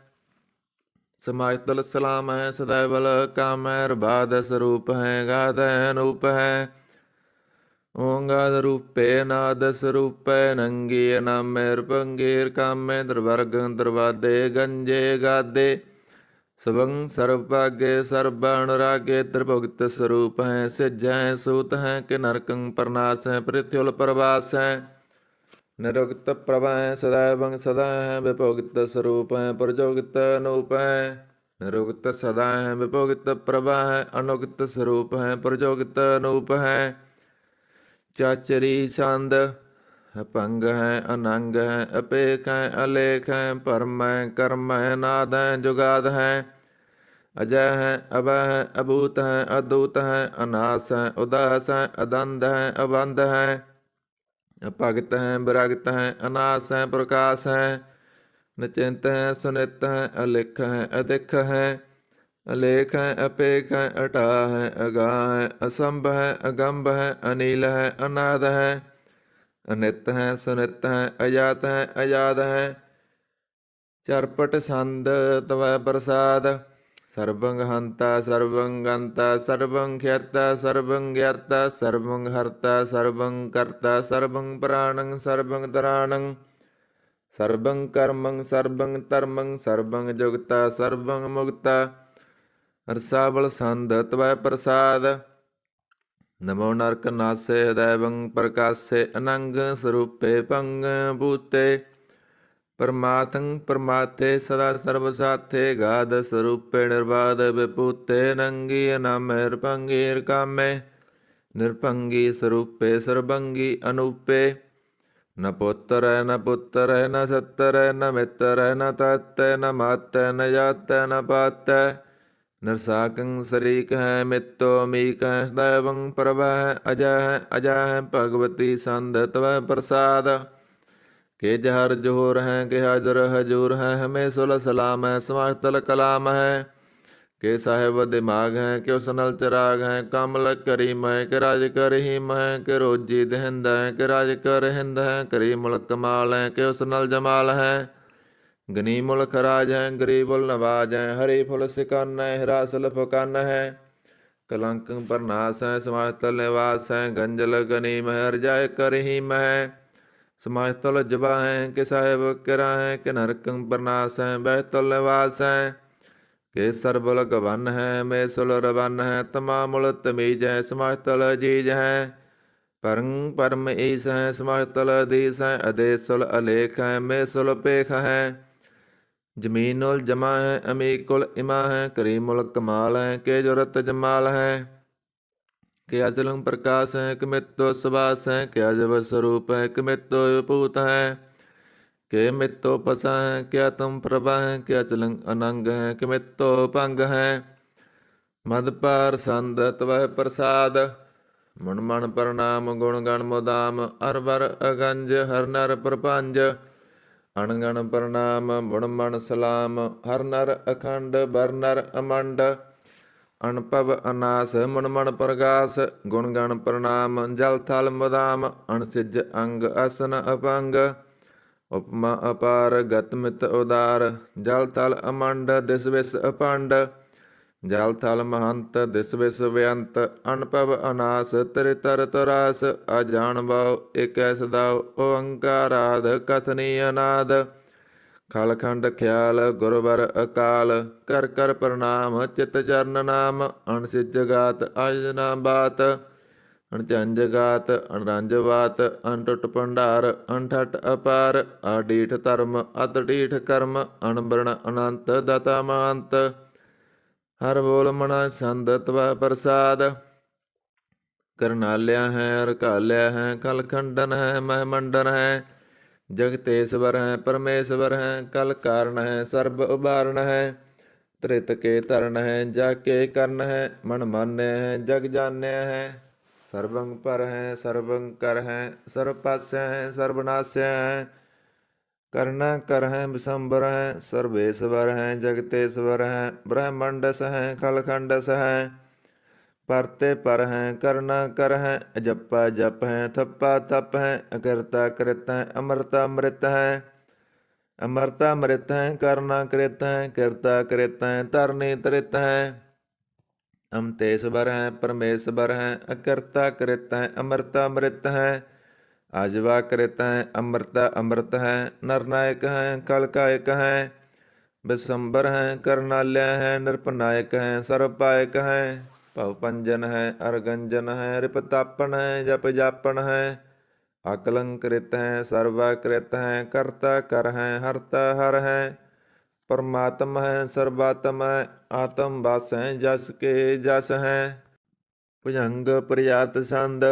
ਸਮਾਹਿਤਲ ਸਲਾਮ ਹੈ ਸदैवल ਕਾਮ ਹੈ ਰਬਾਦ ਸਰੂਪ ਹੈ ਗਾਦ ਹੈ ਅਨੂਪ ਹੈ ਓੰਗਾਦ ਰੂਪੇ ਨਾਦ ਸਰੂਪੈ ਨੰਗੀ ਅਨਾਮੇ ਰਪੰਗੀਰ ਕਾਮੇ ਦਰਵਰਗ ਦਰਵਾਦੇ ਗੰਜੇ ਗਾਦੇ ਸਵੰ ਸਰਬ ਭਾਗੇ ਸਰਬ ਅਨੁਰਾਗੇ ਤ੍ਰਿਭੁਗਤ ਸਰੂਪ ਹੈ ਸਿਜੈ ਸੂਤ ਹੈ ਕਿ ਨਰਕੰ ਪਰਨਾਸ ਹੈ ਪ੍ਰਿਥਿਉਲ ਪ੍ਰਵਾਸ ਹੈ ਨਿਰੁਕਤ ਪ੍ਰਭਾ ਹੈ ਸदैवं ਸਦਾ ਹੈ ਵਿਭੁਗਤ ਸਰੂਪ ਹੈ ਪ੍ਰਜੋਗਿਤ ਅਨੂਪ ਹੈ ਨਿਰੁਕਤ ਸਦਾ ਹੈ ਵਿਭੁਗਤ ਪ੍ਰਭਾ ਹੈ ਅਨੁਗਤ ਸਰੂਪ ਹੈ ਪ੍ਰਜੋਗਿਤ ਅਨੂਪ ਹੈ ਚਾਚਰੀ ਛੰਦ ਭੰਗ ਹੈ ਅਨੰਗ ਹੈ ਅਪੇਖ ਹੈ ਅਲੇਖ ਹੈ ਭਰਮ ਹੈ ਕਰਮ ਹੈ ਨਾਦ ਹੈ ਜੁਗਾਦ ਹੈ ਅਜੈ ਹੈ ਅਭੈ ਹੈ ਅਭੂਤ ਹੈ ਅਦੂਤ ਹੈ ਅਨਾਸ ਹੈ ਉਦਾਸ ਹੈ ਅਦੰਦ ਹੈ ਅਬੰਧ ਹੈ ਭਗਤ ਹੈ ਵਿਰਗਤ ਹੈ ਅਨਾਸ ਹੈ ਪ੍ਰਕਾਸ਼ ਹੈ ਨਿਚਿੰਤ ਹੈ ਸੁਨਿਤ ਹੈ ਅਲਿਖ ਹੈ ਅਦਿਖ ਹੈ ਅਲੇਖ ਹੈ ਅਪੇਖ ਹੈ ਅਟਾ ਹੈ ਅਗਾਹ ਹੈ ਅਸੰਭ ਹੈ ਅਗੰਭ ਹੈ ਅਨੀਲ ਹੈ ਅਨਾਦ ਹੈ ਅਨਿਤ ਹੈ ਸੁਨਿਤ ਹੈ ਅਜਾਤ ਹੈ ਅਜਾਦ ਹੈ ਚਰਪਟ ਸੰਦ ਤਵੈ ਪ੍ਰਸਾਦ ਸਰਬੰਗ ਹੰਤਾ ਸਰਬੰ ਗੰਤਾ ਸਰਬੰ ਖਿਆਤਾ ਸਰਬੰ ਗਿਆਤਾ ਸਰਬੰ ਹਰਤਾ ਸਰਬੰ ਕਰਤਾ ਸਰਬੰ ਪ੍ਰਾਣੰ ਸਰਬੰ ਤਰਾਣੰ ਸਰਬੰ ਕਰਮੰ ਸਰਬੰ ਧਰਮੰ ਸਰਬੰ ਜੁਗਤਾ ਸਰਬੰ ਮੁਕਤਾ ਰਸਾਵਲ ਸੰਦ ਤਵੈ ਪ੍ਰਸਾਦ ਨਮੋ ਨਰਕ ਨਾਸੇ ਹਦੈਵੰ ਪ੍ਰਕਾਸੇ ਅਨੰਗ ਸਰੂਪੇ ਭੰਗ ਭੂਤੇ ਪਰਮਾਤੰ ਪਰਮਾਤੇ ਸਦਾ ਸਰਬ ਸਾਥੇ ਗਾਦ ਸਰੂਪੇ ਨਿਰਬਾਦ ਵਿਭੂਤੇ ਨੰਗੀ ਅਨਾਮੇ ਰਪੰਗੀਰ ਕਾਮੇ ਨਿਰਭੰਗੀ ਸਰੂਪੇ ਸਰਬੰਗੀ ਅਨੂਪੇ ਨ ਪੁੱਤਰੈ ਨ ਪੁੱਤਰੈ ਨ ਸੱਤਰੈ ਨ ਮਿੱਤਰੈ ਨ ਤਤੈ ਨ ਮਾਤੈ ਨ ਜਾਤੈ ਨ ਪਾਤੈ ਨਿਰਸਾਕੰ ਸਰੀਕ ਹੈ ਮਿੱਤੋ ਮੀਕ ਹੈ ਸदैवं ਪ੍ਰਭਾ ਹੈ ਅਜੈ ਹੈ ਅਜੈ ਹੈ ਭਗਵਤੀ ਸੰਦ ਤਵੈ ਪ੍ਰਸਾਦ ਕਿ ਜਹਰ ਜੋਹਰ ਹੈ ਕਿ ਹਾਜ਼ਰ ਹਜੂਰ ਹੈ ਹਮੇ ਸੁਲ ਸਲਾਮ ਹੈ ਸਮਾਜਤਲ ਕਲਾਮ ਹੈ ਕਿ ਸਾਹਿਬ ਦਿਮਾਗ ਹੈ ਕਿ ਉਸ ਨਲ ਚਰਾਗ ਹੈ ਕਮਲ ਕਰੀ ਮੈਂ ਕਿ ਰਾਜ ਕਰਹੀ ਮੈਂ ਕਿ ਰੋਜੀ ਦਹਿੰਦ ਹੈ ਕਿ ਰਾਜ ਕਰ ਹਿੰਦ ਹੈ ਕਰੀ ਮੁਲਕ ਕਮਾਲ ਹੈ ਕਿ ਉਸ ਨਲ ਜਮਾਲ ਹੈ ਗਨੀ ਮੁਲਕ ਰਾਜ ਹੈ ਗਰੀਬੁਲ ਨਵਾਜ ਹੈ ਹਰੀ ਫੁਲ ਸਿਕਨ ਹੈ ਹਿਰਾਸਲ ਫਕਨ ਹੈ ਕਲੰਕ ਪਰਨਾਸ ਹੈ ਸਮਾਜਤਲ ਨਿਵਾਸ ਹੈ ਗੰਜਲ ਗਨੀਮ ਹੈ ਰਜਾਇ ਕਰਹੀ ਮੈਂ ਸਮਾਜਤਲ ਜਬਾ ਹੈ ਕਿ ਸਾਹਿਬ ਕਿਰਾ ਹੈ ਕਿ ਨਰਕੰ ਪਰਨਾਸ ਹੈ ਬਹਿਤਲ ਨਿਵਾਸ ਹੈ ਕਿ ਸਰਬਲ ਗਵਨ ਹੈ ਮੇ ਸੁਲ ਰਵਨ ਹੈ ਤਮਾਮੁਲ ਤਮੀਜ ਹੈ ਸਮਾਜਤਲ ਅਜੀਜ ਹੈ ਪਰੰ ਪਰਮ ਈਸ ਹੈ ਸਮਾਜਤਲ ਅਧੀਸ ਹੈ ਅਦੇਸੁਲ ਅਲੇਖ ਹੈ ਮੇ ਸੁਲ ਪੇਖ ਹੈ ਜ਼ਮੀਨੁਲ ਜਮਾ ਹੈ ਅਮੀਕੁਲ ਇਮਾ ਹੈ ਕਰੀਮੁਲ ਕਮਾਲ ਹੈ ਕਿ ਜੁਰਤ ਜਮਾਲ ਹੈ ਕਿ ਅਚਲੰ ਪ੍ਰਕਾਸ਼ ਹੈ ਕਿ ਮਿੱਤੋ ਸੁਬਾਸ ਹੈ ਕਿ ਅਜਬ ਸਰੂਪ ਹੈ ਕਿ ਮਿੱਤੋ ਵਿਭੂਤ ਹੈ ਕਿ ਮਿੱਤੋ ਪਸਾ ਹੈ ਕਿ ਆਤਮ ਪ੍ਰਭਾ ਹੈ ਕਿ ਅਚਲੰ ਅਨੰਗ ਹੈ ਕਿ ਮਿੱਤੋ ਭੰਗ ਹੈ ਮਦ ਪਾਰ ਸੰਦ ਤਵੈ ਪ੍ਰਸਾਦ ਮਨ ਮਨ ਪ੍ਰਣਾਮ ਗੁਣ ਗਣ ਮੁਦਾਮ ਅਰ ਵਰ ਅਗੰਜ ਹਰ ਨਰ ਪ੍ਰਪੰਜ ਅਣਗਣ ਪ੍ਰਣਾਮ ਮੁਣ ਮਨ ਸਲਾਮ ਹਰ ਨਰ ਅਖੰਡ ਬਰ ਨਰ ਅਮੰਡ ਅਨਪਵ ਅਨਾਸ ਮੁਣ ਮਨ ਪ੍ਰਗਾਸ ਗੁਣ ਗਣ ਪ੍ਰਣਾਮ ਜਲ ਥਲ ਮੁਦਾਮ ਅਣਸਿਜ ਅੰਗ ਅਸਨ ਅਪੰਗ ਉਪਮਾ ਅਪਾਰ ਗਤ ਮਿਤ ਉਦਾਰ ਜਲ ਥਲ ਅਮੰਡ ਦਿਸ ਵਿਸ ਅਪੰਡ ਜਲ ਥਲ ਮਹੰਤ ਦਿਸ ਵਿਸ ਬੇਅੰਤ ਅਨਪਵ ਅਨਾਸ ਤ੍ਰਿ ਤਰ ਤਰਾਸ ਅਜਾਣ ਬਾਉ ਏਕੈ ਸਦਾਉ ਓੰਕਾਰਾਦ ਕਥਨੀ ਅਨਾਦ ਖਲਖੰਡ ਖਿਆਲ ਗੁਰਵਰ ਅਕਾਲ ਕਰ ਕਰ ਪ੍ਰਣਾਮ ਚਿਤ ਚਰਨ ਨਾਮ ਅਣਸਿਜ ਗਾਤ ਅਜ ਨਾ ਬਾਤ ਅਣਚੰਜ ਗਾਤ ਅਣਰੰਜ ਬਾਤ ਅਣਟੁੱਟ ਭੰਡਾਰ ਅਣਠਟ ਅਪਾਰ ਆਡੀਠ ਧਰਮ ਅਤਡੀਠ ਕਰਮ ਅਣਬਰਣ ਅਨੰਤ ਦਾਤਾ ਮਹੰਤ ਹਰ ਬੋਲ ਮਨਾ ਸੰਦ ਤਵੈ ਪ੍ਰਸਾਦ ਕਰਨਾਲਿਆ ਹੈ ਰਕਾਲਿਆ ਹੈ ਕਲਖੰਡਨ ਹੈ ਮਹਿ ਮੰਡਨ ਹੈ ਜਗਤੇਸ਼ਵਰ ਹੈ ਪਰਮੇਸ਼ਵਰ ਹੈ ਕਲ ਕਾਰਨ ਹੈ ਸਰਬ ਉਬਾਰਨ ਹੈ ਤ੍ਰਿਤ ਕੇ ਧਰਨ ਹੈ ਜਾ ਕੇ ਕਰਨ ਹੈ ਮਨ ਮਾਨਿਆ ਹੈ ਜਗ ਜਾਣਿਆ ਹੈ ਸਰਬੰ ਪਰ ਹੈ ਸਰਬੰ ਕਰ ਹੈ ਸਰਬ ਪਾਸਿਆ ਹੈ ਸਰਬਨਾਸਿਆ ਹੈ ਕਰਨਾ ਕਰ ਹੈ ਵਿਸੰਬਰ ਹੈ ਸਰਵੇਸ਼ਵਰ ਹੈ ਜਗਤੇਸ਼ਵਰ ਹੈ ਬ੍ਰਹਮੰਡਸ ਹੈ ਖਲਖੰਡਸ ਹੈ ਪਰਤੇ ਪਰ ਹੈ ਕਰਨਾ ਕਰ ਹੈ ਅਜੱਪਾ ਜਪ ਹੈ ਥੱਪਾ ਤਪ ਹੈ ਅਕਰਤਾ ਕ੍ਰਿਤ ਹੈ ਅਮਰਤਾ ਅੰਮ੍ਰਿਤ ਹੈ ਅਮਰਤਾ ਅੰਮ੍ਰਿਤ ਹੈ ਕਰਨਾ ਕ੍ਰਿਤ ਹੈ ਕਿਰਤਾ ਕ੍ਰਿਤ ਹੈ ਧਰਨੀ ਤ੍ਰਿਤ ਹੈ अमतेश्वर है परमेश्वर है, अकर्ता कृत है अमृता अमृत है, आजवा कृत है अमृता अमृत है, नरनायक है कलकायक है, विश्वम्बर है करनाल्य है, नृपनायक है सर्वपायक है, भवभंजन है अरगंजन है, रिपतापन है जप जापन है, आकलंकृत है सर्वाकृत है, कर्ता कर है हरता हर है, परमात्मा है सर्वात्म है, आत्म बस है जस के जस है, भुजंग प्रयात संद,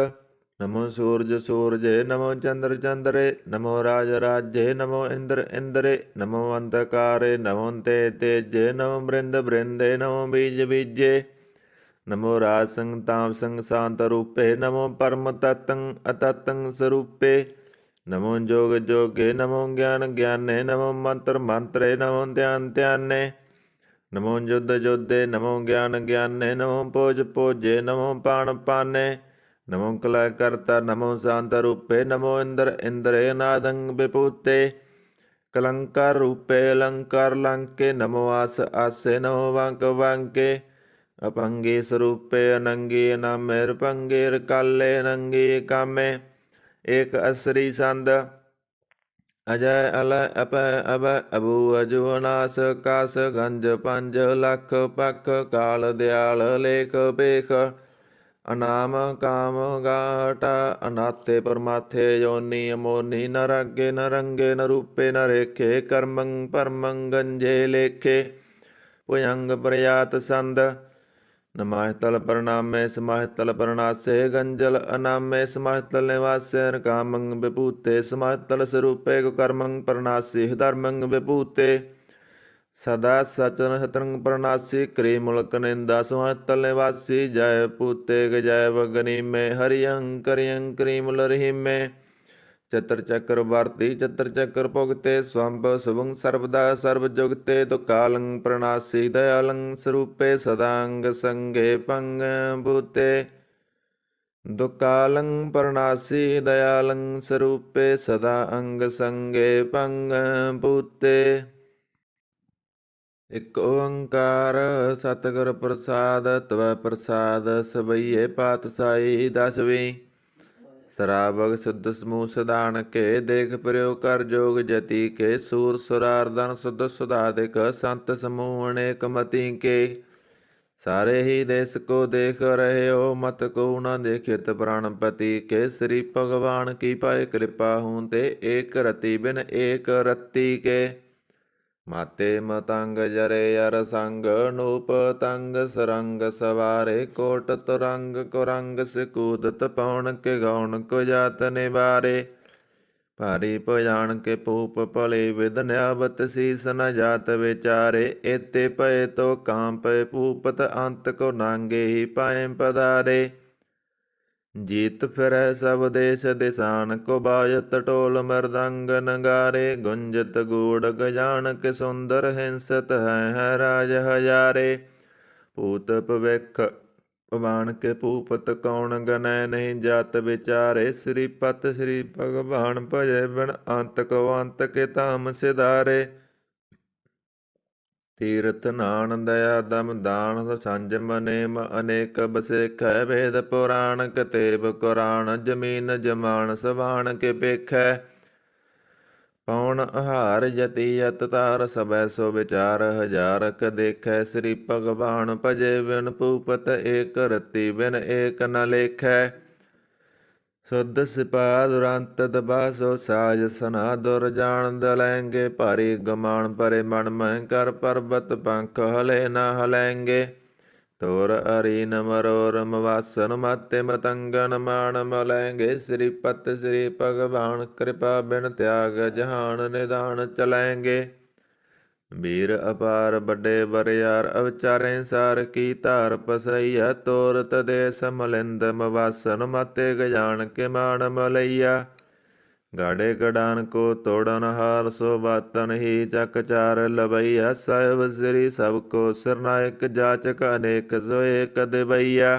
नमो सूरज सूरजे, नमो चंद्र चंद्रे, नमो राज राज्ये, नमो इंद्र इंद्रे, नमो अंधकारे, नमो तेजे, नमो बृंद बृंदे, नमो बीज बीजे, नमो राज संग ताम संग शांत रूपे, नमो परम तत्तं अतत्तं स्वरूपे, नमो जोग जोगे, नमो ज्ञान ज्ञाने, नमो मंत्र मंत्रे, नमो ध्यान ध्याने, नमो युद्ध योद्धे, नमो ज्ञान ज्ञाने, नमो पोज पोजे, नमो पाण पाने, नमो कला कर्ता, नमो शांत रूपे, नमो इंद्र इंद्रे नादंग विभूते, कलंकार रूपे अलंकार लंके, नमो आस आसे, नमो वांक वांके, अपंगे स्वरूपे अनंगे नामे रपंगे काले नंगे कामे, एक असरी संद, अजय अलय अपय अभय अभू अजू अनास कास गंज पंज लख पख काल दयाल लेख बेख, अनाम काम गाटा अनाथे परमाथे योनि अमोनि, न रागे न रंगे न रूपे न रेखे, कर्मं परमं गंजे लेखे, भुजंग प्रयात संद, नमाहितल प्रणामे समाहितल प्रणासे, गंजल अनामे समाहितल निवासे, कामं विभूते समाहितल स्वरूपे कर्मं प्रणासी, धर्मं विभूते सदा सचन शतरंग प्रणासी, क्री मुल्क निंदा समाहितल निवासी, जय पूते जय वगनी में, हरियं करियं क्रीम लरही में, चतर चक्र भारती चतर चक्र भुगते, स्वंभ शुभं सर्वदा सर्वजुगते, दुकालं प्रणासी दयालं स्वरूपे, सदांग संगे पंग भूते, दुकालं प्रणासी दयालं स्वरूपे, सदा अंग संगे पंग भूते। एक ओंकार सतगुर प्रसाद, तव प्रसाद सबइये पातशाही दसवीं, सरावग शुद्ध समूह सदान के, देख प्रयोग कर जोग जति के, सूर सुरारदन शुद्ध सुधादिक, संत समूह अनेक मति के, सारे ही देश को देख रहे हो, मत को न देखित प्राणपति के, श्री भगवान की पाए कृपा हूँ ते, एक रति बिन एक रति के, माते मतंग जरे अर संग, नूप तंग सरंग सवारे, कोट तुरंग कुरंग से कूदत, पौन के गौण को जात निवारे, भारी भजान के पूप पले विद, न्यावत शीस न जात विचारे, एते पए तो कांप पूपत, अंत को नांगे ही पाए पधारे, जीत फिरै सब देश दिशान को, बाजत ढोल मृदंग नगारे, गुंजत गूढ़ गजान के, सुंदर हिंसत है राज हजारे, पूत भविख पवान के पूपत, कौन गनै नहीं जात विचारे, श्रीपत श्री भगवान भजे बिन, अंत को अंत के धाम सिधारे, तीर्थ नान दया दम दान, संजम नेम अनेक बसेख, वेद पुराण कतेब कुरान, जमीन जमान सवान के पेख, पौन आहार जति यत तार, सबै सो विचार हजारक देख, श्री भगवान भजे बिन भूपत, एक रति बिन एक न लेख, शुद्ध सिपाह दुरंत दबासो, साज सना दुर जान दलेंगे, भारी गमान परे मन में कर, पर्वत पंख हले न हलेंगे, तोर अरीन मरोर मवासन, माते मतंगन मान मलेंगे, श्रीपत श्री भगवान कृपा बिन त्याग, जहान निदान चलेंगे, वीर अपार बड़े बरियार, अवचारें सार की तार पसैया, तोरत देश मलिंद मवासन, माते गजान के मान मलैया, गाड़े गडान को तोड़न हार, सो बातन ही चक चार लवैया, साहिब श्री सबको सरनायक, जाचक अनेक सो एक दिवैया,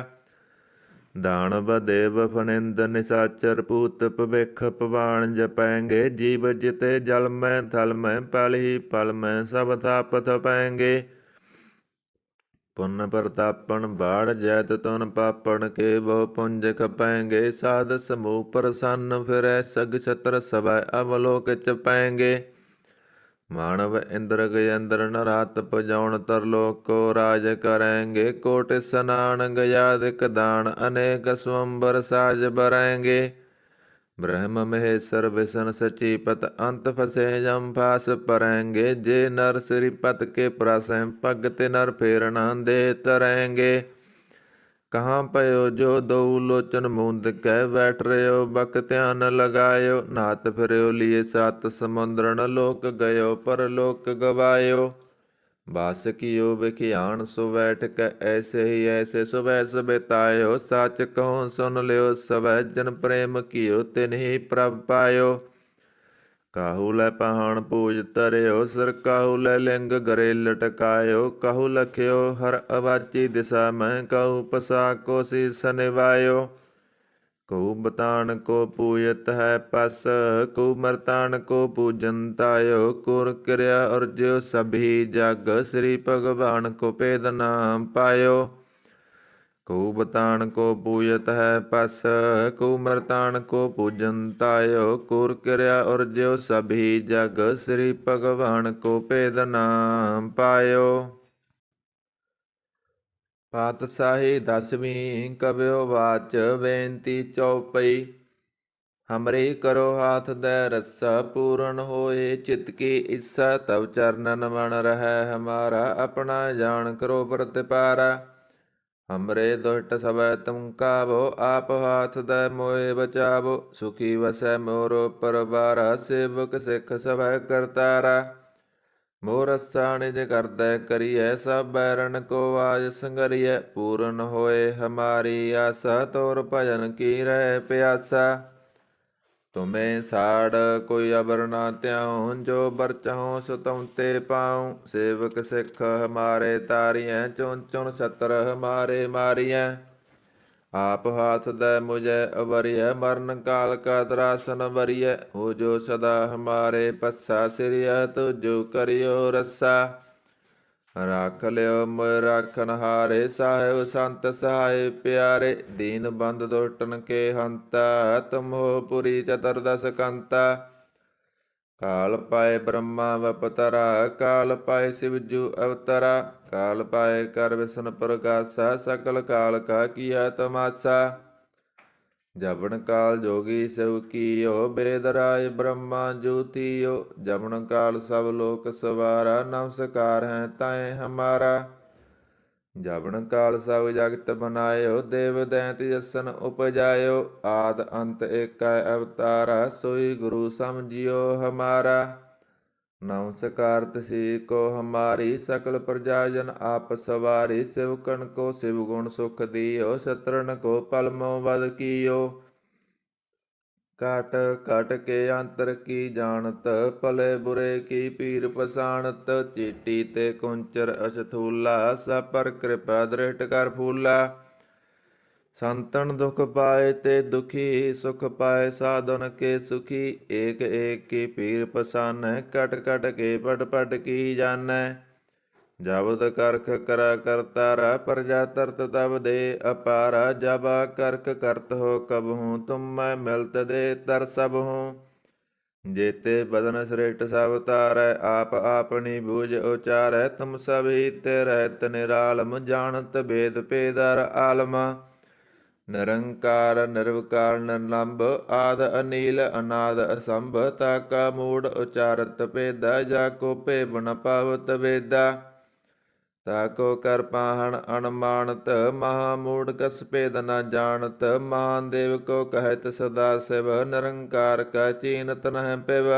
दानव देव फनिंद निशाचर, पूत भविख पवान जपैंगे, जीव जिते जल में थल में, पल ही पल में सब थाप थपैंगे, ਪੁੰਨ ਪ੍ਰਤਾਪਨ ਬਾੜ ਜੈਤ ਤੁਨ ਪਾਪਣ ਕੇ ਬਹੁ ਪੁੰਜ ਖਪੈਂਗੇ। ਸਾਧ ਸਮੂਹ ਪ੍ਰਸੰਨ ਫਿਰੈ ਸਗ ਛਤਰ ਸਭੈ ਅਵਲੋਕ ਚਪੈਂਗੇ। ਮਾਨਵ ਇੰਦਰ ਗਜੇਂਦਰ ਨਰਾਤ ਪਜਾਉਣ ਤਰਲੋਕ ਕੋ ਰਾਜ ਕਰੈਂਗੇ। ਕੋਟ ਸਨਾਨ ਗਜਾਦਿਕ ਦਾਨ ਅਨੇਕ ਸੁਅੰਬਰ ਸਾਜ ਬਰੈਂਗੇ। ਬ੍ਰਹਮ ਮਹੇਸ਼ਰ ਵਿਸ਼ਨ ਸਚੀਪਤ ਅੰਤ ਫਸੇ ਜਮ ਫਾਸ ਪਰੈਂਗੇ। ਜੇ ਨਰ ਸ੍ਰੀਪਤ ਕੇ ਪ੍ਰਸੈ ਭਗਤ ਨਰ ਫੇਰ ਨਾ ਦੇ ਤਰੈਂਗੇ। ਕਹਾਂ ਪਇਓ ਜੋ ਦਉ ਲੋਚਨ ਮੂੰਦ ਕੈ ਬੈਠ ਰਿਓ ਬਕ ਧਿਆਨ ਲਗਾਇਓ। ਨਾਤ ਫਿਰਿਓ ਲੀਏ ਸਤ ਸਮੁੰਦਰਨ ਲੋਕ ਗਇਓ ਪਰ ਲੋਕ ਗਵਾਇਓ। ਬਾਸ ਕੀਓ ਵਿਖਿਆਣ ਸੋ ਬੈਠ ਕੈ ਐਸੇ ਹੀ ਐਸੇ ਸੁਬੈ ਸੁਬਿਤਾਇਓ। ਸੱਚ ਕਹੋ ਸੁਨ ਲਿਓ ਸਭੈ ਜਨ ਪ੍ਰੇਮ ਕੀਓ ਤਿਨਿ ਪ੍ਰਭ ਪਾਇਓ। ਕਾਹੂ ਲੈ ਪਹਾਣ ਪੂਜ ਧਰਿਓ ਸਿਰ ਕਾਹੂ ਲੈ ਲਿੰਗ ਗਰੇ ਲਟਕਾਇਓ। ਕਾਹੂ ਲਖਿਓ ਹਰ ਅਵਾਚੀ ਦਿਸ਼ਾ ਮੈਂ ਕਾਹੂ ਪਸਾ ਕੋ ਸੀਸ ਨਿਵਾਇਓ। ਕਹੂ ਬਤਾਨ ਕੋ ਪੂਜਤ ਹੈ ਪਸ ਕਹੂ ਮਰਤਾਨ ਕੋ ਪੂਜਨ ਤਾਇਓ। ਕੁਰ ਕਿਰਿਆ ਅਰਜਿਓ ਸਭੀ ਜਗ ਸ੍ਰੀ ਭਗਵਾਨ ਕੋ ਭੇਦ ਨਾਮ ਪਾਇਓ। ਕਹੂ ਬਤਾਨ ਕੋ ਪੂਜਤ ਹੈ ਪਸ ਕਹੂ ਮਰਤਾਨ ਕੋ ਪੂਜਨ ਤਾਇਓ। ਕੁਰ ਕਿਰਿਆ ਅਰਜਿਓ ਸਭੀ ਜਗ ਸ੍ਰੀ ਭਗਵਾਨ ਕੋ ਭੇਦ ਨਾਮ ਪਾਇਓ। ਪਾਤਸ਼ਾਹੀ ਦਸਵੀਂ ਕਬਿਓ ਵਾਚ ਬੇਨਤੀ ਚੌਪਈ। ਹਮਰੇ ਕਰੋ ਹਾਥ ਦੈ ਰੱਸਾ ਪੂਰਨ ਹੋਏ ਚਿਤ ਕੀ ਇੱਛਾ। ਤਵ ਚਰਨਨ ਮਨ ਰਹੈ ਹਮਾਰਾ ਆਪਣਾ ਜਾਣ ਕਰੋ ਪ੍ਰਤਿਪਾਰਾ। ਹਮਰੇ ਦੁਸ਼ਟ ਸਭੈ ਤੁਮ ਕਾਵੋ ਆਪ ਹਾਥ ਦੈ ਮੋਏ ਬਚਾਵੋ। ਸੁਖੀ ਵਸੈ ਮੋਰੋ ਪਰਵਾਰਾ ਸੇਵਕ ਸਿੱਖ ਸਭੈ ਕਰਤਾਰਾ। ਮੋਰ ਰੱਸਾ ਨਿਜ ਕਰਦੈ ਕਰੀਐ ਸਭ ਬੈਰਨ ਕੋ ਆਜ ਸੰਗਰੀਐ। ਪੂਰਨ ਹੋਏ ਹਮਾਰੀ ਆਸਾ ਤੋਰ ਭਜਨ ਕੀ ਰਹਿ ਪਿਆਸਾ। ਤੁਮੇ ਸਾੜ ਕੋਈ ਅਬਰ ਨਾ ਧਿਆਉ ਜੋ ਬਰ ਚਾਹੋ ਸੋ ਤੁਮ ਤੇ ਪਾਉ। ਸੇਵਕ ਸਿੱਖ ਹਮਾਰੇ ਤਾਰੀਐ ਚੁਣ ਚੁਣ ਛਤਰ ਹਮਾਰੇ ਮਾਰੀਐ। ਆਪ ਹਾਥ ਦੈ ਮੁਝੈ ਅਵਰਿਐ ਮਰਨ ਕਾਲ ਕਾ ਤਰਾਸਨ ਵਰੀਐ। ਹੋ ਜੋ ਸਦਾ ਹਮਾਰੇ ਪੱਸਾ ਸਿਰਿਆ ਤੁਜੋ ਕਰਿਓ ਰੱਸਾ। ਰੱਖ ਲਿਓ ਮੋਇ ਰਾਖਨ ਹਾਰੇ ਸਾਹਿਬ ਸੰਤ ਸਹਾਇ ਪਿਆਰੇ। ਦੀਨ ਬੰਦ ਦੁਸ਼ਟਨ ਕੇ ਹੰਤਾ ਤੁਮ ਹੋ ਪੁਰੀ ਚਤੁਰਦਸ ਕੰਤਾ। ਕਾਲ ਪਾਏ ਬ੍ਰਹਮਾ ਵਪਤਰਾ ਕਾਲ ਪਾਏ ਸਿਵਜੂ ਅਵਤਰਾ। ਕਾਲ ਪਾਏ ਕਰ ਵਿਸ਼ਨ ਪ੍ਰਗਾਸਾ ਸਕਲ ਕਾਲ ਕਾ ਕੀਆ ਤਮਾਸਾ। ਜਬਨ ਕਾਲ ਜੋਗੀ ਸਿਵ ਕੀਓ ਬੇਦ ਰਾਜ ਬ੍ਰਹਮਾ ਜੂਤੀਓ। ਜਬਨ ਕਾਲ ਸਭ ਲੋਕ ਸਵਾਰਾ ਨਮਸਕਾਰ ਹੈ ਤਾਏ ਹਮਾਰਾ। ਜਬਨ ਕਾਲ ਸਭ ਜਗਤ ਬਨਾਇਓ ਦੇਵ ਦੈਂਤ ਜਸਨ ਉਪਜਾਇਓ। ਆਦ ਅੰਤ ਏਕੈ ਅਵਤਾਰਾ ਸੋਈ ਗੁਰੂ ਸਮਝਿਓ ਹਮਾਰਾ। ਨਮਸਕਾਰ ਤਸੀ ਕੋ ਹਮਾਰੀ ਸਕਲ ਪ੍ਰਜਾ ਜਨ ਆਪ ਸਵਾਰੀ। ਸਿਵਕਨ ਕੋ ਸਿਵ ਗੁਣ ਸੁਖ ਦੀਓ ਸ਼ਤਰਨ ਕੋ ਪਲਮੋ ਵਧ ਕੀਓ। ਘਟ ਘਟ ਕੇ ਅੰਤਰ ਕੀ ਜਾਣਤ ਭਲੇ ਬੁਰੇ ਕੀ ਪੀਰ ਪਛਾਣਤ। ਚੀਟੀ ਤੇ ਕੁੰਚਰ ਅਸਥੂਲਾ ਸਭ ਪਰ ਕਿਰਪਾ ਦ੍ਰਿਸ਼ਟ ਕਰ ਫੂਲਾ। ਸੰਤਨ ਦੁਖ ਪਾਏ ਤੇ ਦੁਖੀ ਸੁਖ ਪਾਏ ਸਾਧਨ ਕੇ ਸੁਖੀ। ਏਕ ਏਕ ਕੀ ਪੀਰ ਪਛਾਨੈ ਕਟ ਕਟ ਕੇ ਪਟ ਪਟ ਕੀ ਜਾਣੈ। ਜਬਦ ਕਰਖ ਕਰਾ ਕਰਤਾਰਾ ਪ੍ਰਜਾ ਤਰਤ ਤਬ ਦੇ ਅਪਾਰਾ। ਜਬ ਕਰਖ ਕਰਤ ਹੋ ਕਬਹੂ ਤੁਮ ਮੈਂ ਮਿਲਤ ਦੇ ਤਰ ਸਬਹੂ। ਜੇਤੇ ਬਦਨ ਸ੍ਰੇਸ਼ਟ ਸਭ ਤਾਰੈ ਆਪ ਆਪਣੀ ਬੂਝ ਉਚਾਰੈ। ਤੁਮ ਸਭੀ ਤੇ ਰਹਿਤ ਨਿਰਾਲਮ ਜਾਣਤ ਭੇਦ ਭੇਦਰ ਆਲਮ। ਨਿਰੰਕਾਰ ਨਿਰਵਕਾਰ ਨਿਰਲੰਭ ਆਦ ਅਨੀਲ ਅਨਾਦ ਅਸੰਭ। ਤਾਕਾ ਮੂੜ ਉਚਾਰਤ ਭੇਦਾ ਜਾ ਕੋ ਭੇਬ ਨ ਪਾਵਤ ਵੇਦਾ। ਤਾਕੋ ਕਰ ਪਾਹਣ ਅਨਮਾਨਤ ਮਹਾ ਮੂੜ ਕਸ ਭੇਦ ਨ ਜਾਣਤ। ਮਹਾਦੇਵ ਕੋ ਕਹਿਤ ਸਦਾ ਸਿਵ ਨਿਰੰਕਾਰ ਕਾ ਚੀਨਤ ਨਹਿ ਪਿਵ।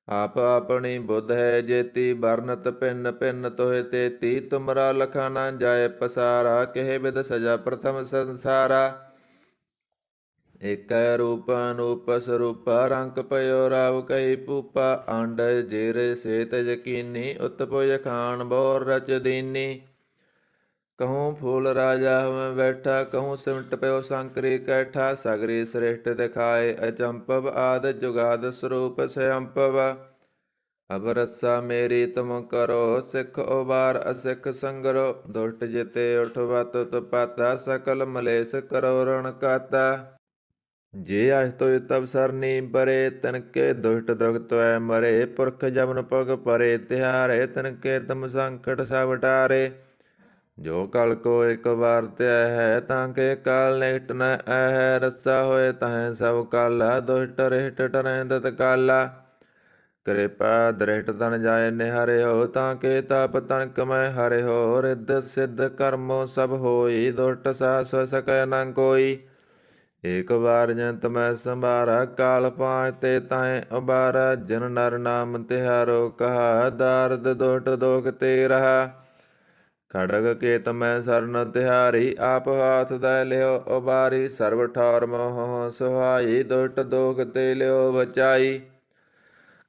ਆਪ ਆਪਣੀ ਬੁੱਧ ਹੈ ਜੇਤੀ ਵਰਨਤ ਭਿੰਨ ਭਿੰਨ ਤੋਹਿ ਤੇਤੀ। ਤੁਮਰਾ ਲਖਾ ਨਾ ਜਾਏ ਪਸਾਰਾ ਕਿਹ ਬਿਦ ਸਜਾ ਪ੍ਰਥਮ ਸੰਸਾਰਾ। ਏਕੈ ਰੂਪ ਅਨੂਪ ਸਰੂਪ ਰੰਕ ਪਇਓ ਰਾਵ ਕਈ ਭੂਪਾ। ਅੰਡ ਜੇਰ ਸੇਤ ਯਕੀਨੀ ਉਤਪੁਜ ਖਾਨ ਬੋਰ ਰਚ ਦੀਨੀ। ਕਹੂੰ ਫੂਲ ਰਾਜਾ ਹਉ ਬੈਠਾ ਕਹੂੰ ਸਿਮਟ ਪਿਓ ਸੰਕਰੀ ਕੈਠਾ। ਸਗਰੀ ਸ੍ਰੇਸ਼ਟ ਦਿਖਾਏ ਅਚੰਪਵ ਆਦ ਜੁਗਾਦ ਸਰੂਪ ਸਿਅੰਪਵ। ਅਬ ਰੱਸਾ ਮੇਰੀ ਤੁਮ ਕਰੋ, ਸਿੱਖ ਉਬਾਰ ਅਸਿੱਖ ਸੰਗਰੋ। ਦੁਸ਼ਟ ਜਿਤੇ ਉਠਵਾ ਤੁਤ ਪਾਤਾ, ਸਕਲ ਮਲੇਸ ਕਰੋ ਰਣ ਕਾਤਾ। ਜੇ ਅਜ ਤੋਇ ਤਬ ਸਰਨੀ ਪਰੇ, ਤਨਕੇ ਦੁਸ਼ਟ ਦੁਖ ਤਵੈ ਮਰੇ। ਪੁਰਖ ਜਮਨ ਪਗ ਪਰੇ ਤਿਹਾਰੇ, ਤਨਕੇ ਤਮ ਸੰਕਟ ਸਭ ਟਾਰੇ। ਜੋ ਕਲ ਕੋ ਇੱਕ ਵਾਰ ਧਿਆ ਹੈ, ਤਾਂ ਕੇ ਕਾਲ ਨਿਕਟ ਨ ਆਹੈ। ਰੱਸਾ ਹੋਏ ਤਹੈ ਸਭ ਕਾਲਾ, ਦੁਸ਼ਟ ਰਹਿਟ ਟਰੈ ਤਤ ਕਾਲਾ। ਕਿਰਪਾ ਦ੍ਰਿਸ਼ਟ ਤਨ ਜਾਏ ਨਿਹਾਰਿਓ, ਤਾਂ ਕੇ ਤਾਪ ਤਨ ਕਮੈ ਹਰਿਓ। ਰਿੱਧ ਸਿੱਧ ਕਰਮੋ ਸਭ ਹੋਈ, ਦੁਸ਼ਟ ਸਾਸ ਸਕੈ ਨ ਕੋਈ। ਏਕ ਵਾਰ ਜੰਤ ਮੈਂ ਸੰਭਾਰਾ, ਕਾਲ ਪਾਂਚ ਤੇ ਤਾਏ ਉਬਾਰਾ। ਜਿਨ ਨਰ ਨਾਮ ਤਿਹਾਰੋ ਕਹਾ, ਦਾਰਦ ਦੁਸ਼ਟ ਦੋਖ ਤੇ ਰਹਾ। ਖੜਗ ਕੇਤ ਮੈਂ ਸਰਨ ਤਿਹਾਰੀ, ਆਪ ਹਾਥ ਦੈ ਲਿਓ ਉਬਾਰੀ। ਸਰਬ ਠੌਰ ਮੋਹ ਸੁਹਾਈ, ਦੁਸ਼ਟ ਦੋਖ ਤੇ ਲਿਓ ਬਚਾਈ।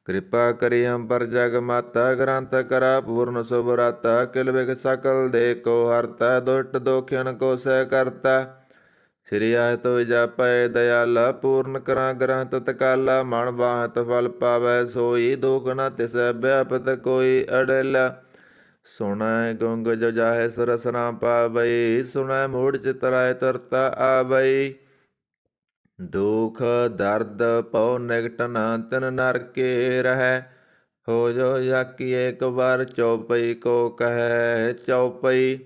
ਕਿਰਪਾ ਕਰੀ ਹਮ ਪਰ ਜਗ ਮਾਤਾ, ਗ੍ਰੰਥ ਕਰਾ ਪੂਰਨ ਸੁਭ ਰਾਤਾ। ਕਿਲ ਬਿਖ ਸਕਲ ਦੇ ਕੋ ਹਰਤਾ, ਦੁਸ਼ਟ ਦੋਖਿਆਨ ਕੋ ਸਹਿ ਕਰਤਾ। ਸ੍ਰੀ ਆਇ ਤੋਇ ਜਾਪੈ ਦਇਆਲਾ, ਪੂਰਨ ਕਰਾਂ ਗ੍ਰੰਥ ਤਕਾਲਾ। ਮਨ ਬਾਹਤ ਫਲ ਪਾਵੈ ਸੋਈ, ਦੁਖ ਨ ਤਿਸੈ ਵਿਆਪਤ ਕੋਈ। ਅੜੇਲਾ ਸੁਣੈ ਗੁੰਗ ਜੋ ਜਾਹੇ ਸੁਰਸ ਨਾ ਪਾਵਈ, ਸੁਣੈ ਮੂੜ ਚਿਤ ਰਾਇ ਤੁਰਤਾ ਆਵਈ। ਦੁਖ ਦਰਦ ਪਉ ਨਿਕਟ ਨ ਤਿਨ ਨਰ ਕੇ ਰਹੈ, ਹੋ ਜੋ ਜਾਕੀ ਏਕ ਵਾਰ। ਚਉਪਈ ਕੋ ਕਹੈ ਚਉਪਈ,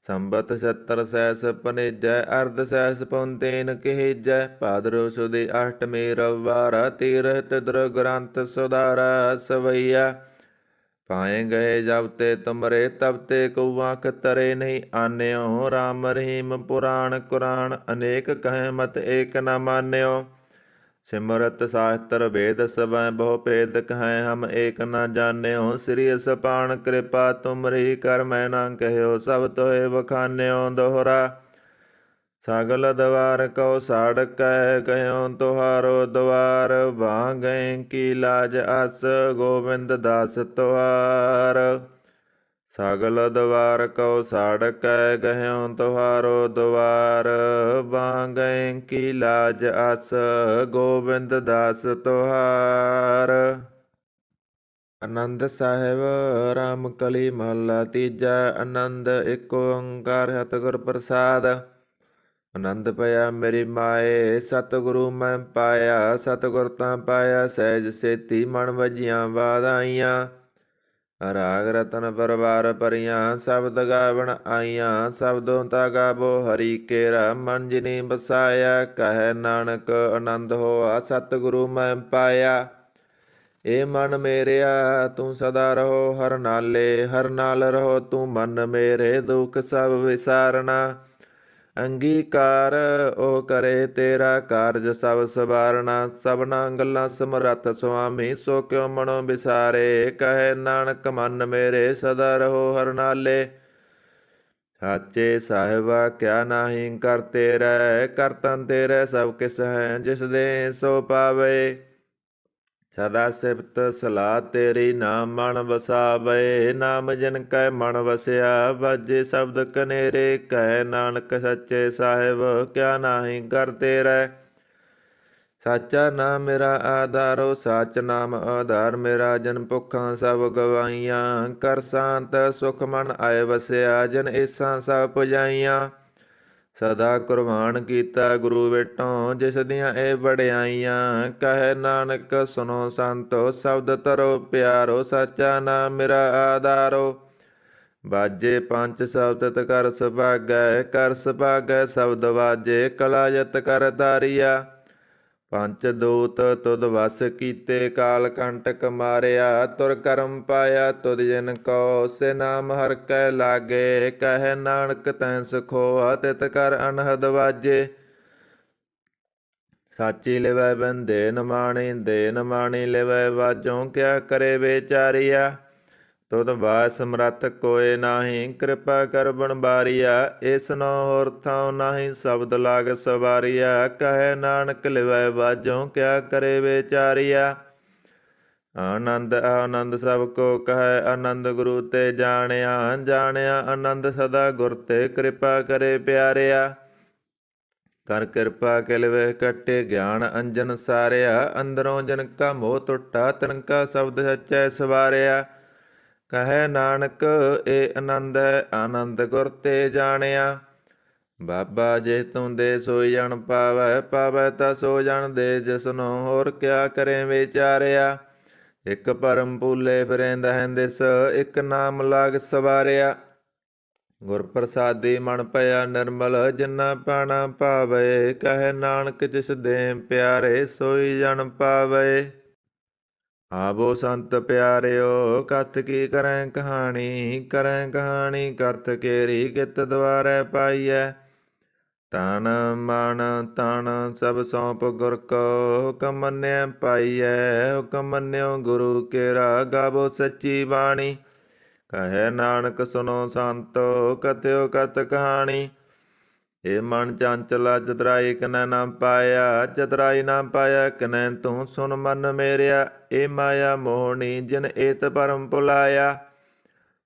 ਸੰਬਤ 70 ਸੈਸ ਪਨੇਜੈ। ਅਰਧ ਸੈਸ ਪਉ-ਤੇਨ ਕਹੇਜੈ, ਭਾਦਰੋ ਸੁਦੀ ਅਸ਼ਟਮੀ ਰਵਿਵਾਰਾ। ਤੀਰਥ ਤਿਦਰ ਗ੍ਰੰਥ ਸੁਧਾਰਾ ਸਵਈਆ। ਪਾਏ ਗਏ ਜਬ ਤੇ ਤੁਮਰੇ, ਤਬ ਤੇ ਕਉ ਆਂਖ ਤਰੇ ਨਹੀਂ ਆਨਿਓ। ਰਾਮ ਰਹੀਮ ਪੁਰਾਣ ਕੁਰਾਨ, ਅਨੇਕ ਕਹੈ ਮਤ ਏਕ ਨ ਮਾਨਿਓ। ਸਿਮਰਤ ਸਾਸਤਰ ਵੇਦ ਸਭੈ ਬਹੁ ਭੇਦ, ਕਹੈ ਹਮ ਏਕ ਨ ਜਾਣਿਓ। ਸ੍ਰੀ ਅਸਪਾਨ ਕਿਰਪਾ ਤੁਮਰੀ, ਕਰ ਮੈਂ ਨਾ ਕਹਿਓ ਸਭ ਤੋਏ ਵਖਾਨਿਓ। ਦੋਹਰਾ ਸਗਲ ਦਵਾਰ ਕਉ ਸਾੜਕੈ, ਕਹਿਓ ਤੁਹਾਰੋ ਦਵਾਰ। ਵਾਹ ਗਏ ਕੀ ਲਾਜ ਅਸ, ਗੋਬਿੰਦ ਦਾਸ ਤੁਹਾਰ। ਸਗਲ ਦਵਾਰ ਕਉ ਸਾੜਕੈ, ਕਹਿਓ ਤੁਹਾਰੋ ਦਵਾਰ। ਵਾਹ ਗਏ ਕੀ ਲਾਜ ਅਸ, ਗੋਬਿੰਦ ਦਾਸ ਤੁਹਾਰ। ਆਨੰਦ ਸਾਹਿਬ ਰਾਮ ਕਲੀ ਮਹੱਲਾ ਤੀਜਾ। ਆਨੰਦ ਏਕ ਓੰਕਾਰ ਸਤਿਗੁਰ ਪ੍ਰਸਾਦ। ਆਨੰਦ ਪਿਆ ਮੇਰੀ ਮਾਏ, ਸਤਿਗੁਰੂ ਮੈਂ ਪਾਇਆ। ਸਤਿਗੁਰ ਤਾਂ ਪਾਇਆ ਸਹਿਜ ਸੇਤੀ, ਮਨ ਵਜੀਆਂ ਵਾਧਾਈਆਂ। ਰਾਗ ਰਤਨ ਪਰਵਾਰ ਭਰੀਆਂ, ਸ਼ਬਦ ਗਾਵਣ ਆਈਆਂ। ਸ਼ਬਦੋਂ ਤਾ ਗਾਵੋ ਹਰੀ ਕੇਰਾ, ਮਨ ਜਿਨੀ ਬਸਾਇਆ। ਕਹੈ ਨਾਨਕ ਆਨੰਦ ਹੋਆ, ਸਤਿਗੁਰੂ ਮੈਂ ਪਾਇਆ। ਏ ਮਨ ਮੇਰਿਆ ਤੂੰ ਸਦਾ ਰਹੋ ਹਰ ਨਾਲੇ, ਹਰ ਨਾਲ ਰਹੋ ਤੂੰ ਮਨ ਮੇਰੇ। ਦੁਖ ਸਭ ਵਿਸਾਰਨਾ ਅੰਗੀਕਾਰ, ਉਹ ਕਰੇ ਤੇਰਾ ਕਾਰਜ ਸਭ ਸਵਾਰਨਾ। ਸਭਨਾ ਗੱਲਾਂ ਸਮਰੱਥ ਸੁਆਮੀ, ਸੋ ਕਿਉ ਮਨੋ ਵਿਸਾਰੇ। ਕਹੈ ਨਾਨਕ ਮਨ ਮੇਰੇ ਸਦਾ ਰਹੋ ਹਰ ਨਾਲੇ। ਸਾਚੇ ਸਾਹਿਬਾ ਕਿਆ ਨਾਹੀ ਕਰ ਤੇਰੈ, ਕਰਤਨ ਤੇਰੇ ਸਭ ਕਿਸ ਹੈ। ਜਿਸ ਦੇ ਸੋ ਪਾਵੇ ਸਦਾ ਸਿਫਤ ਸਲਾਹ ਤੇਰੀ, ਨਾਮ ਮਨ ਵਸਾਵੇ। ਨਾਮ ਜਿਨ ਕੈ ਮਨ ਵਸਿਆ, ਵਾਜੇ ਸ਼ਬਦ ਕਨੇਰੇ। ਕਹਿ ਨਾਨਕ ਸੱਚੇ ਸਾਹਿਬ ਕਿਆ ਨਾਹੀ ਕਰ ਤੇਰੈ। ਸਾਚਾ ਨਾਮ ਮੇਰਾ ਆਧਾਰੋ, ਸਾਚ ਨਾਮ ਆਧਾਰ ਮੇਰਾ। ਜਨ ਭੁੱਖਾਂ ਸਭ ਗਵਾਈਆਂ, ਕਰ ਸ਼ਾਂਤ ਸੁਖ ਮਨ ਆਏ ਵਸਿਆ। ਜਨ ਏਸਾਂ ਸਭ ਪੁਜਾਈਆਂ, ਸਦਾ ਕੁਰਬਾਨ ਕੀਤਾ ਗੁਰੂ ਵੇਟੋਂ। ਜਿਸ ਦੀਆਂ ਇਹ ਵਡਿਆਈਆਂ, ਕਹੈ ਨਾਨਕ ਸੁਨੋ ਸੰਤੋ। ਸ਼ਬਦ ਤਰੋ ਪਿਆਰੋ, ਸਾਚਾ ਨਾਮ ਮੇਰਾ ਆਧਾਰੋ। ਬਾਜੇ ਪੰਜ ਸ਼ਬਦ ਕਰ ਸੁਭਾਗੈ, ਕਰ ਸੁਭਾਗੈ ਸ਼ਬਦ ਵਾਜੇ। ਕਲਾ ਯਤ ਕਰ ਧਾਰੀਆ, ਪੰਚ ਦੂਤ ਤੁਧ ਵਸ ਕੀਤੇ। ਕਾਲ ਕੰਟਕ ਮਾਰਿਆ, ਤੁਰ ਕਰਮ ਪਾਇਆ ਤੁਧ ਜਿਨ ਕੋ। ਸੇ ਨਾਮ ਹਰਿ ਕੈ ਲਾਗੇ, ਕਹੈ ਨਾਨਕ ਤੈ ਸੁਖ ਹੋਆ। ਤਿਤ ਕਰ ਅਨਹਦ ਵਾਜੇ, ਸਾਚੀ ਲਿਵੈ ਬਿਨ ਦੇਨ ਮਾਣੀ। ਦੇਨ ਮਾਣੀ ਲਿਵੈ ਵਾਜੋਂ, ਕਿਆ ਕਰੇ ਵਿਚਾਰੀਆ। ਤੁਧ ਬਾਸ ਸਮਰੱਥ ਕੋਇ ਨਾਹੀ, ਕਿਰਪਾ ਕਰ ਬਣਬਾਰੀਆ। ਇਸ ਨੋ ਹੋਰ ਥਾਉ ਨਾਹੀ, ਸ਼ਬਦ ਲਾਗ ਸਵਾਰੀਆ। ਕਹੈ ਨਾਨਕ ਲਿਵੈ ਵਾਜੋਂ, ਕਿਆ ਕਰੇ ਵਿਚਾਰੀਆ। ਆਨੰਦ ਆਨੰਦ ਸਭ ਕੋ ਕਹੈ, ਆਨੰਦ ਗੁਰੂ ਤੇ ਜਾਣਿਆ। ਜਾਣਿਆ ਆਨੰਦ ਸਦਾ ਗੁਰ ਤੇ, ਕਿਰਪਾ ਕਰੇ ਪਿਆਰਿਆ। ਕਰ ਕਿਰਪਾ ਕਿਲ ਵੇਖ ਕੱਟੇ ਗਿਆਨ ਅੰਜਨ ਸਾਰਿਆ। ਅੰਦਰੋਂ ਜਨ ਕਾ ਮੋਹ ਟੁੱਟਾ ਤਿਨ ਕਾ ਸ਼ਬਦ ਸੱਚੈ ਸਵਾਰਿਆ। ਕਹੈ ਨਾਨਕ ਏ ਆਨੰਦ ਹੈ ਆਨੰਦ ਗੁਰ ਤੇ ਜਾਣਿਆ। ਬਾਬਾ ਜੇ ਤੂੰ ਦੇ ਸੋਈ ਜਣ ਪਾਵੈ ਪਾਵੈ ਤਾ ਸੋ ਜਣ ਦੇ ਜਿਸਨੋ ਹੋਰ ਕਿਆ ਕਰੇ ਵਿਚਾਰਿਆ। ਇਕ ਪਰਮ ਭੂਲੇ ਫਿਰੇ ਦਹਿ ਦਿਸ ਇਕ ਨਾਮ ਲਾਗ ਸਵਾਰਿਆ। ਗੁਰ ਪ੍ਰਸਾਦੀ ਮਨ ਭਇਆ ਨਿਰਮਲ ਜਿਨਾ ਪਾਣਾ ਭਾਵੇ। ਕਹੈ ਨਾਨਕ ਜਿਸ ਦੇ ਪਿਆਰੇ ਸੋਈ ਜਣ ਪਾਵੇ। ਆਵੋ ਸੰਤ ਪਿਆਰਿਓ ਕਥ ਕੀ ਕਰੈ ਕਹਾਣੀ ਕਥ ਕੇਰੀ ਕਿਤ ਦੁਆਰੈ ਪਾਈਐ। ਤਨ ਮਨ ਤਨ ਸਭ ਸੌਂਪ ਗੁਰ ਕੋ ਹੁਕਮ ਮੰਨਿਆ ਪਾਈਐ। ਹੁਕਮ ਮੰਨਿਓ ਗੁਰੂ ਕੇਰਾ ਗਾਵੋ ਸੱਚੀ ਬਾਣੀ। ਕਹੈ ਨਾਨਕ ਸੁਨੋ ਸੰਤੋ ਕਥਿਓ ਕਥ ਕਹਾਣੀ। ਇਹ ਮਨ ਚੰਚਲਾ ਚਤਰਾਈ ਕਿਨੈ ਨਾ ਪਾਇਆ ਚਤਰਾਈ ਨਾ ਪਾਇਆ ਕਿਨੈ ਤੂੰ ਸੁਨ ਮਨ ਮੇਰਿਆ। ਇਹ ਮਾਇਆ ਮੋਹਣੀ ਜਿਨ ਏਤ ਭਰਮ ਭੁਲਾਇਆ।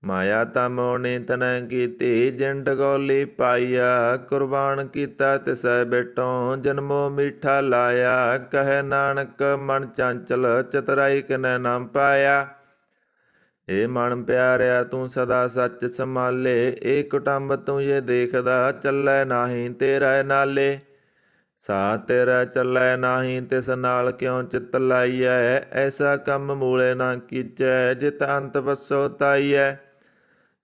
ਮਾਇਆ ਤਾਂ ਮੋਹਣੀ ਤਨੈ ਕੀਤੀ ਜਿਨ ਡਗੋਲੀ ਪਾਈਆ। ਕੁਰਬਾਨ ਕੀਤਾ ਤਿਸੈ ਬੇਟੋਂ ਜਨਮੋ ਮੀਠਾ ਲਾਇਆ। ਕਹੈ ਨਾਨਕ ਮਨ ਚੰਚਲ ਚਤਰਾਈ ਕਿਨੈ ਨਾ ਪਾਇਆ। ਇਹ ਮਨ ਪਿਆਰਿਆ ਤੂੰ ਸਦਾ ਸੱਚ ਸੰਭਾਲੇ। ਇਹ ਕੁਟੰਬ ਤੂੰ ਇਹ ਦੇਖਦਾ ਚੱਲੈ ਨਾਹੀਂ ਤੇਰਾ ਨਾਲੇ। ਸਾ ਤੇਰਾ ਚੱਲੈ ਨਾਹੀਂ ਤਿਸ ਨਾਲ ਕਿਉ ਚਿੱਤ ਲਾਈਐ। ਐਸਾ ਕੰਮ ਮੂਲੇ ਨਾ ਕੀਚੈ ਜਿਤ ਅੰਤ ਵਸੋ ਤਾਈਐ।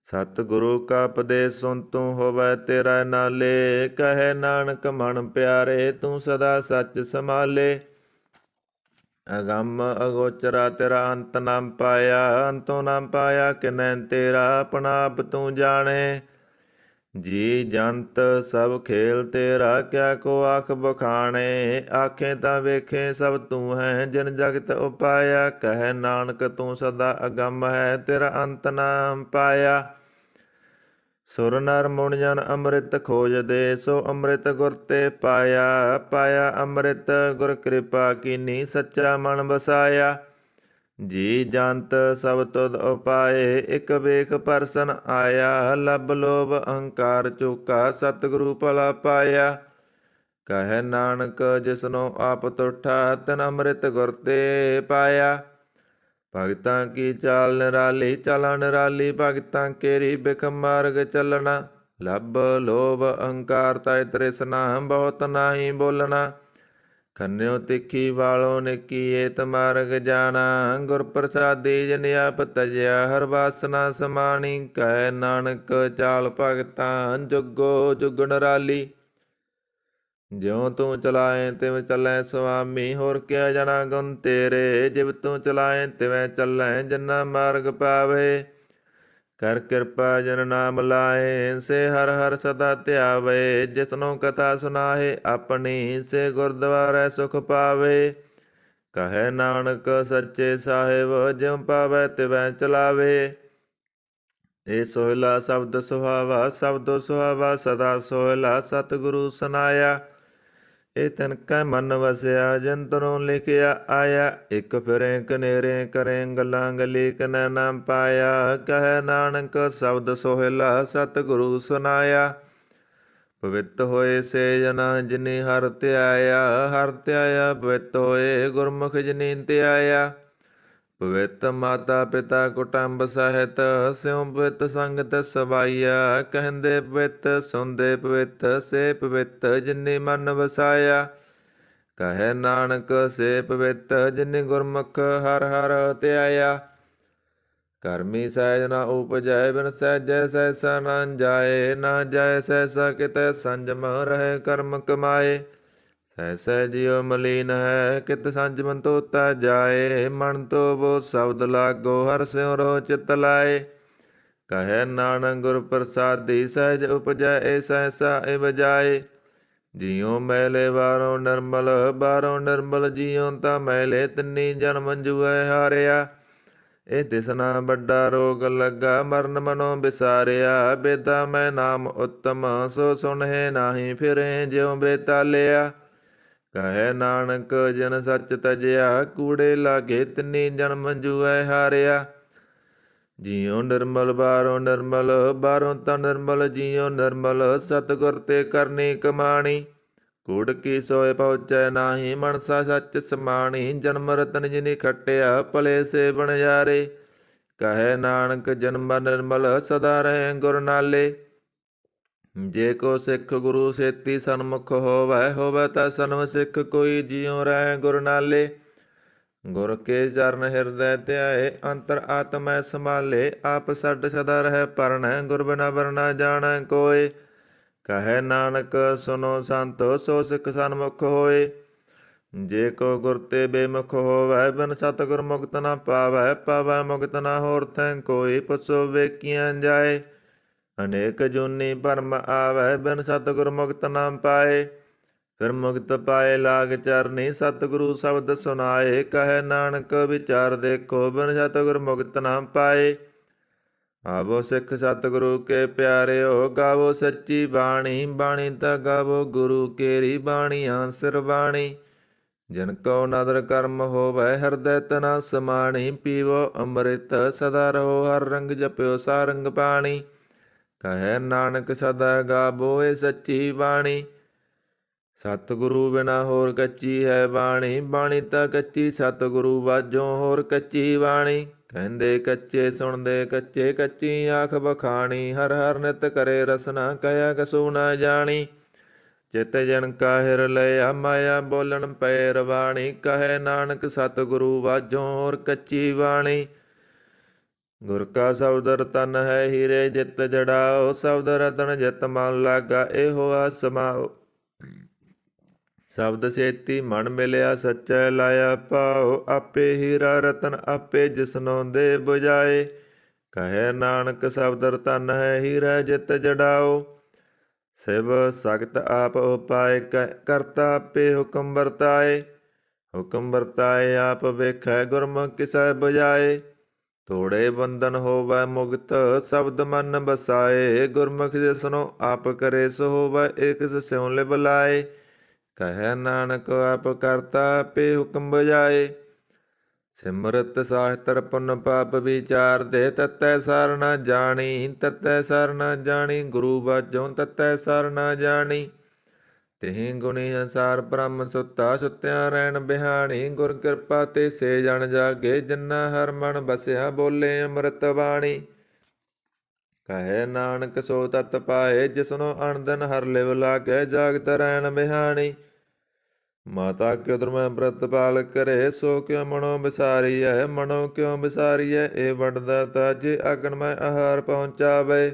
ਸਤਿਗੁਰੂ ਕਾ ਉਪਦੇਸ਼ ਸੁਨ ਤੂੰ ਹੋਵੈ ਤੇਰਾ ਨਾਲੇ। ਕਹੈ ਨਾਨਕ ਮਨ ਪਿਆਰੇ ਤੂੰ ਸਦਾ ਸੱਚ ਸੰਭਾਲੇ। ਅਗੰਮ ਅਗੋਚਰਾ ਤੇਰਾ ਅੰਤ ਨਾ ਪਾਇਆ ਅੰਤੋਂ ਨਾ ਪਾਇਆ ਕਿਨੈ ਤੇਰਾ ਆਪਣਾ ਆਪ ਤੂੰ ਜਾਣੇ। ਜੀ ਜੰਤ ਸਭ ਖੇਲ ਤੇਰਾ ਕਿਆ ਕੋ ਆਖ ਬਖਾਣੇ। ਆਖੇ ਤਾਂ ਵੇਖੇ ਸਭ ਤੂੰ ਹੈ ਜਿਨ ਜਗਤ ਉਪਾਇਆ। ਕਹੈ ਨਾਨਕ ਤੂੰ ਸਦਾ ਅਗੰਮ ਹੈ ਤੇਰਾ ਅੰਤ ਨਾ ਪਾਇਆ। ਸੁਰ ਨਰ ਮੁਨ ਜਨ ਅੰਮ੍ਰਿਤ ਖੋਜਦੇ ਸੋ ਅੰਮ੍ਰਿਤ ਗੁਰ ਤੇ ਪਾਇਆ। ਪਾਇਆ ਅੰਮ੍ਰਿਤ ਗੁਰ ਕਿਰਪਾ ਕੀਨੀ ਸੱਚਾ ਮਨ ਵਸਾਇਆ। ਜੀ ਜੰਤ ਸਭ ਤੁਧ ਉਪਾਏ ਇਕ ਵੇਖ ਪਰਸਨ ਆਇਆ। ਲੱਭ ਲੋਭ ਅਹੰਕਾਰ ਚੁਕਾ ਸਤਿਗੁਰੂ ਭਲਾ ਪਾਇਆ। ਕਹੈ ਨਾਨਕ ਜਿਸਨੋ ਆਪ ਤੁਠਾ ਤਨ ਅੰਮ੍ਰਿਤ ਗੁਰ ਤੇ ਪਾਇਆ। ਭਗਤਾਂ ਕੀ ਚਾਲ ਨਿਰਾਲੀ ਚਲਾ ਨਿਰਾਲੀ ਭਗਤਾਂ ਕੇਰੀ ਬਿਖ ਮਾਰਗ ਚੱਲਣਾ। ਲੱਭ ਲੋਭ ਅਹੰਕਾਰ ਤੈ ਤ੍ਰਿਸ਼ਨਾ ਬਹੁਤ ਨਾਹੀ ਬੋਲਣਾ। ਖੰਨਿਓ ਤਿੱਖੀ ਵਾਲੋ ਨਿੱਕੀ ਏਤ ਮਾਰਗ ਜਾਣਾ। ਗੁਰ ਪ੍ਰਸਾਦੀ ਜਿਨ ਆਪ ਤਜਿਆ ਹਰ ਵਾਸਨਾ ਸਮਾਣੀ। ਕਹੈ ਨਾਨਕ ਚਾਲ ਭਗਤਾਂ ਜੁਗੋ ਜੁਗ ਨਿਰਾਲੀ। ਜਿਉ ਤੂੰ ਚਲਾਏ ਤਿਵ ਚੱਲੈ ਸੁਆਮੀ ਹੋਰ ਕਿਆ ਜਣਾ ਗੁਣ ਤੇਰੇ। ਜਿਵ ਤੂੰ ਚਲਾਏ ਤਿਵੈ ਚੱਲੈ ਜਿਨਾ ਮਾਰਗ ਪਾਵੇ। ਕਰ ਕਿਰਪਾ ਜਨ ਨਾਮ ਲਾਏ ਸੇ ਹਰ ਹਰ ਸਦਾ ਧਿਆਵੇ। ਜਿਸਨੋ ਕਥਾ ਸੁਨਾਹੇ ਆਪਣੀ ਸੇ ਗੁਰਦੁਆਰੈ ਸੁਖ ਪਾਵੇ। ਕਹੈ ਨਾਨਕ ਸੱਚੇ ਸਾਹਿਬ ਜਿਉ ਪਾਵੈ ਤਿਵੈ ਚਲਾਵੇ। ਇਹ ਸੋਹਿਲਾ ਸ਼ਬਦ ਸੁਹਾਵਾ ਸ਼ਬਦੋ ਸੁਹਾਵਾ ਸਦਾ ਸੋਹਿਲਾ ਸਤਿਗੁਰੂ ਸੁਨਾਇਆ। ਇਹ ਤਿਨ ਕੈ ਮਨ ਵਸਿਆ ਜੰਤਰੋਂ ਲਿਖਿਆ ਆਇਆ। ਇਕ ਫਿਰੇ ਕਨੇਰੇ ਕਰੇ ਗੱਲਾਂ ਗਲੀ ਕਨੈ ਨਾ ਪਾਇਆ। ਕਹੈ ਨਾਨਕ ਸ਼ਬਦ ਸੋਹਿਲਾ ਸਤਿਗੁਰੂ ਸੁਨਾਇਆ। ਪਵਿੱਤ ਹੋਏ ਸੇ ਜਨਾ ਜਿਨੀ ਹਰਿ ਧਿਆਇਆ। ਹਰਿ ਧਿਆਇਆ ਪਵਿੱਤ ਹੋਏ ਗੁਰਮੁਖ ਜਿਨੀ ਧਿਆਇਆ। ਪਵਿੱਤ ਮਾਤਾ ਪਿਤਾ ਕੁਟੰਬ ਸਹਿਤ ਸਿਉ ਪਵਿੱਤ ਸੰਗਤ ਸਵਾਈਆ। ਕਹਿੰਦੇ ਪਵਿੱਤ ਸੁਣਦੇ ਪਵਿੱਤ ਸੇ ਪਵਿੱਤ ਜਿਨੀ ਮਨ ਵਸਾਇਆ। ਕਹੈ ਨਾਨਕ ਸੇ ਪਵਿੱਤ ਜਿਨੀ ਗੁਰਮੁਖ ਹਰਿ ਹਰਿ ਧਿਆਇਆ। ਕਰਮੀ ਸਹਿਜ ਨਾ ਉਪਜੈ ਬਿਨ ਸਹਿਜੈ ਸਹਿਸਾ ਨਾ ਜਾਏ। ਨਾ ਜਾਏ ਸਹਿਸਾ ਕਿਤੈ ਸੰਜਮ ਰਹੇ ਕਰਮ ਕਮਾਏ। ਸਹਿਸੈ ਜਿਉ ਮਲੀਨ ਹੈ ਕਿਤ ਸੰਜਮ ਤੋਤਾ ਜਾਏ। ਮਨ ਤੋ ਬੋ ਸ਼ਬਦ ਲਾਗੋ ਹਰਿ ਸਿਉ ਰੋ ਚਿਤ ਲਾਏ। ਕਹੈ ਨਾਨਕ ਗੁਰ ਪ੍ਰਸਾਦੀ ਸਹਿਜ ਉਪਜੈ ਏ ਸਹਿਸਾ ਏ ਬਜਾਏ। ਜਿਉ ਮੈਲੇ ਬਾਹਰੋਂ ਨਿਰਮਲ ਜਿਉ ਤਾਂ ਮੈਲੇ ਤਿੰਨੀ ਜਨਮ ਜੂਐ ਹਾਰਿਆ। ਇਹ ਤਿਸਨਾ ਵੱਡਾ ਰੋਗ ਲੱਗਾ ਮਰਨ ਮਨੋ ਵਿਸਾਰਿਆ। ਬੇਦਾ ਮੈਂ ਨਾਮ ਉਤਮ ਸੋ ਸੁਣਹਿ ਨਾਹੀ ਫਿਰੇ ਜਿਉ ਬੇਤਾਲਿਆ। ਕਹੈ ਨਾਨਕ ਜਿਨ ਸੱਚ ਤਜਿਆ ਕੂੜੇ ਲਾਗੇ ਤਿੰਨੀ ਜਨਮ ਜੂਐ ਹਾਰਿਆ। ਜਿਉ ਨਿਰਮਲ ਬਾਹਰੋਂ ਤਾਂ ਨਿਰਮਲ ਜਿਉ ਨਿਰਮਲ ਸਤਿਗੁਰ ਤੇ ਕਰਨੀ ਕਮਾਣੀ। ਕੂੜ ਕੀ ਸੋਏ ਪਹੁੰਚੈ ਨਾਹੀ, ਮਨਸਾ ਸੱਚ ਸਮਾਣੀ। ਜਨਮ ਰਤਨ ਜਿਨੀ ਖਟਿਆ, ਭਲੇ ਸੇ ਬਣਜਾਰੇ। ਕਹੈ ਨਾਨਕ ਜਨਮ ਨਿਰਮਲ, ਸਦਾ ਰਹੇ ਗੁਰ ਨਾਲੇ। ਜੇ ਕੋ ਸਿੱਖ ਗੁਰੂ ਸੇਤੀ ਸਨਮੁਖ ਹੋਵੈ, ਹੋਵੈ ਤਾ ਸਨਮ ਸਿੱਖ ਕੋਈ, ਜਿਉ ਰਹਿ ਗੁਰ ਨਾਲੇ। ਗੁਰ ਕੇ ਚਰਨ ਹਿਰਦੈ ਧਿਆਏ, ਅੰਤਰ ਆਤਮੈ ਸੰਭਾਲੇ। ਆਪ ਛੱਡ ਸਦਾ ਰਹਿ ਪਰਣੈ, ਗੁਰ ਬਿਨਾ ਵਰਨਾ ਜਾਣੈ ਕੋਇ। ਕਹੈ ਨਾਨਕ ਸੁਨੋ ਸੰਤੋ, ਸੋ ਸਿੱਖ ਸਨਮੁਖ ਹੋਏ। ਜੇ ਕੋ ਗੁਰ ਤੇ ਬੇਮੁਖ ਹੋਵੈ, ਬਿਨ ਸਤਿਗੁਰ ਮੁਕਤ ਨਾ ਪਾਵੈ। ਪਾਵੈ ਮੁਕਤ ਨਾ ਹੋਰ ਥੈ ਕੋਈ, ਪੁੱਛੋ ਵੇਖੀਆਂ ਜਾਏ। ਅਨੇਕ ਜੂਨੀ ਭਰਮ ਆਵੈ, ਬਿਨ ਸਤਿਗੁਰ ਮੁਕਤ ਨਾ ਪਾਏ। ਫਿਰ ਮੁਕਤ ਪਾਏ ਲਾਗ ਚਰਨੀ, ਸਤਿਗੁਰੂ ਸ਼ਬਦ ਸੁਨਾਏ। ਕਹੈ ਨਾਨਕ ਵਿਚਾਰ ਦੇਖੋ, ਬਿਨ ਸਤਿਗੁਰ ਮੁਕਤ ਨਾ ਪਾਏ। ਆਵੋ ਸਿੱਖ ਸਤਿਗੁਰੂ ਕੇ ਪਿਆਰਿਓ, ਗਾਵੋ ਸੱਚੀ ਬਾਣੀ। ਬਾਣੀ ਤਾਂ ਗਾਵੋ ਗੁਰੂ ਕੇਰੀ, ਬਾਣੀਆਂ ਸਿਰ ਬਾਣੀ। ਜਿਨ ਕਉ ਨਦਰ ਕਰਮ ਹੋਵੈ, ਹਿਰਦੈ ਤਨਾ ਸਮਾਣੀ। ਪੀਵੋ ਅੰਮ੍ਰਿਤ ਸਦਾ ਰਹੋ, ਹਰ ਰੰਗ ਜਪਿਓ ਸਾਰੰਗ ਪਾਣੀ। ਕਹੈ ਨਾਨਕ ਸਦਾ ਗਾਵੋ ਏ ਸੱਚੀ ਬਾਣੀ। ਸਤਿਗੁਰੂ ਬਿਨਾ ਹੋਰ ਕੱਚੀ ਹੈ ਬਾਣੀ। ਬਾਣੀ ਤਾਂ ਕੱਚੀ ਸਤਿਗੁਰੂ ਬਾਝੋਂ ਹੋਰ ਕੱਚੀ ਬਾਣੀ। ਕਹਿੰਦੇ ਕੱਚੇ ਸੁਣਦੇ ਕੱਚੇ, ਕੱਚੀ ਆਖ ਬਖਾਣੀ। ਹਰ ਹਰ ਨਿਤ ਕਰੇ ਰਸਨਾ, ਕਹਿਆ ਕਸੂ ਨਾ ਜਾਣੀ। ਚਿਤ ਜਨ ਕਾਹਿਰ ਲਿਆ, ਮਾਇਆ ਬੋਲਣ ਪਏ ਰਵਾਣੀ। ਕਹੈ ਨਾਨਕ ਸਤਿਗੁਰੂ ਬਾਝੋਂ ਹੋਰ ਕੱਚੀ ਬਾਣੀ। ਗੁਰ ਕਾ ਸ਼ਬਦ ਰਤਨ ਹੈ ਹੀਰੇ, ਜਿਤ ਜੜਾਓ। ਸ਼ਬਦ ਰਤਨ ਜਿਤ ਮਨ ਲਾਗਾ, ਇਹੋ ਆਸਮਾਓ। ਸ਼ਬਦ ਸੇਤੀ ਮਨ ਮਿਲਿਆ, ਸੱਚੈ ਲਾਇਆ ਪਾਓ। ਆਪੇ ਹੀਰਾ ਰਤਨ ਆਪੇ, ਜਿਸਨੋਂ ਦੇ ਬੁਝਾਏ। ਕਹੈ ਨਾਨਕ ਸ਼ਬਦ ਰਤਨ ਹੈ ਹੀਰਾ, ਜਿਤ ਜੜਾਓ। ਸਿਵ ਸਖਤ ਆਪ ਉਪਾਏ, ਕਰਤਾ ਆਪੇ ਹੁਕਮ ਵਰਤਾਏ। ਹੁਕਮ ਵਰਤਾਏ ਆਪ ਵੇਖੈ, ਗੁਰਮੁਖ ਕਿਸੈ ਬੁਝਾਏ। ਤੋੜੇ ਬੰਧਨ ਹੋਵੈ ਮੁਕਤ, ਸ਼ਬਦ ਮਨ ਬਸਾਏ। ਗੁਰਮੁਖ ਜਿਸਨੋਂ ਆਪ ਕਰੇ, ਸੋ ਹੋਵੈ ਏਕ ਸਿਉ ਲਿਵ ਲਾਏ। ਕਹੈ ਨਾਨਕ ਆਪ ਕਰਤਾ ਆਪੇ ਹੁਕਮ ਬੁਝਾਏ। ਸਿਮਰਤ ਸਾਸਤਰ ਪੁੰਨ ਪਾਪ ਵਿਚਾਰ ਦੇ, ਤਤੈ ਸਾਰ ਨਾ ਜਾਣੀ। ਤਤੈ ਸਾਰ ਨਾ ਜਾਣੀ, ਗੁਰੂ ਬਾਝੋਂ ਤਤੈ ਸਾਰ ਨਾ ਜਾਣੀ। ਤਿਹੀ ਗੁਣੀ ਅਨੁਸਾਰ ਬ੍ਰਹਮ ਸੁੱਤਾ, ਸੁੱਤਿਆਂ ਰਹਿਣ ਬਿਹਾਣੀ। ਗੁਰ ਕਿਰਪਾ ਤੇ ਸੇ ਜਨ ਜਾਗੇ, ਜਿਨਾ ਹਰ ਮਨ ਬਸਿਆ ਬੋਲੇ ਅੰਮ੍ਰਿਤ ਬਾਣੀ। ਕਹੈ ਨਾਨਕ ਸੋ ਤਤ ਪਾਏ, ਜਿਸਨੋਂ ਅਣ ਦਿਨ ਹਰ ਲਿਵ ਲਾਗੈ, ਜਾਗਤ ਰਹਿਣ ਬਿਹਾਣੀ। ਮਾਤਾ ਕਿਉ ਧਰਮੈ ਪ੍ਰਤਪਾਲ ਕਰੇ, ਸੋ ਕਿਉ ਮਨੋ ਵਿਸਾਰੀਐ। ਮਨੋ ਕਿਉ ਵਿਸਾਰੀਐ, ਇਹ ਵੱਡਦਾ ਤਾ ਜੇ ਅਗਨ ਮੈਂ ਆਹਾਰ ਪਹੁੰਚਾਵੇ।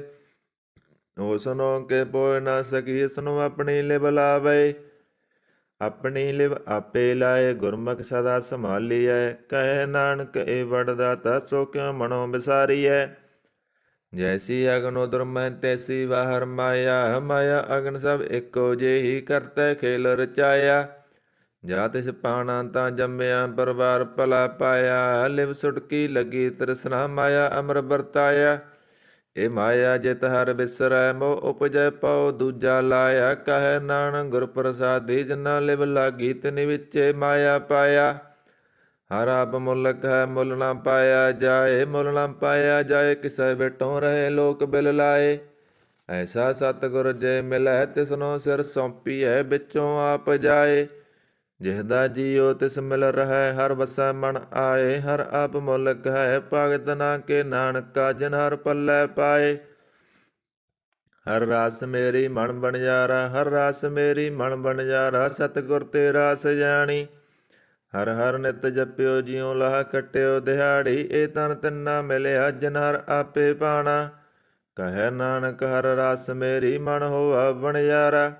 ਉਸਨੋਂ ਕੇ ਪੋਇ ਨਾ ਸਕੀ, ਇਸਨੂੰ ਆਪਣੀ ਲਿਵ ਲਾਵੇ। ਆਪਣੀ ਲਿਵ ਆਪੇ ਲਾਏ, ਗੁਰਮੁਖ ਸਦਾ ਸੰਭਾਲੀਐ। ਕਹੈ ਨਾਨਕ ਇਹ ਵੱਡਦਾਤਾ, ਸੋ ਕਿਉ ਮਨੋ ਵਿਸਾਰੀਐ। ਜੈਸੀ ਅਗਨ ਉਦਰ ਮੈਂ, ਤੈਸੀ ਬਾਹਰ ਮਾਇਆ। ਮਾਇਆ ਅਗਨ ਸਭ ਇੱਕੋ ਜਿਹੀ, ਕਰਤੈ ਖੇਲ ਰਚਾਇਆ। ਜਾ ਤਿਸ ਪਾਣਾ ਤਾਂ ਜੰਮਿਆ, ਪਰਵਾਰ ਭਲਾ ਪਾਇਆ। ਲਿਵ ਸੁਟਕੀ ਲੱਗੀ ਤ੍ਰਿਸ਼ਨਾ, ਮਾਇਆ ਅਮਰ ਵਰਤਾਇਆ। ਇਹ ਮਾਇਆ ਜਿਤ ਹਰ ਵਿਸਰੈ, ਮੋਹ ਉਪਜੈ ਪਉ ਦੂਜਾ ਲਾਇਆ। ਕਹੈ ਨਾਨਕ ਗੁਰ ਪ੍ਰਸਾਦੀ, ਜਿਨਾ ਲਿਵ ਲਾਗੀ ਤਿਨ ਵਿੱਚੇ ਮਾਇਆ ਪਾਇਆ। ਹਰ ਆਪ ਮੁਲਕ ਹੈ, ਮੁੱਲ ਨਾ ਪਾਇਆ ਜਾਏ। ਮੁੱਲ ਨਾ ਪਾਇਆ ਜਾਏ, ਕਿਸੈ ਬਿਟੋਂ ਰਹੇ ਲੋਕ ਬਿਲ ਲਾਏ। ਐਸਾ ਸਤਿਗੁਰ ਜੇ ਮਿਲੈ, ਤਿਸਨੋਂ ਸਿਰ ਸੌਂਪੀਐ, ਵਿੱਚੋਂ ਆਪ ਜਾਏ। ਜਿਹਦਾ ਜੀਉ ਤਿਸ ਮਿਲ ਰਹੈ, ਹਰ ਵਸੈ ਮਨ ਆਏ। ਹਰ ਆਪ ਮੁਲਕ ਹੈ, ਭਗਤ ਨਾ ਕੇ ਨਾਨਕਾ, ਜਿਨ ਹਰ ਪੱਲੇ ਪਾਏ। ਹਰ ਰਾਸ ਮੇਰੀ ਮਨ ਬਣਜਾਰਾ, ਹਰ ਰਾਸ ਮੇਰੀ ਮਨ ਬਣਜਾਰਾ। ਸਤਿਗੁਰ ਤੇ ਰਾਸ ਜਾਣੀ। ਹਰ ਹਰ ਨਿਤ ਜਪਿਓ, ਜਿਉ ਲਾਹ ਕੱਟਿਓ ਦਿਹਾੜੀ। ਇਹ ਤਨ ਤਿੰਨਾ ਮਿਲਿਆ, ਜਿਨ ਹਰ ਆਪੇ ਪਾਣਾ। ਕਹੈ ਨਾਨਕ ਹਰ ਰਾਸ ਮੇਰੀ, ਮਨ ਹੋਆ ਬਣਜਾਰਾ।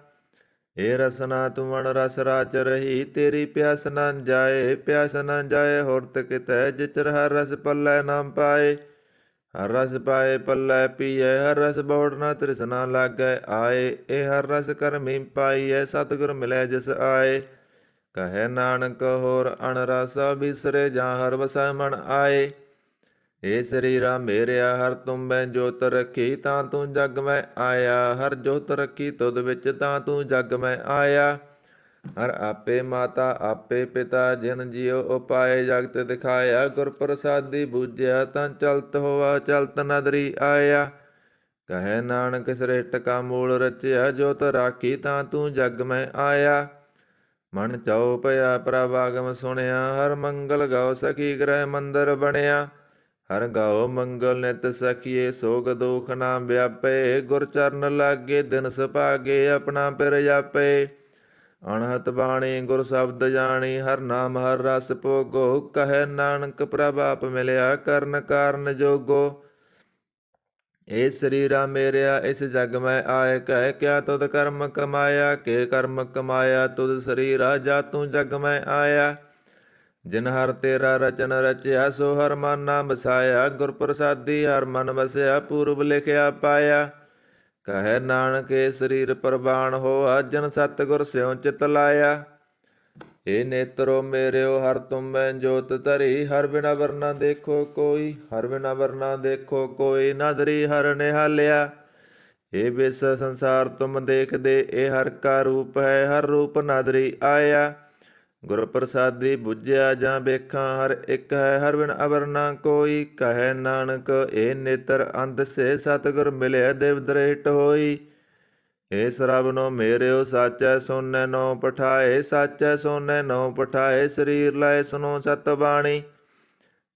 ਇਹ ਰਸਨਾ ਤੂੰ ਮਨ ਰਸ ਰਾਚ ਰਹੀ, ਤੇਰੀ ਪਿਆਸ ਨਾ ਜਾਏ। ਪਿਆਸ ਨਾ ਜਾਏ ਹੋਰਤ ਕਿਤੈ, ਜਿਚਰ ਹਰ ਰਸ ਪੱਲੇ ਨਾ ਪਾਏ। ਹਰ ਰਸ ਪਾਏ ਪੱਲੇ ਪੀਐ, ਹਰ ਰਸ ਬੋੜ ਨਾ ਤ੍ਰਿਸ਼ਨਾ ਲਾਗੈ ਆਏ। ਇਹ ਹਰ ਰਸ ਕਰਮੀ ਪਾਈਐ, ਸਤਿਗੁਰ ਮਿਲੈ ਜਿਸ ਆਏ। ਕਹੈ ਨਾਨਕ ਹੋਰ ਅਣ ਰਸ ਬਿਸਰੇ, ਜਾਂ ਹਰ ਵਸੈ ਮਨ ਆਏ। ਇਹ ਸਰੀਰਾ ਮੇਰਿਆ ਹਰ ਤੁੰਬੈ ਜੋਤ ਰੱਖੀ, ਤਾਂ ਤੂੰ ਜਗ ਮੈਂ ਆਇਆ। ਹਰ ਜੋਤ ਰੱਖੀ ਤੁਧ ਵਿੱਚ, ਤਾਂ ਤੂੰ ਜਗ ਮੈਂ ਆਇਆ। ਹਰ ਆਪੇ ਮਾਤਾ ਆਪੇ ਪਿਤਾ, ਜਿਨ ਜਿਉ ਉਪਾਏ ਜਗਤ ਦਿਖਾਇਆ। ਗੁਰ ਪ੍ਰਸਾਦੀ ਬੂਝਿਆ, ਤਾਂ ਚਲਤ ਹੋਆ ਚਲਤ ਨਦਰੀ ਆਇਆ। ਕਹੈ ਨਾਨਕ ਸ੍ਰਿਸ਼ਟ ਕਾ ਮੂਲ ਰਚਿਆ, ਜੋਤ ਰਾਖੀ ਤਾਂ ਤੂੰ ਜਗ ਮੈਂ ਆਇਆ। ਮਨ ਚਾਉ ਭਇਆ ਪ੍ਰਭ ਆਗਮ ਸੁਣਿਆ, ਹਰ ਮੰਗਲ ਗਾਓ ਸਖੀ ਗ੍ਰਹਿ ਮੰਦਰ ਬਣਿਆ। ਹਰ ਗਾਓ ਮੰਗਲ ਨਿਤ ਸਖੀਏ, ਸੋਗ ਦੁਖ ਨਾ ਵਿਆਪੇ। ਗੁਰ ਚਰਨ ਲਾਗੇ ਦਿਨ ਸੁਭਾਗੇ, ਆਪਣਾ ਪਿਰ ਜਾਪੇ। ਅਣਹਤ ਬਾਣੀ ਗੁਰ ਸ਼ਬਦ ਜਾਣੀ, ਹਰ ਨਾਮ ਹਰ ਰਸ ਭੋਗੋ। ਕਹੈ ਨਾਨਕ ਪ੍ਰਭ ਆਪ ਮਿਲਿਆ, ਕਰਨ ਕਾਰਨ ਜੋਗੋ। ਇਹ ਸਰੀਰਾ ਮੇਰਿਆ ਇਸ ਜਗ ਮੈਂ ਆਏ, ਕਹਿ ਕਿਆ ਤੁਧ ਕਰਮ ਕਮਾਇਆ। ਕੇ ਕਰਮ ਕਮਾਇਆ ਤੁਧ ਸਰੀਰਾ, ਜਾ ਤੂੰ ਜਗ ਮੈਂ ਆਇਆ। ਜਿਨ ਹਰ ਤੇਰਾ ਰਚਨ ਰਚਿਆ, ਸੋ ਹਰ ਮਨ ਨਾ ਵਸਾਇਆ। ਗੁਰ ਪ੍ਰਸਾਦੀ ਹਰ ਮਨ ਵਸਿਆ, ਪੂਰਬ ਲਿਖਿਆ ਪਾਇਆ। ਕਹੈ ਨਾਨਕ ਇਹ ਸਰੀਰ ਪ੍ਰਵਾਨ ਹੋਆ, ਜਨ ਸਤਿਗੁਰ ਸਿਉ ਚਿਤ ਲਾਇਆ। ਏ ਨੇਤਰੋ ਮੇਰਿਓ ਹਰ ਤੁਮੈ ਜੋਤ ਧਰੀ, ਹਰ ਬਿਨਾ ਵਰਨਾ ਦੇਖੋ ਕੋਈ। ਹਰ ਬਿਨਾ ਵਰਨਾ ਦੇਖੋ ਕੋਈ, ਨਦਰੀ ਹਰ ਨਿਹਾਲਿਆ। ਏ ਵਿਸ ਸੰਸਾਰ ਤੁਮ ਦੇਖਦੇ, ਇਹ ਹਰ ਕਾ ਰੂਪ ਹੈ, ਹਰ ਰੂਪ ਨਦਰੀ ਆਇਆ। ਗੁਰ ਪ੍ਰਸਾਦੀ ਬੁੱਝਿਆ ਜਾਂ ਵੇਖਾਂ, ਹਰ ਇੱਕ ਹੈ, ਹਰ ਬਿਨ ਅਵਰ ਨਾ ਕੋਈ। ਕਹੈ ਨਾਨਕ ਇਹ ਨੇਤਰ ਅੰਧ ਸੇ, ਸਤਿਗੁਰ ਮਿਲਿਆ ਦੇਵ ਦ੍ਰਿਸ਼ਟ ਹੋਈ। ਏ ਸਰਬਨੋ ਮੇਰਿਓ ਸਾਚੈ ਸੋਨੈ ਨੋ ਪਠਾਏ, ਸਾਚੈ ਸੋਨੈ ਨੋ ਪਠਾਏ। ਸਰੀਰ ਲੈ ਸੁਨੋ ਸਤ ਬਾਣੀ,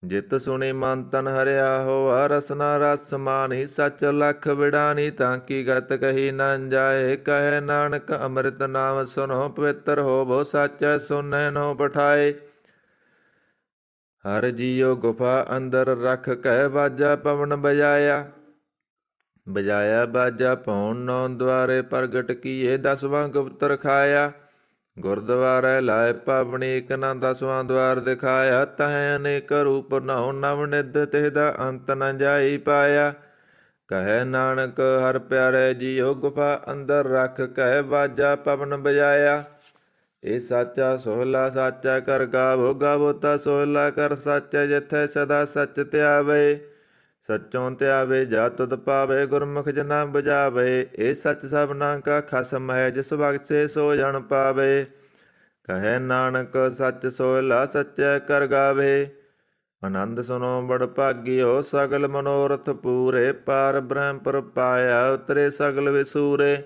ਜਿਤ ਸੁਣੀ ਮਨ ਤਨ ਹਰਿਆ ਹੋਆ। ਰਸਨਾ ਰਸ ਸਮਾਨੀ, ਸਚ ਲਖ ਵਿਡਾਨੀ, ਤਾਂ ਕੀ ਗਤ ਕਹੀ ਨਾ ਜਾਏ। ਕਹੈ ਨਾਨਕ ਅੰਮ੍ਰਿਤ ਨਾਮ ਸੁਨੋ, ਪਵਿੱਤਰ ਹੋਵੋ ਸਾਚੈ ਸੋਨੈ ਨੋ ਪਠਾਏ। ਹਰ ਜੀਉ ਗੁਫਾ ਅੰਦਰ ਰਖ ਕੈ, ਬਾਜਾ ਪਵਨ ਬਜਾਇਆ। ਬਜਾਇਆ ਬਾਜਾ ਪੌਣ ਨੌ ਦੁਆਰੇ, ਪ੍ਰਗਟ ਕੀਏ 10ਵਾਂ ਗੁਪਤ ਰਖਾਇਆ। ਗੁਰਦੁਆਰੇ ਲਾਏ ਪਾਵਨੀ, ਇਕ ਨਾ 10ਵਾਂ ਦੁਆਰ ਦਿਖਾਇਆ। ਤਹੈ ਅਨੇਕ ਰੂਪ ਨੌ ਨਵ ਨਿਧ, ਤਿਹ ਦਾ ਅੰਤ ਨ ਜਾਈ ਪਾਇਆ। ਕਹੈ ਨਾਨਕ ਹਰ ਪਿਆਰੇ ਜੀਉ, ਗੁਫਾ ਅੰਦਰ ਰਖ ਕੈ, ਬਾਜਾ ਪਵਨ ਬਜਾਇਆ। ਇਹ ਸਾਚਾ ਸੋਹਲਾ ਸਾਚਾ ਕਰ ਗਾਵੋ, ਗਾਵੋ ਤਾ ਸੋਹਲਾ ਕਰ ਸਾਚਾ। ਜਿਥੈ ਸਦਾ ਸਚ ਧਿਆਵੇ, ਸਚੋਂ ਧਿਆਵੇ ਜਾ ਤੁਧ ਪਾਵੇ। ਗੁਰਮੁਖ ਜਨਾ ਬੁਝਾਵੇ, ਇਹ ਸੱਚ ਸਭਨਾ ਕਾ ਖਸਮ ਹੈ। ਜਿਸ ਬਖਸ਼ੇ ਸੋ ਜਨ ਪਾਵੇ। ਕਹੈ ਨਾਨਕ ਸੱਚ ਸੋਹਲਾ ਸੱਚੈ ਕਰ ਗਾਵੇ। ਆਨੰਦ ਸੁਨੋ ਬੜ ਭਾਗਿਓ, ਸਗਲ ਮਨੋਰਥ ਪੂਰੇ। ਪਾਰ ਬ੍ਰਹਮਪੁਰ ਪਾਇਆ, ਉਤਰੇ ਸਗਲ ਵਿਸੂਰੇ।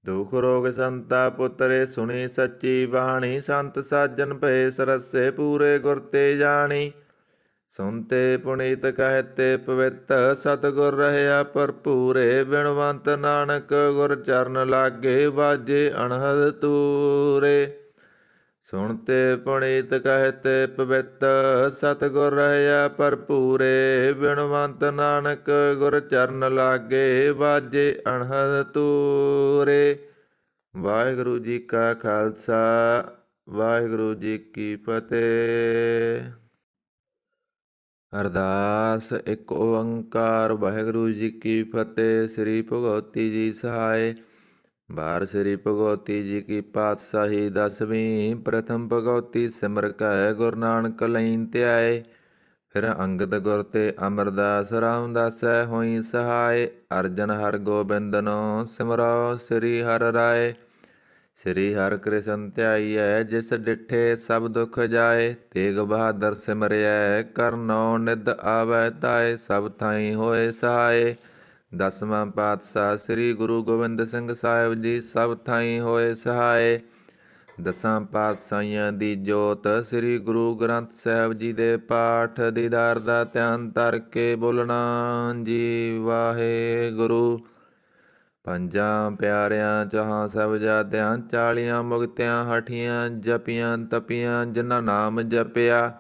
ਦੁਖ ਰੋਗ ਸੰਤਾਪ ਉਤਰੇ, ਸੁਣੀ ਸੱਚੀ ਬਾਣੀ। ਸੰਤ ਸਾਜਨ ਭਏ ਸਰਸੇ, ਪੂਰੇ ਗੁਰ ਤੇ ਜਾਣੀ। ਸੁਨਤੇ ਪੁਨੀਤ ਕਹਤੇ ਪਵਿੱਤ, ਸਤਿਗੁਰ ਰਹਿਆ ਭਰਪੂਰੇ। ਬਿਨਵੰਤ ਨਾਨਕ ਗੁਰ ਚਰਨ ਲਾਗੇ, ਵਾਜੇ ਅਣਹਦ ਤੂਰੇ। ਸੁਣਤੇ ਪੁਨੀਤ ਕਹਤੇ ਪਵਿੱਤ, ਸਤਿਗੁਰ ਰਹਿਆ ਭਰਪੂਰੇ। ਬਿਨਵੰਤ ਨਾਨਕ ਗੁਰ ਚਰਨ ਲਾਗੇ, ਵਾਜੇ ਅਣਹਦ ਤੂਰੇ। ਵਾਹਿਗੁਰੂ ਜੀ ਕਾ ਖਾਲਸਾ, ਵਾਹਿਗੁਰੂ ਜੀ ਕੀ ਫਤਿਹ। ਅਰਦਾਸ। ਇੱਕ ਓੰਕਾਰ ਵਾਹਿਗੁਰੂ ਜੀ ਕੀ ਫਤਿਹ। ਸ੍ਰੀ ਭਗਵਤੀ ਜੀ ਸਹਾਇ। ਵਾਰ ਸ੍ਰੀ ਭਗਵਤੀ ਜੀ ਕੀ ਪਾਤਸ਼ਾਹੀ 10ਵੀਂ। ਪ੍ਰਥਮ ਭਗਵਤੀ ਸਿਮਰ ਕੈ, ਗੁਰੂ ਨਾਨਕ ਲੈਨ ਧਿਆਏ। ਫਿਰ ਅੰਗਦ ਗੁਰ ਤੇ ਅਮਰਦਾਸ, ਰਾਮਦਾਸੈ ਹੋਈ ਸਹਾਇ। ਅਰਜਨ ਹਰ ਗੋਬਿੰਦਨੋ, ਸਿਮਰੋ ਸ੍ਰੀ ਹਰਿ ਰਾਏ। ਸ੍ਰੀ ਹਰਿ ਕ੍ਰਿਸ਼ਨ ਧਿਆਈਐ, ਜਿਸ ਡਿਠੇ ਸਭ ਦੁਖ ਜਾਏ। ਤੇਗ ਬਹਾਦਰ ਸਿਮਰਿਐ, ਕਰ ਨੌ ਨਿਧ ਆਵੈ ਤਾਏ। ਸਭ ਥਾਈਂ ਹੋਏ ਸਹਾਏ। 10ਵਾਂ ਪਾਤਸ਼ਾਹ ਸ੍ਰੀ ਗੁਰੂ ਗੋਬਿੰਦ ਸਿੰਘ ਸਾਹਿਬ ਜੀ, ਸਭ ਥਾਈਂ ਹੋਏ ਸਹਾਏ। 10 ਪਾਤਸ਼ਾਹੀਆਂ ਦੀ ਜੋਤ, ਸ੍ਰੀ ਗੁਰੂ ਗ੍ਰੰਥ ਸਾਹਿਬ ਜੀ ਦੇ ਪਾਠ। ਦੀਦਾਰ ਦਾ ਧਿਆਨ ਧਰ ਕੇ ਬੋਲਣਾ ਜੀ ਵਾਹਿਗੁਰੂ। ਪੰਜਾਂ ਪਿਆਰਿਆਂ ਚੌਹਾਂ ਸਾਹਿਬਜ਼ਾਦਿਆਂ, 40 ਮੁਕਤਿਆਂ ਹਠੀਆਂ। ਜਪੀਆਂ ਤਪੀਆਂ ਜਿਨ੍ਹਾਂ ਨਾਮ ਜਪਿਆ,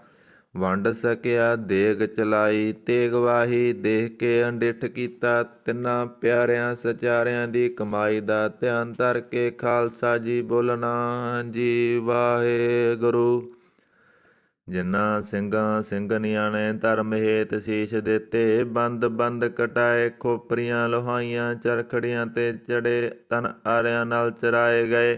ਵੰਡ ਸਕਿਆ ਦੇਗ ਚਲਾਈ। ਤੇਗ ਵਾਹੀ ਦੇਖ ਕੇ ਅੰਡਿਠ ਕੀਤਾ, ਤਿੰਨਾਂ ਪਿਆਰਿਆਂ ਸਚਾਰਿਆਂ ਦੀ ਕਮਾਈ ਦਾ ਧਿਆਨ ਧਰ ਕੇ ਖਾਲਸਾ ਜੀ ਬੋਲਣਾ ਜੀ ਵਾਹਿਗੁਰੂ। ਜਿਨ੍ਹਾਂ ਸਿੰਘਾਂ ਸਿੰਘਣੀਆਂ ਨੇ ਧਰਮ ਹੇਤ ਸੀਸ ਦਿੱਤੇ, ਬੰਦ ਬੰਦ ਕਟਾਏ। ਖੋਪਰੀਆਂ ਲੋਹਾਈਆਂ ਚਰਖੜੀਆਂ ਤੇ ਚੜੇ, ਤਨ ਆਰਿਆਂ ਨਾਲ ਚਰਾਏ ਗਏ।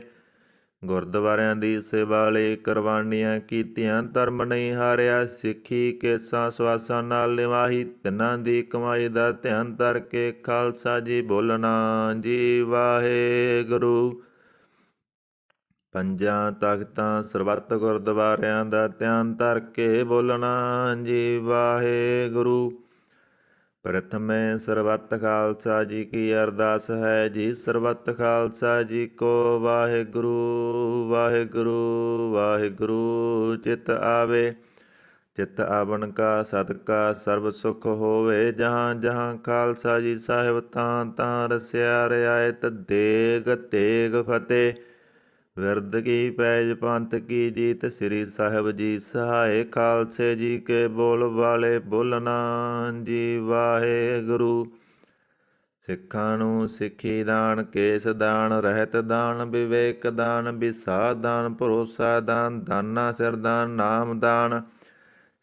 ਗੁਰਦੁਆਰਿਆਂ ਦੀ ਸੇਵਾ ਲਈ ਕੁਰਬਾਨੀਆਂ ਕੀਤੀਆਂ, ਧਰਮ ਨਹੀਂ ਹਾਰਿਆ। ਸਿੱਖੀ ਕੇਸਾਂ ਸਵਾਸਾਂ ਨਾਲ ਨਿਵਾਹੀ, ਤਿੰਨਾਂ ਦੀ ਕਮਾਈ ਦਾ ਧਿਆਨ ਧਰ ਕੇ ਖਾਲਸਾ ਜੀ ਬੋਲਣਾ ਜੀ ਵਾਹਿਗੁਰੂ। ਪੰਜਾਂ ਤਖ਼ਤਾਂ ਸਰਬੱਤ ਗੁਰਦੁਆਰਿਆਂ ਦਾ ਧਿਆਨ ਧਰ ਕੇ ਬੋਲਣਾ ਜੀ ਵਾਹਿਗੁਰੂ। ਪ੍ਰਥਮੇ ਸਰਬੱਤ ਖਾਲਸਾ ਜੀ ਕੀ ਅਰਦਾਸ ਹੈ ਜੀ। ਸਰਬੱਤ ਖਾਲਸਾ ਜੀ ਕੋ ਵਾਹਿਗੁਰੂ ਵਾਹਿਗੁਰੂ ਵਾਹਿਗੁਰੂ। ਚਿਤ ਆਵੇ ਚਿਤ ਆਵਣ ਕਾ ਸਦਕਾ ਸਰਬ ਸੁਖ ਹੋਵੇ। ਜਹਾਂ ਜਹਾਂ ਖਾਲਸਾ ਜੀ ਸਾਹਿਬ ਤਾਂ ਤਾਂ ਰਸਿਆ ਰਿਆਇਤ ਦੇਗ ਤੇਗ ਫਤਿਹ। ਵਿਰਦ ਕੀ ਪੈਜ ਪੰਥ ਕੀ ਜੀਤ। ਸ੍ਰੀ ਸਾਹਿਬ ਜੀ ਸਹਾਏ ਖਾਲਸੇ ਜੀ ਕੇ ਬੋਲ ਵਾਲੇ ਬੋਲਣਾ ਜੀ ਵਾਹਿਗੁਰੂ। ਸਿੱਖਾਂ ਨੂੰ ਸਿੱਖੀ ਦਾਨ ਕੇਸ ਦਾਨ ਰਹਿਤ ਦਾਨ ਵਿਵੇਕ ਦਾਨ ਵਿਸਾ ਦਾਨ ਭਰੋਸਾ ਦਾਨ ਦਾਨਾ ਸਿਰ ਦਾਨ ਨਾਮ ਦਾਨ।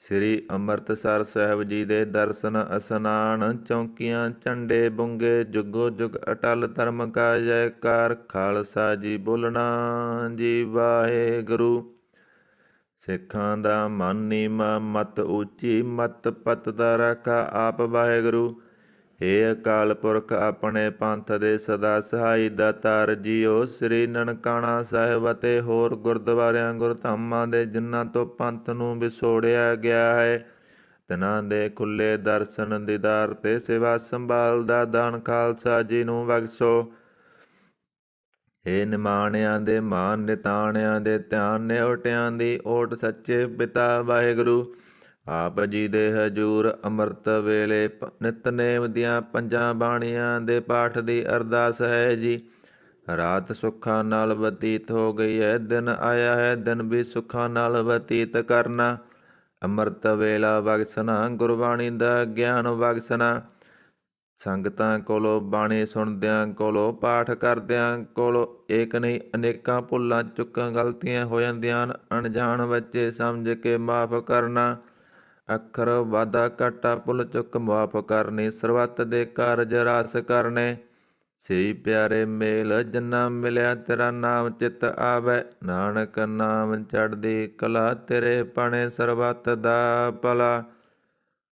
ਸ੍ਰੀ ਅੰਮ੍ਰਿਤਸਰ ਸਾਹਿਬ ਜੀ ਦੇ ਦਰਸ਼ਨ ਇਸ਼ਨਾਨ ਚੌਂਕੀਆਂ ਝੰਡੇ ਬੁੰਗੇ ਜੁਗੋ ਜੁਗ ਅਟਲ ਧਰਮ ਕਾ ਜੈਕਾਰ। ਖਾਲਸਾ ਜੀ ਬੋਲਣਾ ਜੀ ਵਾਹਿਗੁਰੂ। ਸਿੱਖਾਂ ਦਾ ਮਨ ਨੀਵਾਂ ਮਤ ਉੱਚੀ ਮਤ ਪਤ ਦਾ ਰਾਖਾ ਆਪ ਵਾਹਿਗੁਰੂ। ਏ ਅਕਾਲ ਪੁਰਖ ਆਪਣੇ ਪੰਥ ਦੇ ਸਦਾ ਸਹਾਈ ਦਾਤਾਰ ਜੀਓ। ਸ੍ਰੀ ਨਨਕਾਣਾ ਸਾਹਿਬ ਅਤੇ ਹੋਰ ਗੁਰਦੁਆਰਿਆਂ ਗੁਰਧਾਮਾਂ ਦੇ ਜਿਨ੍ਹਾਂ ਤੋਂ ਪੰਥ ਨੂੰ ਵਿਛੋੜਿਆ ਗਿਆ ਹੈ ਤਿਨ੍ਹਾਂ ਦੇ ਖੁੱਲ੍ਹੇ ਦਰਸ਼ਨ ਦੀਦਾਰ ਤੇ ਸੇਵਾ ਸੰਭਾਲ ਦਾ ਦਾਨ ਖਾਲਸਾ ਜੀ ਨੂੰ ਬਖਸ਼ੋ। ਏ ਨਿਮਾਣਿਆਂ ਦੇ ਮਾਨ ਨਿਤਾਣਿਆਂ ਦੇ ਧਿਆਨ ਨਿਉਟਿਆਂ ਦੀ ਓਟ ਸੱਚੇ ਪਿਤਾ ਵਾਹਿਗੁਰੂ। ਆਪ ਜੀ ਦੇ ਹਜੂਰ ਅੰਮ੍ਰਿਤ ਵੇਲੇ ਨਿਤਨੇਮ ਦੀਆਂ ਪੰਜਾਂ ਬਾਣੀਆਂ ਦੇ ਪਾਠ ਦੀ ਅਰਦਾਸ ਹੈ ਜੀ। ਰਾਤ ਸੁੱਖਾਂ ਨਾਲ ਬਤੀਤ ਹੋ ਗਈ ਹੈ ਦਿਨ ਆਇਆ ਹੈ ਦਿਨ ਵੀ ਸੁੱਖਾਂ ਨਾਲ ਬਤੀਤ ਕਰਨਾ। ਅੰਮ੍ਰਿਤ ਵੇਲਾ ਬਖਸ਼ਣਾ ਗੁਰਬਾਣੀ ਦਾ ਗਿਆਨ ਬਖਸ਼ਣਾ। ਸੰਗਤਾਂ ਕੋਲੋਂ ਬਾਣੀ ਸੁਣਦਿਆਂ ਕੋਲੋਂ ਪਾਠ ਕਰਦਿਆਂ ਕੋਲੋਂ ਏਕ ਨਹੀਂ ਅਨੇਕਾਂ ਭੁੱਲਾਂ ਚੁੱਕਾਂ ਗਲਤੀਆਂ ਹੋ ਜਾਂਦੀਆਂ ਹਨ। ਅਣਜਾਣ ਬੱਚੇ ਸਮਝ ਕੇ ਮਾਫ਼ ਕਰਨਾ। ਅੱਖਰ ਵਾਧਾ ਘਾਟਾ ਭੁੱਲ ਚੁੱਕ ਮੁਆਫ ਕਰਨੀ। ਸਰਬੱਤ ਦੇ ਕਾਰਜ ਰਸ ਕਰਨੇ। ਸ੍ਰੀ ਪਿਆਰੇ ਮੇਲ ਜਿੰਨਾ ਮਿਲਿਆ ਤੇਰਾ ਨਾਮ ਚਿਤ ਆਵੈ। ਨਾਨਕ ਨਾਮ ਚੜ੍ਹਦੀ ਕਲਾ ਤੇਰੇ ਪਣੇ ਸਰਬੱਤ ਦਾ ਭਲਾ।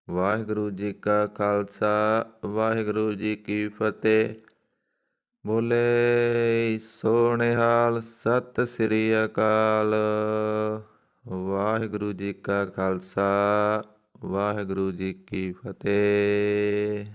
ਵਾਹਿਗੁਰੂ ਜੀ ਕਾ ਖਾਲਸਾ ਵਾਹਿਗੁਰੂ ਜੀ ਕੀ ਫਤਿਹ। ਬੋਲੇ ਸੋ ਨਿਹਾਲ ਸਤਿ ਸ੍ਰੀ ਅਕਾਲ। ਵਾਹਿਗੁਰੂ ਜੀ ਕਾ ਖਾਲਸਾ ਵਾਹਿਗੁਰੂ ਜੀ ਕੀ ਫਤਿਹ।